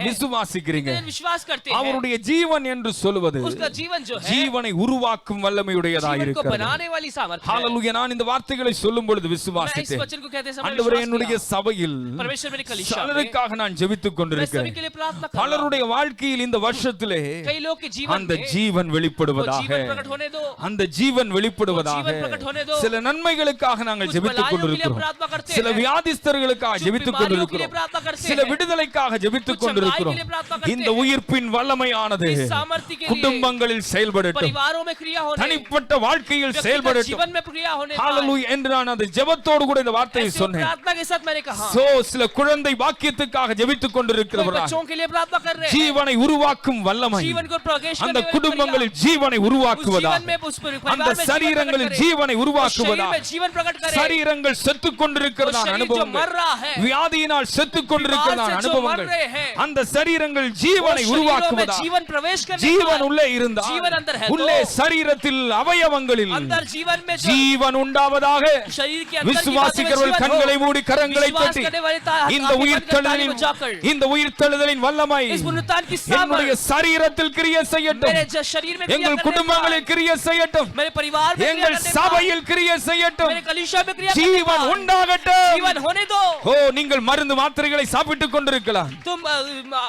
விசுவாசிக்கிறீங்க? विश्वास करते हैं. அவருடைய ஜீவன் என்று சொல்வது उसका जीवन जो है ஜீவனை உருவாக்கும் வல்லமையுடையதாக जीवन को இருக்கிறது. बनाने वाली सामर्थ्य है. ஹalleluya. நான் இந்த வார்த்தைகளை சொல்லும் பொழுது मैं इस விசுவாசித்தேன். वचन को कहते समय ஆண்டவரே, विश्वास என்னுடைய किया. சபையில் परमेश्वर मेरे कलीसिया में பலருக்காக நான் ஜெபித்துக் मैं सभी கொண்டிருக்கிறேன். के लिए प्रार्थना कर रहा हूं. பலருடைய வாழ்க்கையில் இந்த வருஷத்திலே कई लोग के जीवन அந்த में ஜீவன் वो வெளிப்படுவதாக, जीवन प्रकट होने दो. அந்த ஜீவன் வெளிப்படுவதாக. जीवन प्रकट होने दो. சில நன்மைகளுக்காக நாங்கள் कुछ ஜெபித்துக் भलाइयों के लिए கொண்டிருக்கிறோம். प्रार्थना करते சில हैं. வியாதிஸ்தர்களுக்காக कुछ ஜெபித்துக் बीमारियों के लिए கொண்டிருக்கிறோம். प्रार्थना करते சில हैं. விடுதலைக்காக ஜெபித்துக் कुछ கொண்டிருக்கிறோம். चंगाई के लिए प्रार्थना करते இந்த हैं. உயிர்ப்பின் வல்லமையானது इस सामर्थ्य के लिए குடும்பங்களில் செயல்படட்டும், परिवारों में क्रिया होने, தனிப்பட்ட வாழ்க்கையில் व्यक्तिगत செயல்படட்டும். जीवन में क्रिया होने पाए. ஹalleluya என்று நான் அந்த ஜெபத்தோடு கூட இந்த வார்த்தையை ऐसे சொன்னேன். प्रार्थना के साथ मैंने कहा சோ சில குழந்தை பாக்கியத்துக்காக ஜெபித்துக் कोई கொண்டிருக்கிறவர்கள் बच्चों के लिए प्रार्थना कर रहे हैं. ஜீவனை உருவாக்கும் வல்லமை जीवन को प्रवेश அந்த करने वाली குடும்பங்களில் क्रिया. ஜீவனை उस உருவாக்குவதா, जीवन में उस परिवार அந்த में जीवन சரீரங்களில் प्रकट करे. ஜீவனை उस உருவாக்குவதா, शरीर में जीवन प्रकट करे. சரீரங்கள் செத்துக் கொண்டிருக்கிறதான वो शरीर जो அனுபவங்கள், मर रहा है, வியாதியினால் செத்துக் கொண்டிருக்கிறதான बीमार से जो அனுபவங்கள், मर रहे हैं, அந்த சரீரங்கள் वो ஜீவனை शरीरों में உருவாக்குவதா. जीवन प्रवेश करने ஜீவன் पाए. உள்ளே இருந்தால் जीवन अंदर है உள்ளே तो சரீரத்தில் அவயவங்களில் अंदर जीवन में जो ஜீவன் உண்டாவதாக. शरीर के अंदर की बातों में விசுவாசிக்கிறவர்கள் जीवन கண்களை हो. மூடி கரங்களை विश्वास தட்டி करने वाले இந்த आंखें बंद कर ताली உயிர்த்தெழுதலின் बजाकर இந்த உயிர்த்தெழுதலின் வல்லமை इस पुनरुत्थान की என்னுடைய सामर्थ சரீரத்தில் கிரியை செய்யட்டும், मेरे शरीर में क्रिया எங்கள் करने குடும்பங்களில் पाए. கிரியை செய்யட்டும், मेरे परिवार में क्रिया எங்கள் करने पाए. சபையில் கிரியை செய்யட்டும், मेरे कलीसिया में क्रिया करने ஜீவன் पाए. உண்டாகட்டும். जीवन होने दो. ஓ, நீங்கள் மருந்து மாத்திரைகளை சாப்பிட்டுக் கொண்டிருக்கலாம், तुम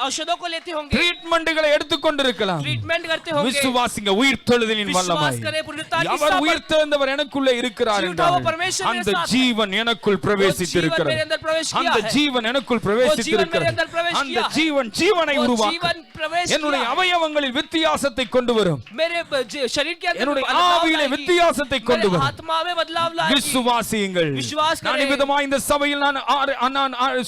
औषधों को लेते होंगे, ட்ரீட்மெண்ட்களை எடுத்துக் கொண்டிருக்கலாம். ट्रीटमेंट करते होंगे. விசுவாசிங்க உயிர்த்தெழுதலின் வல்லமை. विश्वास करें पुनरुत्थान की அவர் सामर्थ. உயிர்த்தெழுந்தவர் எனக்குள்ளே இருக்கிறார் जीवटा वो என்றார். परमेश्वर मेरे அந்த साथ है. ஜீவன் எனக்குள் वो जीवन பிரவேசித்திருக்கிறது. मेरे अंदर प्रवेश किया அந்த है. ஜீவன் எனக்குள் वो जीवन मेरे பிரவேசித்திருக்கிறது. अंदर प्रवेश அந்த किया है. ஜீவன் ஜீவனை वो உருவாக்கும். जीवन प्रवेश என்னுடைய किया है. அவயவங்களில் வித்தியாசத்தை கொண்டு வரும். मेरे शरीर के अंदर என்னுடைய बदलाव ஆவியிலே लाएगी. வித்தியாசத்தை கொண்டு मेरे வரும். आत्मा में बदलाव लाएगी. விசுவாசியுங்கள். विश्वास நான் करें. விதமாக இந்த சபையில் நான்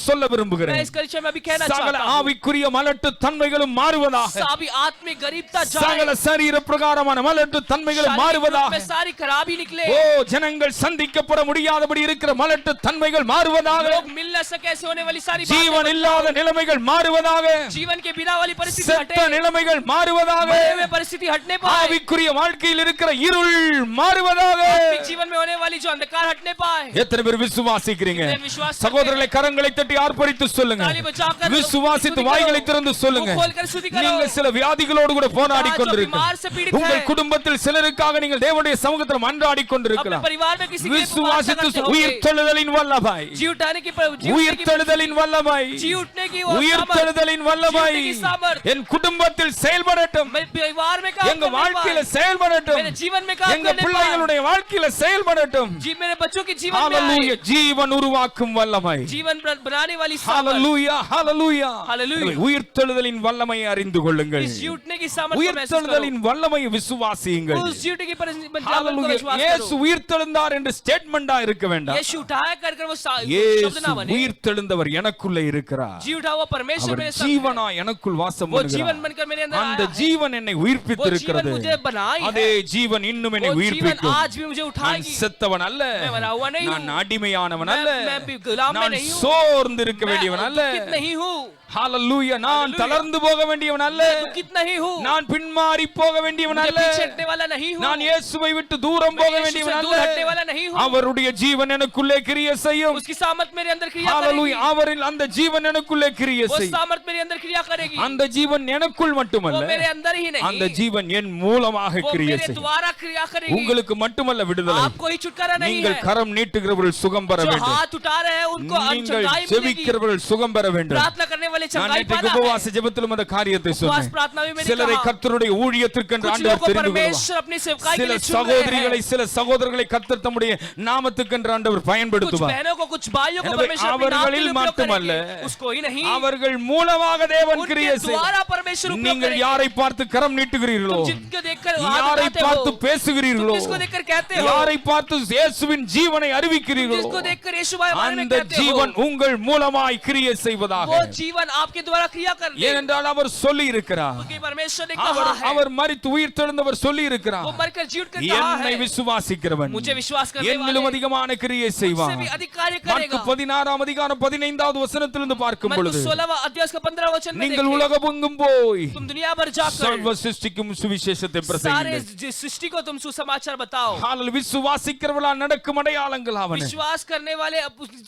சொல்ல मैं விரும்புகிறேன். इस कलीसिया में अभी कहना சகல चाहता हूं. ஆவிக்குரிய மலட்டு தன்மைகளும் மாறுவதாக. सारी आत्मिक गरीबता जाए. சகல சரீர பிரகாரமான மலட்டு தன்மைகளும் शारीरिक रूप மாறுவதாக. में सारी खराबी निकले. ஓ, ஜனங்கள் சந்திக்கப்பட முடியாதபடி இருக்கிற மலட்டு தன்மைகள் மாறுவதாக. लोग मिल न सके ऐसे होने वाली सारी ஜீவன் இல்லாத நிலைமைகள் மாறுவதாக. जीवन के बिना वाली परिस्थिति செத்த हटे. நிலைமைகள் மாறுவதாக. मरे हुए परिस्थिति हटने पाए. ஆவிக்குரிய வாழ்க்கையில் இருக்கிற இருள் மாறுவதாக. आत्मिक जीवन में होने वाली जो अंधकार हटने पाए. எத்தனை பேர் விசுவாசிக்கிறீங்க? कितने विश्वास करते சகோதரர்களை கரங்களை தட்டி ஆர்ப்பரித்து சொல்லுங்க. ताली बजाकर விசுவாசித்து स्तुति வாய்களை करो. திறந்து சொல்லுங்க. मुंह खोलकर स्तुति करो. நீங்கள் சில வியாதிகளோடு கூட போராடி आज जो கொண்டிருக்கலாம். बीमार से पीड़ित உங்கள் है. குடும்பத்தில் சிலருக்காக நீங்கள் தேவனுடைய சமூகத்தில் மன்றாடி अपने கொண்டிருக்கலாம். परिवार में किसी के लिए प्रार्थना விசுவாசித்து करते होंगे. உயிர்த்தெழுதலின் வல்லமை, जी उठाने की உயிர்த்தெழுதலின் வல்லமை, जी उठने की वो உயிர்த்தெழுதலின் வல்லமை जी उठने की सामर्थ என் குடும்பத்தில் செயல்படட்டும், मेरे परिवार में काम எங்க करने வாழ்க்கையில पाए. செயல்படட்டும், मेरे जीवन में काम எங்க करने पाए. பிள்ளைகளுடைய வாழ்க்கையில செயல்படட்டும். जी मेरे बच्चों के जीवन में ஹalleluya. आए. ஜீவன் உருவாக்கும் வல்லமை. जीवन बनाने वाली सामर्थ. ஹalleluya, ஹalleluya. Hallelujah. உயிர்த்தெழுதலின் வல்லமையை அறிந்து கொள்ளுங்கள். इस जी उठने की सामर्थ को महसूस உயிர்த்தெழுதலின் வல்லமையை விசுவாசியுங்கள். करो. उस जी उठने की बदलाव को ஹalleluya. विश्वास இயேசு करो. உயிர்த்தெழுந்தார் என்று ஸ்டேட்மெண்டா இருக்க வேண்டாம். यीशु उठाया कर वो शब्द இயேசு ना बने. உயிர்த்தெழுந்தவர் எனக்குள்ளே இருக்கிறார். जी उठा हुआ परमेश्वर அவர் मेरे साथ है. ஜீவனா எனக்குள் வாசம் वो பண்ணுகிறார். जीवन बनकर मेरे अंदर அந்த आया है. ஜீவன் என்னை உயிர்ப்பித்திருக்கிறது. वो जीवन मुझे बनाई है. அதே ஜீவன் இன்னும் என்னை वो जीवन உயிர்ப்பிக்கும். आज भी मुझे நான் उठाएगी. செத்தவன் அல்ல, मैं मरा हुआ नहीं நான் हूँ. அடிமையானவன் அல்ல, मैं भी गुलाम में நான் नहीं हूँ. சோர்ந்து இருக்க मैं வேண்டியவன் அல்ல. दुखित नहीं हूँ. ஹalleluya. நான் Hallelujah. தளர்ந்து போக வேண்டியவன் அல்ல, मैं दुखित नहीं हूँ. நான் பின்மாறி போக வேண்டியவன் मुझे அல்ல, पीछे हटने वाला नहीं हूँ. நான் இயேசுவை விட்டு தூரம் मैं போக यीशु வேண்டியவன் से दूर हटने அல்ல. वाला नहीं हूँ. அவருடைய ஜீவன் எனக்குள்ளே கிரியை செய்யும். उसकी सामर्थ मेरे अंदर क्रिया ஹalleluya. करेगी. அவரில் அந்த ஜீவன் எனக்குள்ளே கிரியை वो செய்யும். सामर्थ मेरे अंदर क्रिया करेगी. அந்த ஜீவன் எனக்குள் वो மட்டுமல்ல, मेरे अंदर ही नहीं. அந்த ஜீவன் என் மூலமாக वो கிரியை मेरे செய்யும். द्वारा क्रिया करेगी. உங்களுக்கு மட்டுமல்ல விடுதலை, आपको ही छुटकारा नहीं நீங்கள் है. கரம் நீட்டுகிறவர்கள் சுகம் பெற जो வேண்டும். हाथ उठा रहे हैं उनको நீங்கள் चंगाई मिलेगी. ஜெபிக்கிறவர்கள் சுகம் பெற வேண்டும். प्रार्थना करने वाले நான் चंगाई நேற்று पाना है. உபவாச ஜெபத்திலும் அந்த காரியத்தை उपवास சொன்னேன். प्रार्थना में मैंने சிலரை कहा கர்த்தருடைய ஊழியத்திற்கென்று कुछ ஆண்டவர் लोगों को தெரிந்து கொள்வார். परमेश्वर अपनी सेवकाई के சில लिए चुन रहे சகோதரிகளை हैं. சில சகோதரர்களை கர்த்தர் தம்முடைய நாமத்துக்கென்று ஆண்டவர் कुछ பயன்படுத்துவார். बहनों को कुछ भाइयों को எனவே परमेश्वर अपने नाम के அவர்களில் लिए उपयोग மட்டுமல்ல, करेंगे. उसको ही नहीं அவர்கள் மூலமாக தேவன் उनके கிரியை செய்வார். द्वारा परमेश्वर उपयोग நீங்கள் करेंगे. யாரை பார்த்து கரம் நீட்டுகிறீர்களோ, तुम जिनको देखकर हाथ யாரை उठाते பார்த்து हो, பேசுகிறீர்களோ, तुम जिसको देखकर कहते हो, யாரை பார்த்து இயேசுவின் ஜீவனை तुम அறிவிக்கிறீர்களோ, जिसको देखकर यीशु के बारे में அந்த कहते हो, ஜீவன் உங்கள் மூலமாய் கிரியை செய்வதாக. वो जीवन शैतान आपके द्वारा क्रिया कर दे, ஏனென்றால் அவர் சொல்லி இருக்கிறார், क्योंकि परमेश्वर ने कहा है, அவர் மரித்து உயிர் தெழுந்தவர் சொல்லி वो இருக்கிறார், मरकर जी उठकर कहा என்னை है, விசுவாசிக்கிறவன் मुझे विश्वास करने என்னிலும் वाले அதிகமான கிரியை मुझसे செய்வான். भी अधिक कार्य மார்க்கு करेगा। 16 அதிகாரம் 15வது வசனத்திலிருந்து பார்க்கும் मरकुस பொழுது 16वां अध्याय का 15वां वचन में நீங்கள் देखें, உலகமெங்கும் போய் तुम दुनिया भर जाकर சர்வ சிருஷ்டிக்கும் சுவிசேஷத்தை सारे பிரசங்கியுங்கள். सृष्टि को तुम सुसमाचार बताओ। ஹalleluya. விசுவாசிக்கிறவர்களால் நடக்கும் அடையாளங்கள் ஆவன. विश्वास करने वाले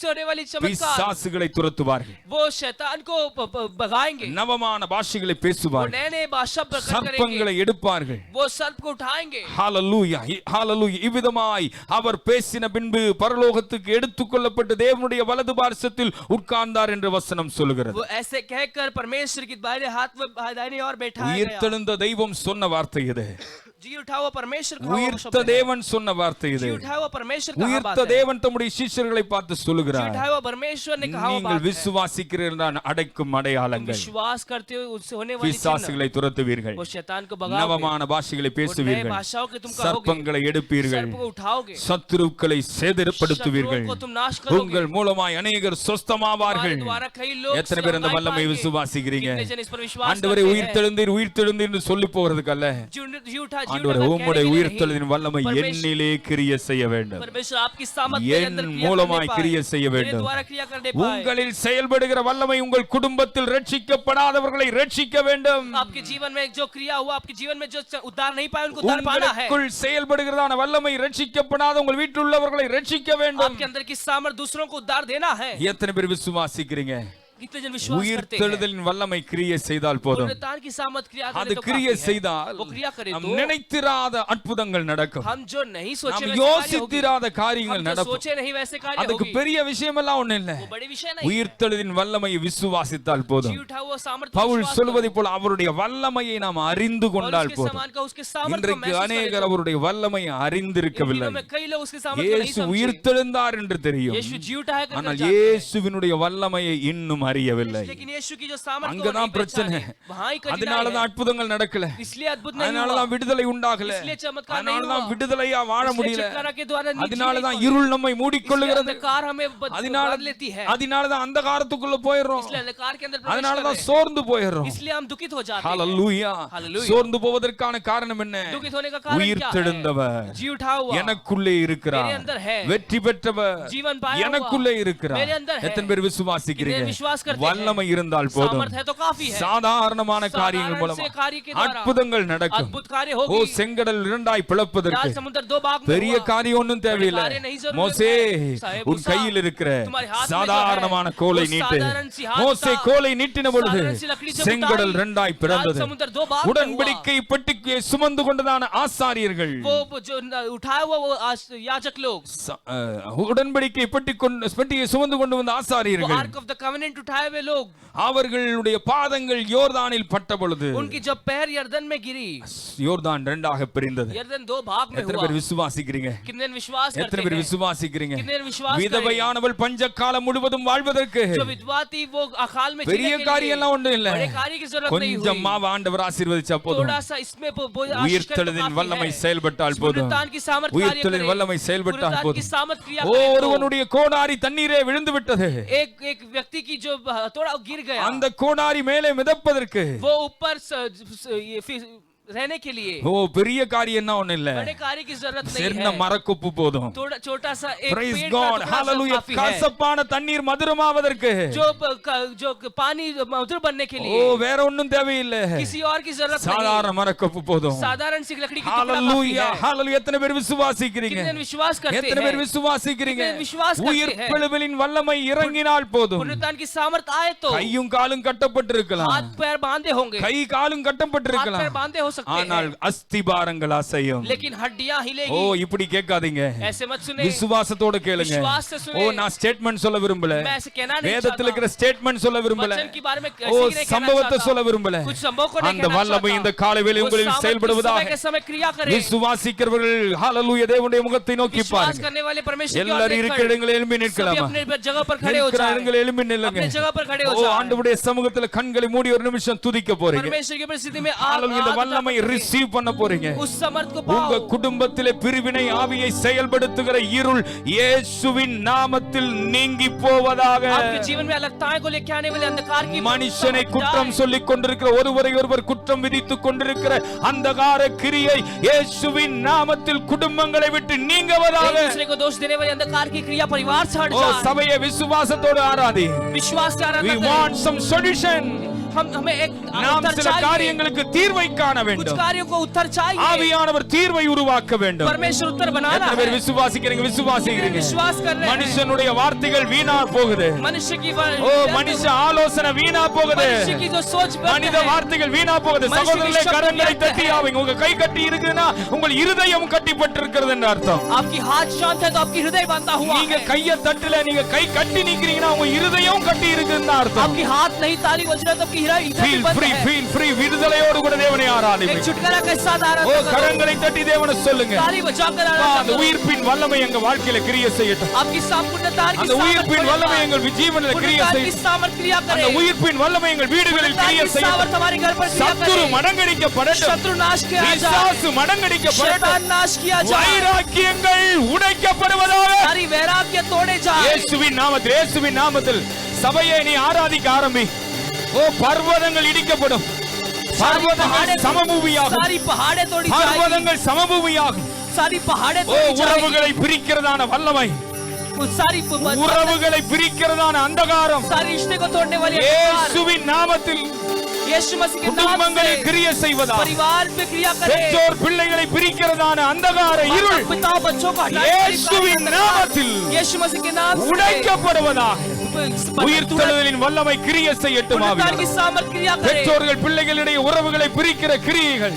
होने वाली चमत्कार, பிசாசுகளை துரத்துவார்கள், वो शैतान को भगाएंगे, நவமான பாஷைகளை वो பேசுவார்கள், नए नए भाषा प्रकट சர்ப்பங்களை करेंगे, எடுப்பார்கள். वो सर्प को उठाएंगे। ஹalleluya ஹalleluya. இவ்விதமாய் அவர் பேசின பின்பு பரலோகத்துக்கு எடுத்துக்கொள்ளப்பட்டு தேவனுடைய வலது பார்சத்தில் உட்கார்ந்தார் என்று வசனம் சொல்கிறது. वो ऐसे कहकर परमेश्वर की दाहिने हाथ में दाहिनी ओर बैठा है। உயிர்த்தெழுந்த தெய்வம் சொன்ன வார்த்தை இது. जी उठा हुआ परमेश्वर का உயிர்த்த தேவன் சொன்ன வார்த்தை இது. जी उठा हुआ परमेश्वर का बात உயிர்த்த है। தேவன் தம்முடைய சீஷர்களை பார்த்து जी சொல்லுகிறார், उठा हुआ परमेश्वर ने कहा हुआ நீங்கள் बात है। விசுவாசிக்கிறீர்கள் அடைக்கும் அடையாளங்கள், विश्वास करते हुए उससे होने वाली चिन्ह, பிசாசுகளை துரத்துவீர்கள், वो शैतान को भगाओगे, நவமான பாஷைகளை वो नए பேசுவீர்கள், भाषाओं के तुम कहोगे, சர்ப்பங்களை எடுப்பீர்கள், सर्प को उठाओगे, சத்துருக்களை சேதப்படுத்துவீர்கள், शत्रुओं को तुम नाश करोगे, உங்கள் மூலமாய் अनेகர் சொஸ்தமாவார்கள். तुम्हारे द्वारा कई लोग எத்தனை பேர் இந்த सुधार வல்லமை पाएंगे? விசுவாசிக்கிறீங்க? कितने जन इस पर विश्वास ஆண்டவரே करते हैं? உயிர்த்தெழுந்தீர் உயிர்த்தெழுந்தீர்னு சொல்லி போறதுக்கு அல்ல, जी उठा ஆண்டவரே உம்முடைய உயிர்த்தெழுதின் வல்லமை என்னிலே கிரியை செய்ய வேண்டும், परमेश्वर आपकी सामर्थ मेरे என் अंदर क्रिया மூலமாய் करने पाए, கிரியை செய்ய मेरे வேண்டும். द्वारा क्रिया करने पाए। உங்களில் செயல்படுகிற வல்லமை உங்கள் குடும்பத்தில் ரட்சிக்கப்படாதவர்களை ரட்சிக்க வேண்டும். आपके जीवन में जो क्रिया हुआ, आपके जीवन में जो उद्धार नहीं पाए उनको उद्धार पाना है। உங்களுக்குள் செயல்படுகிறதான வல்லமை ரட்சிக்கப்படாத உங்கள் வீட்டில் உள்ளவர்களை ரட்சிக்க வேண்டும். आपके अंदर की सामर्थ दूसरों को उद्धार देना है। எத்தனை பேர் விசுவாசிக்கிறீங்க? कितने जन विश्वास करते हैं? உயிர்த்தெழுதலின் வல்லமை கிரியை செய்தால் போதும். पुनरुत्थान की सामर्थ क्रिया அது करे तो கிரியை काफी है। செய்தால் वो क्रिया करे நாம் तो நினைத்திராத அற்புதங்கள் நடக்கும், हम जो नहीं सोचे நாம் वैसे कार्य होगी। யோசித்திராத காரியங்கள் हम जो நடக்கும். सोचे नहीं वैसे कार्य அதுக்கு होगी। பெரிய விஷயமெல்லாம் ஒண்ணு இல்ல, वो बड़ी विषय नहीं है। உயிர்த்தெழுதின் வல்லமையை விசுவாசித்தால் जी போதும். उठा हुआ सामर्थ பவுல் विश्वास சொல்வதை करो। போல அவருடைய வல்லமையை நாம் அறிந்து और கொண்டால் उसके போதும். समान का उसके सामर्थ को இன்றைக்கு महसूस அநேகர் करें। அவருடைய வல்லமையை அறிந்திருக்கவில்லை. इन दिनों में कई लोग उसके सामर्थ को नहीं இயேசு समझे। உயிர்த்தெழுந்தார் என்று தெரியும், यीशु जी उठा है ஆனால் करके जानते हैं। இயேசுவினுடைய வல்லமையை இன்னும் அறியவில்லை. लेकिन यीशु की जो सामर्थ को அங்கதான் नहीं பிரச்சனை. पहचाने, वहाँ ही कठिनाई அதனாலதான் है। அற்புதங்கள் நடக்கல, इसलिए अद्भुत नहीं அதனாலதான் हुआ, விடுதலை உண்டாகல, इसलिए चमत्कार नहीं அதனாலதான் हुआ, விடுதலையா வாழ इसलिए முடியல, छुटकारा के द्वारा नहीं जी அதனாலதான் नहीं இருள் நம்மை इसलिए மூடிக்கொள்ளுகிறது, अंधकार हमें அதனால बांध लेती है, அதனாலதான் அந்தகாரத்துக்குள்ள போயிடுறோம், इसलिए अंधकार के अंदर प्रवेश அதனாலதான் कर रहे சோர்ந்து போயிடுறோம். हैं। इसलिए हम दुखित हो जाते हैं। ஹalleluya. Hallelujah. சோர்ந்து போவதற்கான காரணம் என்ன? दुखित होने का कारण क्या है? உயிர்த்தெழுந்தவர் जी उठा हुआ எனக்குள்ளே मेरे இருக்கிறார், अंदर है, வெற்றி பெற்றவர் जीवन पाया हुआ எனக்குள்ளே இருக்கிறார். मेरे अंदर है। எத்தனை பேர் விசுவாசிக்கிறீங்க? कितने विश्वास करते हैं? வல்லமை இருந்தால் போதும், सामर्थ है तो काफी है। சாதாரணமான காரியங்கள் साधारण மூலமா से कार्य के द्वारा அற்புதங்கள் நடக்கும். अद्भुत कार्य ஓ होगी। செங்கடல் இரண்டாய் பிளப்பதற்கு लाल समुद्र दो भाग में பெரிய हुआ। காரியம் ஒன்றும் தேவையில்லை. कार्य नहीं जरूरत மோசே है। साहेब உன் मूसा, கையில் இருக்கிற तुम्हारे हाथ में जो சாதாரணமான है, கோலை वो நீட்டு. साधारण सी हाथ மோசே का கோலை நீட்டின பொழுது साधारण सी लकड़ी से செங்கடல் बुताई, இரண்டாய் लाल பிளந்தது. समुद्र दो भाग में உடன்படிக்கை பெட்டிக்கு சுமந்து கொண்டதான ஆசாரியர்கள், वो जो उठाया हुआ वो याजक लोग, உடன்படிக்கை பெட்டியை சுமந்து கொண்டு வந்த वो ஆசாரியர்கள், आर्क ऑफ द कवेनेंट उठाए हुए लोग, அவர்களுடைய பாதங்கள் யோர்தானில் பட்ட பொழுது उनकी जब पैर यर्दन में गिरी, யோர்தான் இரண்டாக பிரிந்தது. यर्दन दो भाग में எத்தனை हुआ। பேர் விசுவாசிக்கிறீங்க? कितने विश्वास எத்தனை करते பேர் हैं? விசுவாசிக்கிறீங்க? कितने विश्वास விதவையானவள் பஞ்ச காலம் முழுவதும் வாழ்வதற்கு जो विधवा थी वो अकाल में பெரிய जीने के காரியம் लिए எல்லாம் ஒண்ணும் இல்ல, बड़े कार्य की जरूरत नहीं கொஞ்சம் हुई। மாவு ஆண்டவர் ஆசீர்வதிச்சா போதும். थोड़ा सा इसमें आशीष உயிர்த்தெழுதின் काफी வல்லமை है। செயல்பட்டால் போதும். पुनरुत्थान की सामर्थ कार्य உயிர்த்தெழுதின் करे। வல்லமை செயல்பட்டால் पुनरुत्थान की போதும். सामर्थ क्रिया ஓ करे तो ஒருவனுடைய கோடாரி தண்ணீரே விழுந்து விட்டது. एक व्यक्ति की जो थोड़ा गिर गया, அந்த கோடாரி மேலே மிதப்பதற்கு वो ऊपर रहने के लिए ஓ பெரிய காரியம் என்ன ஒண்ணு இல்ல, बड़े कार्य की जरूरत नहीं சின்ன है। மரக்கொப்பு போதும். थोड़ा छोटा सा एक Praise पेड़ God. का टुकड़ा सा Hallelujah. काफी है। கசப்பான தண்ணீர் மதுரமாவதற்கு जो पानी मधुर बनने के ஓ लिए வேற ஒண்ணும் தேவையில்லை, किसी और की जरूरत சாதாரண नहीं। மரக்கொப்பு போதும். साधारण सी लकड़ी की टुकड़ा काफी ஹalleluya है। ஹalleluya. எத்தனை பேர் விசுவாசிக்கிறீங்க? कितने विश्वास करते எத்தனை பேர் हैं? விசுவாசிக்கிறீங்க? कितने विश्वास करते हैं? உயிர்த்தெழுதலின் வல்லமை இறங்கினால் போதும். पुनरुत्थान की सामर्थ आए तो கையும் காலும் கட்டப்பட்டிருக்கலாம், हाथ पैर बांधे होंगे, கை காலும் हाथ पैर கட்டப்பட்டிருக்கலாம், बांधे हो सकते ஆனால் हैं, அஸ்திபாரங்கள் அசையும். लेकिन हड्डियां ஓ हिलेगी। இப்படி கேட்காதீங்க, ऐसे मत सुने, விசுவாசத்தோட கேளுங்க. विश्वास से सुने। ஓ நான் ஸ்டேட்மென்ட் சொல்ல விரும்பல, मैं ऐसे कहना नहीं வேதத்தில் चाहता। இருக்கிற ஸ்டேட்மென்ட் சொல்ல விரும்பல, वचन के बारे में ஓ ऐसे ही नहीं कहना சம்பவத்தை चाहता। சொல்ல விரும்பல. कुछ संभव को नहीं அந்த कहना வல்லமை चाहता। இந்த காலைவேளை वो உங்களில் सामर्थ செயல்படுவதாக. समय के समय क्रिया करे। விசுவாசிக்கிறவர்கள் ஹalleluya தேவனுடைய முகத்தை நோக்கி विश्वास பாருங்க. करने वाले परमेश्वर की ओर எல்லாரும் இருக்கிற देखकर இடங்களில் எழும்பி सभी நிற்கலாமா? अपने जगह पर खड़े हो இருக்கிற जाएं। இடங்களில் எழும்பி நில்லுங்க. अपने जगह पर खड़े हो ஓ जाएं। ஆண்டவருடைய சமூகத்துல கண்களை மூடி ஒரு நிமிஷம் துதிக்க போறீங்க. परमेश्वर की परिस्थिति में ஹalleluya. இந்த வல்லமை வல்லமையை ரிசீவ் பண்ண போறீங்க. उस समर्थ को உங்க पाओ। குடும்பத்திலே பிரிவினை ஆவியை செயல்படுத்துகிற இருள் இயேசுவின் நாமத்தில் நீங்கி போவதாக. आपके जीवन में अलगताएं को लेके आने वाले अंधकार की மனுஷனை குற்றம் சொல்லிக் கொண்டிருக்கிற, ஒருவரை ஒருவர் குற்றம் விதித்துக் கொண்டிருக்கிற அந்தகார கிரியை இயேசுவின் நாமத்தில் குடும்பங்களை விட்டு நீங்குவதாக. एक दूसरे को दोष देने वाली अंधकार की क्रिया परिवार से हट ஓ जाए। சபையை விசுவாசத்தோடு ஆராதி. विश्वास से आराधना We करें। want some solution. हमें एक நாம் उत्तर சில चाहिए। காரியங்களுக்கு தீர்வை காண कुछ வேண்டும். कार्यों को उत्तर चाहिए। ஆவியானவர் தீர்வை உருவாக்க வேண்டும். परमेश्वर उत्तर बनाना எத்தனை பேர் है। விசுவாசிக்கிறீங்க? விசுவாசிக்கிறீங்க? विश्वास कर रहे हैं। மனுஷனுடைய வார்த்தைகள் வீணா போகுது. मनुष्य की ஓ மனுஷ ஆலோசனை வீணா போகுது. मनुष्य की जो सोच மனித வார்த்தைகள் வீணா போகுது. மனுஷ சகோதரர்களே, की शब्द கரங்களை व्यर्थ தட்டி है। ஆவீங்க. உங்க கை கட்டி இருக்குன்னா உங்கள் இருதயம் கட்டிப்பட்டிருக்கிறது என்று அர்த்தம். आपकी हाथ शांत है तो आपकी हृदय बंधा हुआ நீங்க है। கைய தட்டல, நீங்க கை கட்டி நிக்கிறீங்கன்னா உங்க இருதயம் கட்டி இருக்குன்னு அர்த்தம். आपकी हाथ नहीं ताली बज रहा तो आपकी हृदय Feel बंद free, है। feel free. விடுதலையோடு கூட தேவனை एक ஆராதிங்க. छुटकारा के साथ ஓ आराधना करो। கரங்களை தட்டி தேவனை சொல்லுங்க. ताली बजाकर அப்பா, आराधना அந்த करो। உயிர்ப்பின் வல்லமை எங்க வாழ்க்கையில கிரியை செய்யட்டும். आपकी संपूर्णता की அந்த உயிர்ப்பின் வல்லமை எங்கள் ஜீவனில் கிரியை की செய்யட்டும். सामर्थ क्रिया அந்த करे। உயிர்ப்பின் வல்லமை எங்கள் வீடுகளில் கிரியை की செய்யட்டும். सामर्थ हमारे घर पर क्रिया சத்துரு करे। மடங்கடிக்கப்படட்டும். शत्रु नाश किया जाए। பிசாசு மடங்கடிக்கப்படட்டும். शैतान नाश किया जाए। வைராக்கியங்கள் உடைக்கப்படுவதாக. सारी वैराग्य तोड़े जाए। இயேசுவின் நாமத்தில், இயேசுவின் நாமத்தில் சபையை நீ ஆராதிக்க ஆரம்பி. ஓ பர்வதங்கள் இடிக்கப்படும். பர்வதங்கள் சமபூமியாகும். सारी पहाड़ें तोड़ी जाएगी। பர்வதங்கள் சமபூமியாகும். सारी पहाड़ें ஓ तोड़ी जाएगी। உறவுகளை பிரிக்கிறதான வல்லமை, सारी உறவுகளை பிரிக்கிறதான அந்தகாரம் सारी रिश्ते को तोड़ने वाली अंधकार இயேசுவின் நாமத்தில் यीशु मसीह के नाम குடும்பங்களில் से கிரியை செய்வதா. परिवार में क्रिया करे। பெற்றோர் பிள்ளைகளை பிரிக்கிறதான அந்தகார இருள் पिताओं बच्चों को हटाने वाली இயேசுவின் कार्य நாமத்தில் यीशु मसीह के नाम से உடைக்கப்படுவதாக. உயிர்த்தெழுதலின் வல்லமை கிரியை செய்யட்டும். पुनरुत्थान की सामर्थ क्रिया करे। பெற்றோர்கள் பிள்ளைகளிடையே உறவுகளை பிரிக்கிற கிரியைகள்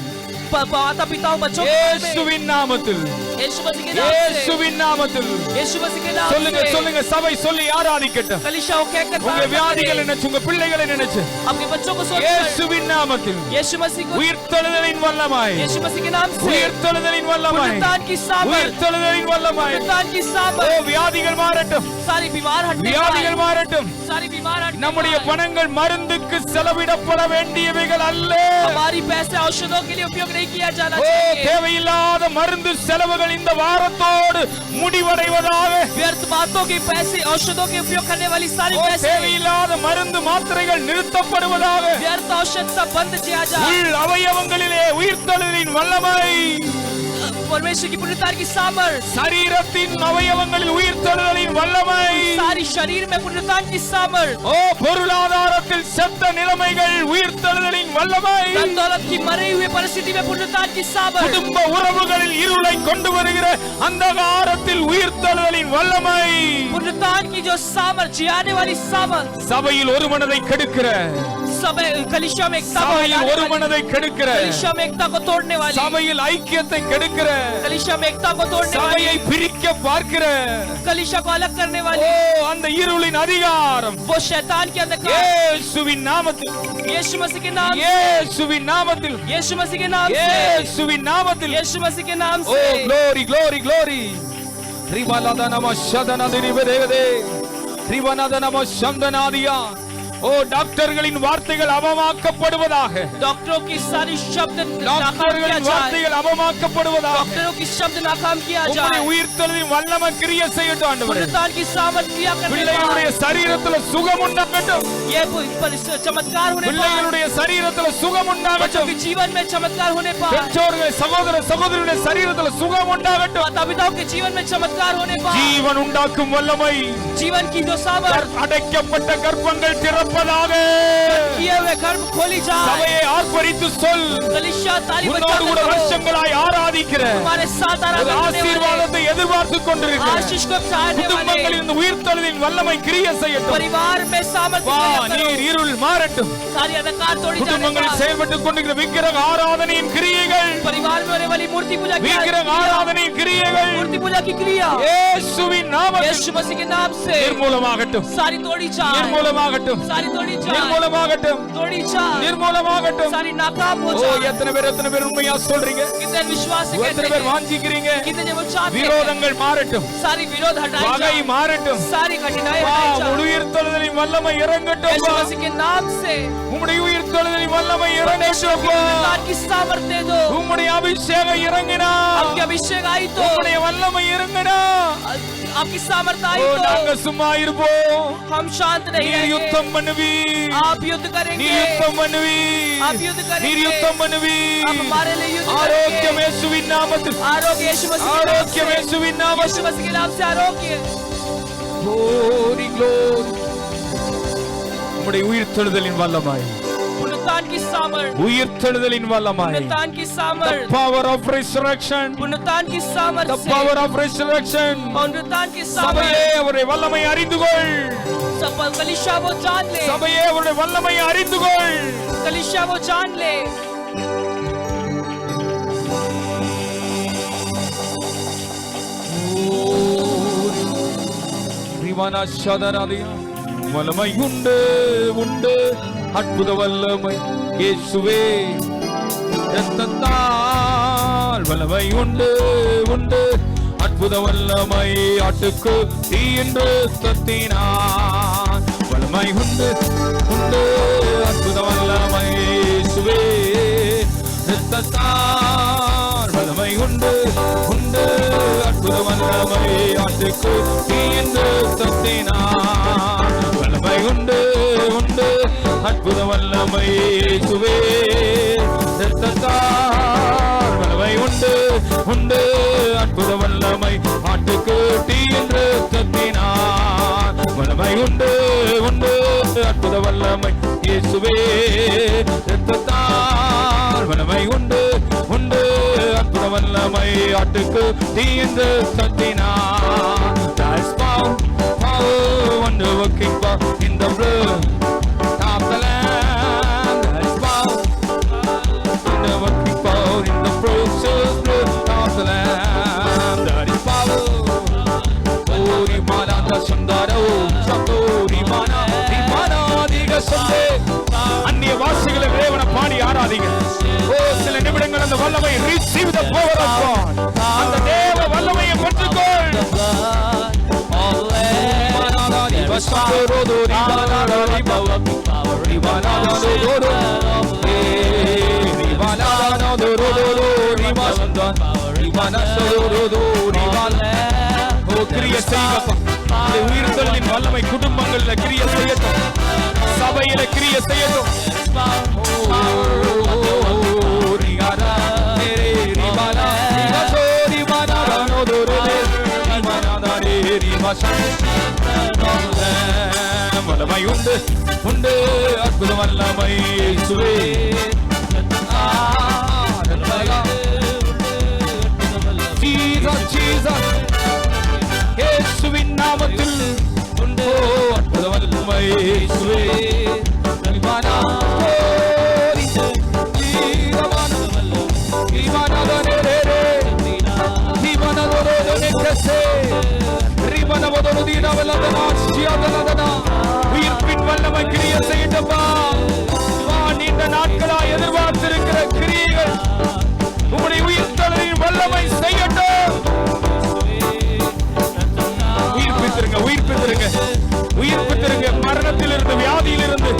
माता पिताओं बच्चों के இயேசுவின் நாமத்தில், यीशु मसीह के नाम से இயேசுவின் நாமத்தில் यीशु मसीह के नाम சொல்லுங்க, से சொல்லுங்க. சபை சொல்லி ஆராதிக்கட்டும். कलीसियाओं कहकर உங்க வியாதிகளை நினைச்சு, உங்க பிள்ளைகளை நினைச்சு अपने बच्चों को सोच இயேசுவின் நாமத்தில் यीशु मसीह को உயிர்த்தெழுதலின் வல்லமை, यीशु मसीह के नाम से உயிர்த்தெழுதலின் வல்லமை, पुनरुत्थान की सामर्थ உயிர்த்தெழுதலின் வல்லமை. पुनरुत्थान की ஓ सामर्थ வியாதிகள் மாறட்டும், सारी बीमार हटने வியாதிகள் पाए। மாறட்டும். सारी बीमार हटने நம்முடைய पाए। பணங்கள் மருந்துக்கு செலவிடப்பட வேண்டியவைகள் அல்ல. हमारी पैसे औषधों के लिए उपयोग नहीं किया जाना ஓ चाहिए। தேவையில்லாத மருந்து செலவுகள் இந்த வாரத்தோடு முடிவடைவதாக. व्यर्थ बातों के पैसे औषधों के उपयोग करने वाली सारी ஓ पैसे தேவையில்லாத மருந்து மாத்திரைகள் நிறுத்தப்படுவதாக. व्यर्थ औषध सब बंद किया जाए। உள் அவயவங்களிலே உயிர்த்தெழுதலின் வல்லமை, परमेश्वर की पुनरुत्थान की सामर्थ சரீரத்தின் அவயவங்களில் உயிர்த்தெழுதலின் வல்லமை. सारी शरीर में पुनरुत्थान की सामर्थ ஓ பொருளாதாரத்தில் செத்த நிலைமைகள் உயிர்த்தெழுதலின் வல்லமை. धन दौलत की मरी हुई परिस्थिति में पुनरुत्थान की सामर्थ குடும்ப உறவுகளில் இருளை கொண்டு வருகிற அந்தகாரத்தில் உயிர்த்தெழுதலின் வல்லமை. पुनरुत्थान की जो सामर्थ जियाने वाली सामर्थ சபையில் ஒரு மனதை கெடுக்கிற, सब कलीसिया में एकता को சபையில் हिलाने ஒரு वाली, மனதை கெடுக்கிற, कलीसिया में एकता को तोड़ने वाली, சபையில் ஐக்கியத்தை கெடுக்கிற, कलीसिया में एकता को तोड़ने वाली, சபையை பிரிக்க பார்க்கிற कलीसिया को अलग करने ஓ वाली அந்த இருளின் அதிகாரம் वो शैतान के अंधकार இயேசுவின் நாமத்தில், यीशु मसीह के नाम से இயேசுவின் நாமத்தில், यीशु मसीह के नाम से இயேசுவின் நாமத்தில். यीशु मसीह के नाम ஓ से glory glory glory. ரிவலத நம சதனதிரிவதேவதே, ரிவனத நம சந்தனாதியா. ஓ டாக்டர்களின் வார்த்தைகள் அவமாக்கப்படுவதாக. डॉक्टरों की सारी शब्द नाकाम किया டாக்டர்களின் जाए। வார்த்தைகள் அவமாக்கப்படுவதாக. डॉक्टरों की शब्द नाकाम किया உம்முடைய जाए। உயிர்த்தெழுதலின் வல்லமை கிரியை செய்யட்டும் ஆண்டவரே. पुनरुत्थान की सामर्थ क्रिया करने பிள்ளைகளுடைய वाली சரீரத்துல சுகம் உண்டாகட்டும். ये चमत्कार होने पाए। பிள்ளைகளுடைய சரீரத்துல சுகம் बच्चों உண்டாகட்டும். के जीवन में चमत्कार होने पाए। பெற்றோர்கள் சகோதர சகோதரியுடைய சரீரத்துல சுகம் உண்டாகட்டும். माता पिताओं के जीवन में चमत्कार होने पाए। ஜீவன் உண்டாக்கும் வல்லமை, जीवन की जो सामर्थ அடைக்கப்பட்ட கர்ப்பங்கள் திறப்பதாக. किए हुए गर्भ खोली जाए। சபையை ஆர்ப்பரித்து சொல். कलीसिया ताली உன்னோடு கூட बजाकर வருஷங்களாய் ஆராதிக்கிற, हमारे साथ ஒரு आराधना करने वाले, ஆசீர்வாதத்தை எதிர்பார்த்து கொண்டிருக்கிற आशीष को चाहने குடும்பங்களில் वाले இந்த உயிர்த்தெழுதலின் வல்லமை கிரியை செய்யட்டும். परिवार में सामर्थ வா क्रिया करो। நீர் இருள் மாறட்டும். सारी अंधकार तोड़ी जाने குடும்பங்களில் पाए। செயல்பட்டுக் கொண்டிருக்கிற விக்கிரக ஆராதனையின் கிரியைகள் परिवार में होने वाली मूर्ति मूर्ति पूजा की விக்கிரக ஆராதனை கிரியைகள் मूर्ति पूजा की क्रिया இயேசுவின் நாமத்தில் यीशु मसीह के नाम से நிர்மூலமாகட்டும், सारी तोड़ी जाए, நிர்மூலமாகட்டும், सारी तोड़ी जाए, நிர்மூலமாகட்டும், तोड़ी जाए, நிர்மூலமாகட்டும். सारी नाकाम हो ஓ, जाए. எத்தனை பேர் உண்மையா சொல்றீங்க? कितने विश्वास से எத்தனை कहते பேர் हैं, வாஞ்சிக்கிறீங்க? कितने वो चाहते हैं, விரோதங்கள் மாறட்டும், सारी विरोध हटाई பகை जाए, மாறட்டும். सारी कठिनाई வா, हटाई जाए. உயிர்த்தெழுதலின் வல்லமை இறங்கட்டும். यीशु मसीह के नाम से உம்முடைய உயிர்த்தெழுதலின் வல்லமை परमेश्वर की இறங்கட்டும். पुनरुत्थान की सामर्थ दे दो. உம்முடைய அபிஷேகம் இறங்கினா, आपकी अभिषेक आई तो, உம்முடைய வல்லமை இறங்கினா, आपकी सामर्थ आई ஓ, तो நாங்க சும்மா இருப்போம். हम शांत नहीं நீர் रहेंगे. யுத்தம் பண்ணுவீ, आप युद्ध करेंगे, நீர் யுத்தம் பண்ணுவீ, आप युद्ध करेंगे, நீர் யுத்தம் பண்ணுவீ. आप हमारे लिए युद्ध ஆரோக்கியம் करेंगे. இயேசுவின் நாமத்தில், आरोग्य यीशु मसीह के नाम ஆரோக்கியம் से, இயேசுவின் यीशु நாமத்தில். मसीह के नाम से आरोग्य. Glory, glory. உம்முடைய உயிர்த்தெழுதலின் வல்லமை, पुनरुत्थान की सामर्थ, உயிர்த்தெழுதலின் வல்லமை, पुनरुत्थान की the सामर्थ, power of resurrection, पुनरुत्थान की सामर्थ the से, power of resurrection. पुनरुत्थान की சபையே सामर्थ, அவருடைய வல்லமை அறிந்து கொள். सब कलीसिया वो जान ले, சபையே அவருடைய வல்லமை அறிந்து கொள். कलीसिया वो जान ले. ரிவானா ஷதராதியா. வல்லமை உண்டு உண்டு, அற்புத வல்லமை இயேசுவே. இரத்தத்தால் வல்லமை உண்டு உண்டு, அற்புத வல்லமை ஆட்டுக்கு தீயின்று ரத்தத்தினார். வல்லமை உண்டு உண்டு, அற்புத வல்லமை இயேசுவே. இரத்தத்தால் வல்லமை உண்டு உண்டு, அற்புத வல்லமை ஆட்டுக்கு தீயின்று ரத்தத்தினார். வல்லமை உண்டு உண்டு, அற்புத வல்லமை இயேசுவே. இரத்தத்தால் வல்லமை உண்டு உண்டு, அற்புத வல்லமை ஆட்டுக்கு தீயின்று ரத்தத்தினார். வல்லமை உண்டு உண்டு, அற்புத வல்லமை இயேசுவே. இரத்தத்தால் வல்லமை உண்டு உண்டு, அற்புத வல்லமை ஆட்டுக்கு தீயின்று ரத்தத்தினார். There's power, power, wonder working power in the blood of the Lamb. There's power, wonder working power in the precious blood of the Lamb. There is power. Oh, Rimana da Sundaro, Sato Rimana, Rimana diga Sunde. அந்நிய வாசிகளை தேவனை பாடி ஆராதிங்க. ஓ, சில நிமிடங்கள் அந்த வல்லமை receive the power of God. அந்த தேவ வல்லமையை பெற்றுக்கொள். கிரியை செய்யுங்கப்பா. இந்த உயிர்த்தெழுதலின் வல்லமை குடும்பங்கள்ல கிரியை செய்யட்டும், சபையில கிரியை செய்யட்டும். வல்லமை உண்டு உண்டு, அற்புத வல்லமை இயேசுவே. Jesus, Jesus. இயேசுவின் நாமத்தில் உண்டு, அற்புத வல்லமை இயேசுவே. ரிவானா கோரி, ரிவானா ரிவானா தனேரே, ரிவானா தோரோனே கசே, ரிவானா வதோதினா வல்லதனா சியாதனதனா. உயிர்ப்பின் வல்லமை கிரியை செய்யட்டப்பா. வா, நீண்ட நாட்களா எதிர்பார்த்திருக்கிற கிரியைகள் உம்முடைய உயிர்த்தெழுதலின் வல்லமை செய்யட்டும். உயிர்ப்பித்திருங்க, உயிர்ப்பித்திருங்க, உயிர்ப்பித்திருங்க. மரணத்திலிருந்து, வியாதியிலிருந்து,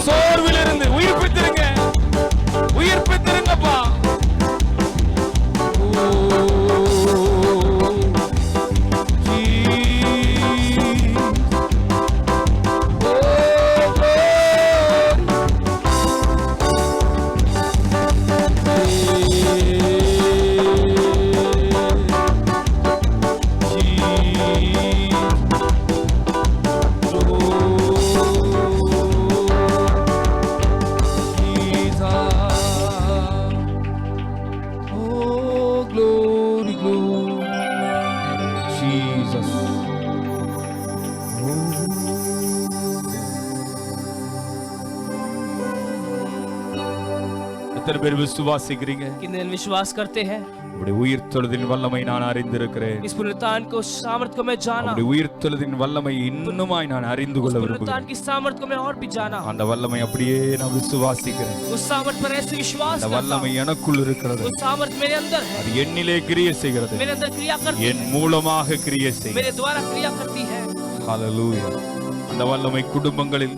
சோர்விலிருந்து உயிர்ப்பித்திருங்க, உயிர்ப்பித்திருங்கப்பா. எத்தனை பேர் விசுவாசிக்கிறீங்க? कितने जन विश्वास करते हैं? உம்முடைய உயிர்த்தெழுதலின் வல்லமை நான் அறிந்திருக்கிறேன். इस पुनरुत्थान को सामर्थ को मैं जाना, உம்முடைய உயிர்த்தெழுதலின் வல்லமை இன்னுமாய் நான் அறிந்து கொள்ள पुनरुत्थान விரும்புகிறேன். की सामर्थ को मैं और भी जाना, அந்த வல்லமை அப்படியே நான் விசுவாசிக்கிறேன். उस सामर्थ पर ऐसे विश्वास அந்த करता வல்லமை हूं, எனக்குள் இருக்கிறது. उस सामर्थ मेरे अंदर है, அது என்னிலே கிரியை செய்கிறது. मेरे अंदर क्रिया करती என் है, மூலமாக கிரியை செய்கிறது. मेरे द्वारा क्रिया करती है। ஹalleluya. அந்த வல்லமை குடும்பங்களில்,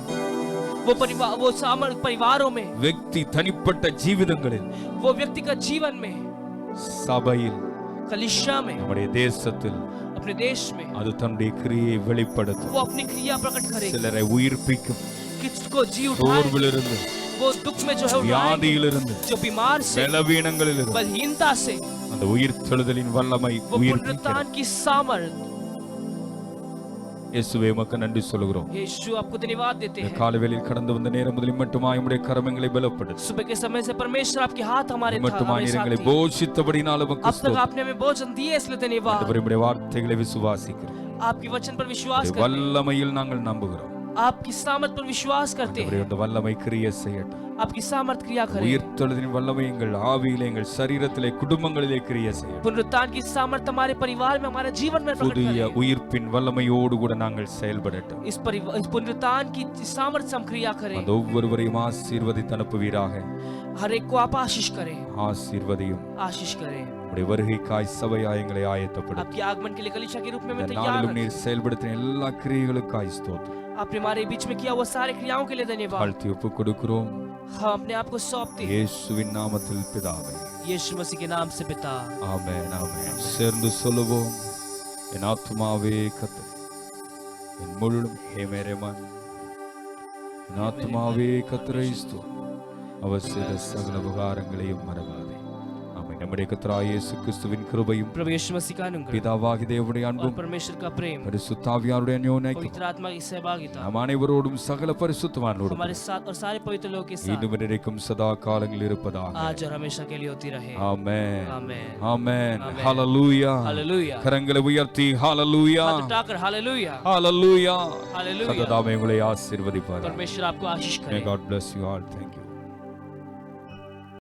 वो परिवार, वो सामर्थ परिवारों में, व्यक्ति தனிப்பட்ட ஜீவிதங்களில், वो व्यक्तिगत जीवन में, சபையில், कलीसिया में, நம்முடைய தேசத்தில் अपने देश में அது தன்னுடைய கிரியை வெளிப்படுத்தும். वो अपनी क्रिया प्रकट करे, சிலரை உயிர்ப்பிக்கும். किसको जी उठाए, சோர்விலிருந்து, वो दुख में जो है उठाए, வியாதியிலிருந்து, जो बीमार से, பலவீனங்களிலிருந்து बलहीनता से, அந்த உயிர்த்தெழுதலின் வல்லமை वो உயிர்ப்பிக்கிறது. पुनरुत्थान की सामर्थ। இயேசுவே உமக்கு நன்றி சொல்கிறோம். यीशु आपको धन्यवाद देते இந்த हैं। காலவேளையில் கடந்து வந்த நேரம் முதல் மட்டுமாய் உம்முடைய கரங்களை பலப்படுத்து. सुबह के समय से परमेश्वर आपके हाथ हमारे மட்டுமாய் हमारे साथ எங்களை थे। போஷித்தபடினால உமக்கு अब तक ஸ்தோத்திரம். आपने हमें भोजन दिए, इसलिए धन्यवाद। ஆண்டவரே, உம்முடைய வார்த்தைகளை விசுவாசிக்கிறோம். आपकी वचन पर विश्वास உம்முடைய करते हैं, வல்லமையில் நாங்கள் நம்புகிறோம். आपकी सामर्थ पर विश्वास करते ஆண்டவரே, हैं, அந்த வல்லமை கிரியை செய்யட்டும். आपकी सामर्थ क्रिया करे। உயிர்த்தெழுதலின் வல்லமை எங்கள் ஆவியிலே, எங்கள் சரீரத்திலே, குடும்பங்களிலே கிரியை செய்யட்டும். पुनरुत्थान की सामर्थ हमारे परिवार में, हमारे जीवन में प्रकट புதிய करे। உயிர்ப்பின் வல்லமையோடு கூட நாங்கள் செயல்படட்டும். इस पुनरुत्थान की सामर्थ से हम क्रिया करें। அந்த ஒவ்வொருவரையும் ஆசீர்வதித்து அனுப்புவீராக. हर एक को आप आशीष करें, ஆசீர்வதியும். आशीष करें। உம்முடைய வருகைக்காய் சபையாய் எங்களை ஆயத்தப்படுத்தும். आपके आगमन के लिए कलीसिया के रूप में இந்த तैयार நாளிலும் रखें। நீர் செயல்படுத்தின எல்லா கிரியைகளுக்காய் ஸ்தோத்திரம். आपने हमारे बीच में किया वो सारे क्रियाओं के लिए धन्यवाद। வாழ்த்தி ஒப்புக் கொடுக்கிறோம் हम अपने आप को सौंपते हैं இயேசுவின் நாமத்தில் பிதாவே. यीशु मसीह के नाम से पिता। ஆமென், ஆமென். சேர்ந்து சொல்லுவோம். என் ஆத்துமாவே கர்த்தரை, என் முழுதும் ஹே மேரே மன், என் ஆத்துமாவே கர்த்தரை ஸ்தோத்திரம். அவர் செய்த சகல உபகாரங்களையும் மறவாதே. ஆமென். நம்முடைய கர்த்தராகிய இயேசு கிறிஸ்துவின் கிருபையும், प्रभु यीशु मसीह का अनुग्रह பிதாவாகிய தேவனுடைய और அன்பும், परमेश्वर का प्रेम, பரிசுத்த ஆவியானவருடைய அந்யோன்யம் पवित्र आत्मा की सहभागिता நம் அனைவரோடும் சகல பரிசுத்தவான்களோடும் हमारे साथ और सारे पवित्र लोगों के साथ இன்னும் இன்றைக்கும் சதா காலங்களில் இருப்பதாக. आज और हमेशा के लिए होती रहे। ஆமென், आमेन। ஆமென். ஆமென். ஹalleluya. हालेलुया। கரங்களை உயர்த்தி ஹalleluya, हाथ उठाकर हालेलुया, ஹalleluya. हालेलुया। கர்த்தர் தாமே உங்களை ஆசீர்வதிப்பார். परमेश्वर आपको आशीष May करे। God bless you all. Thank you.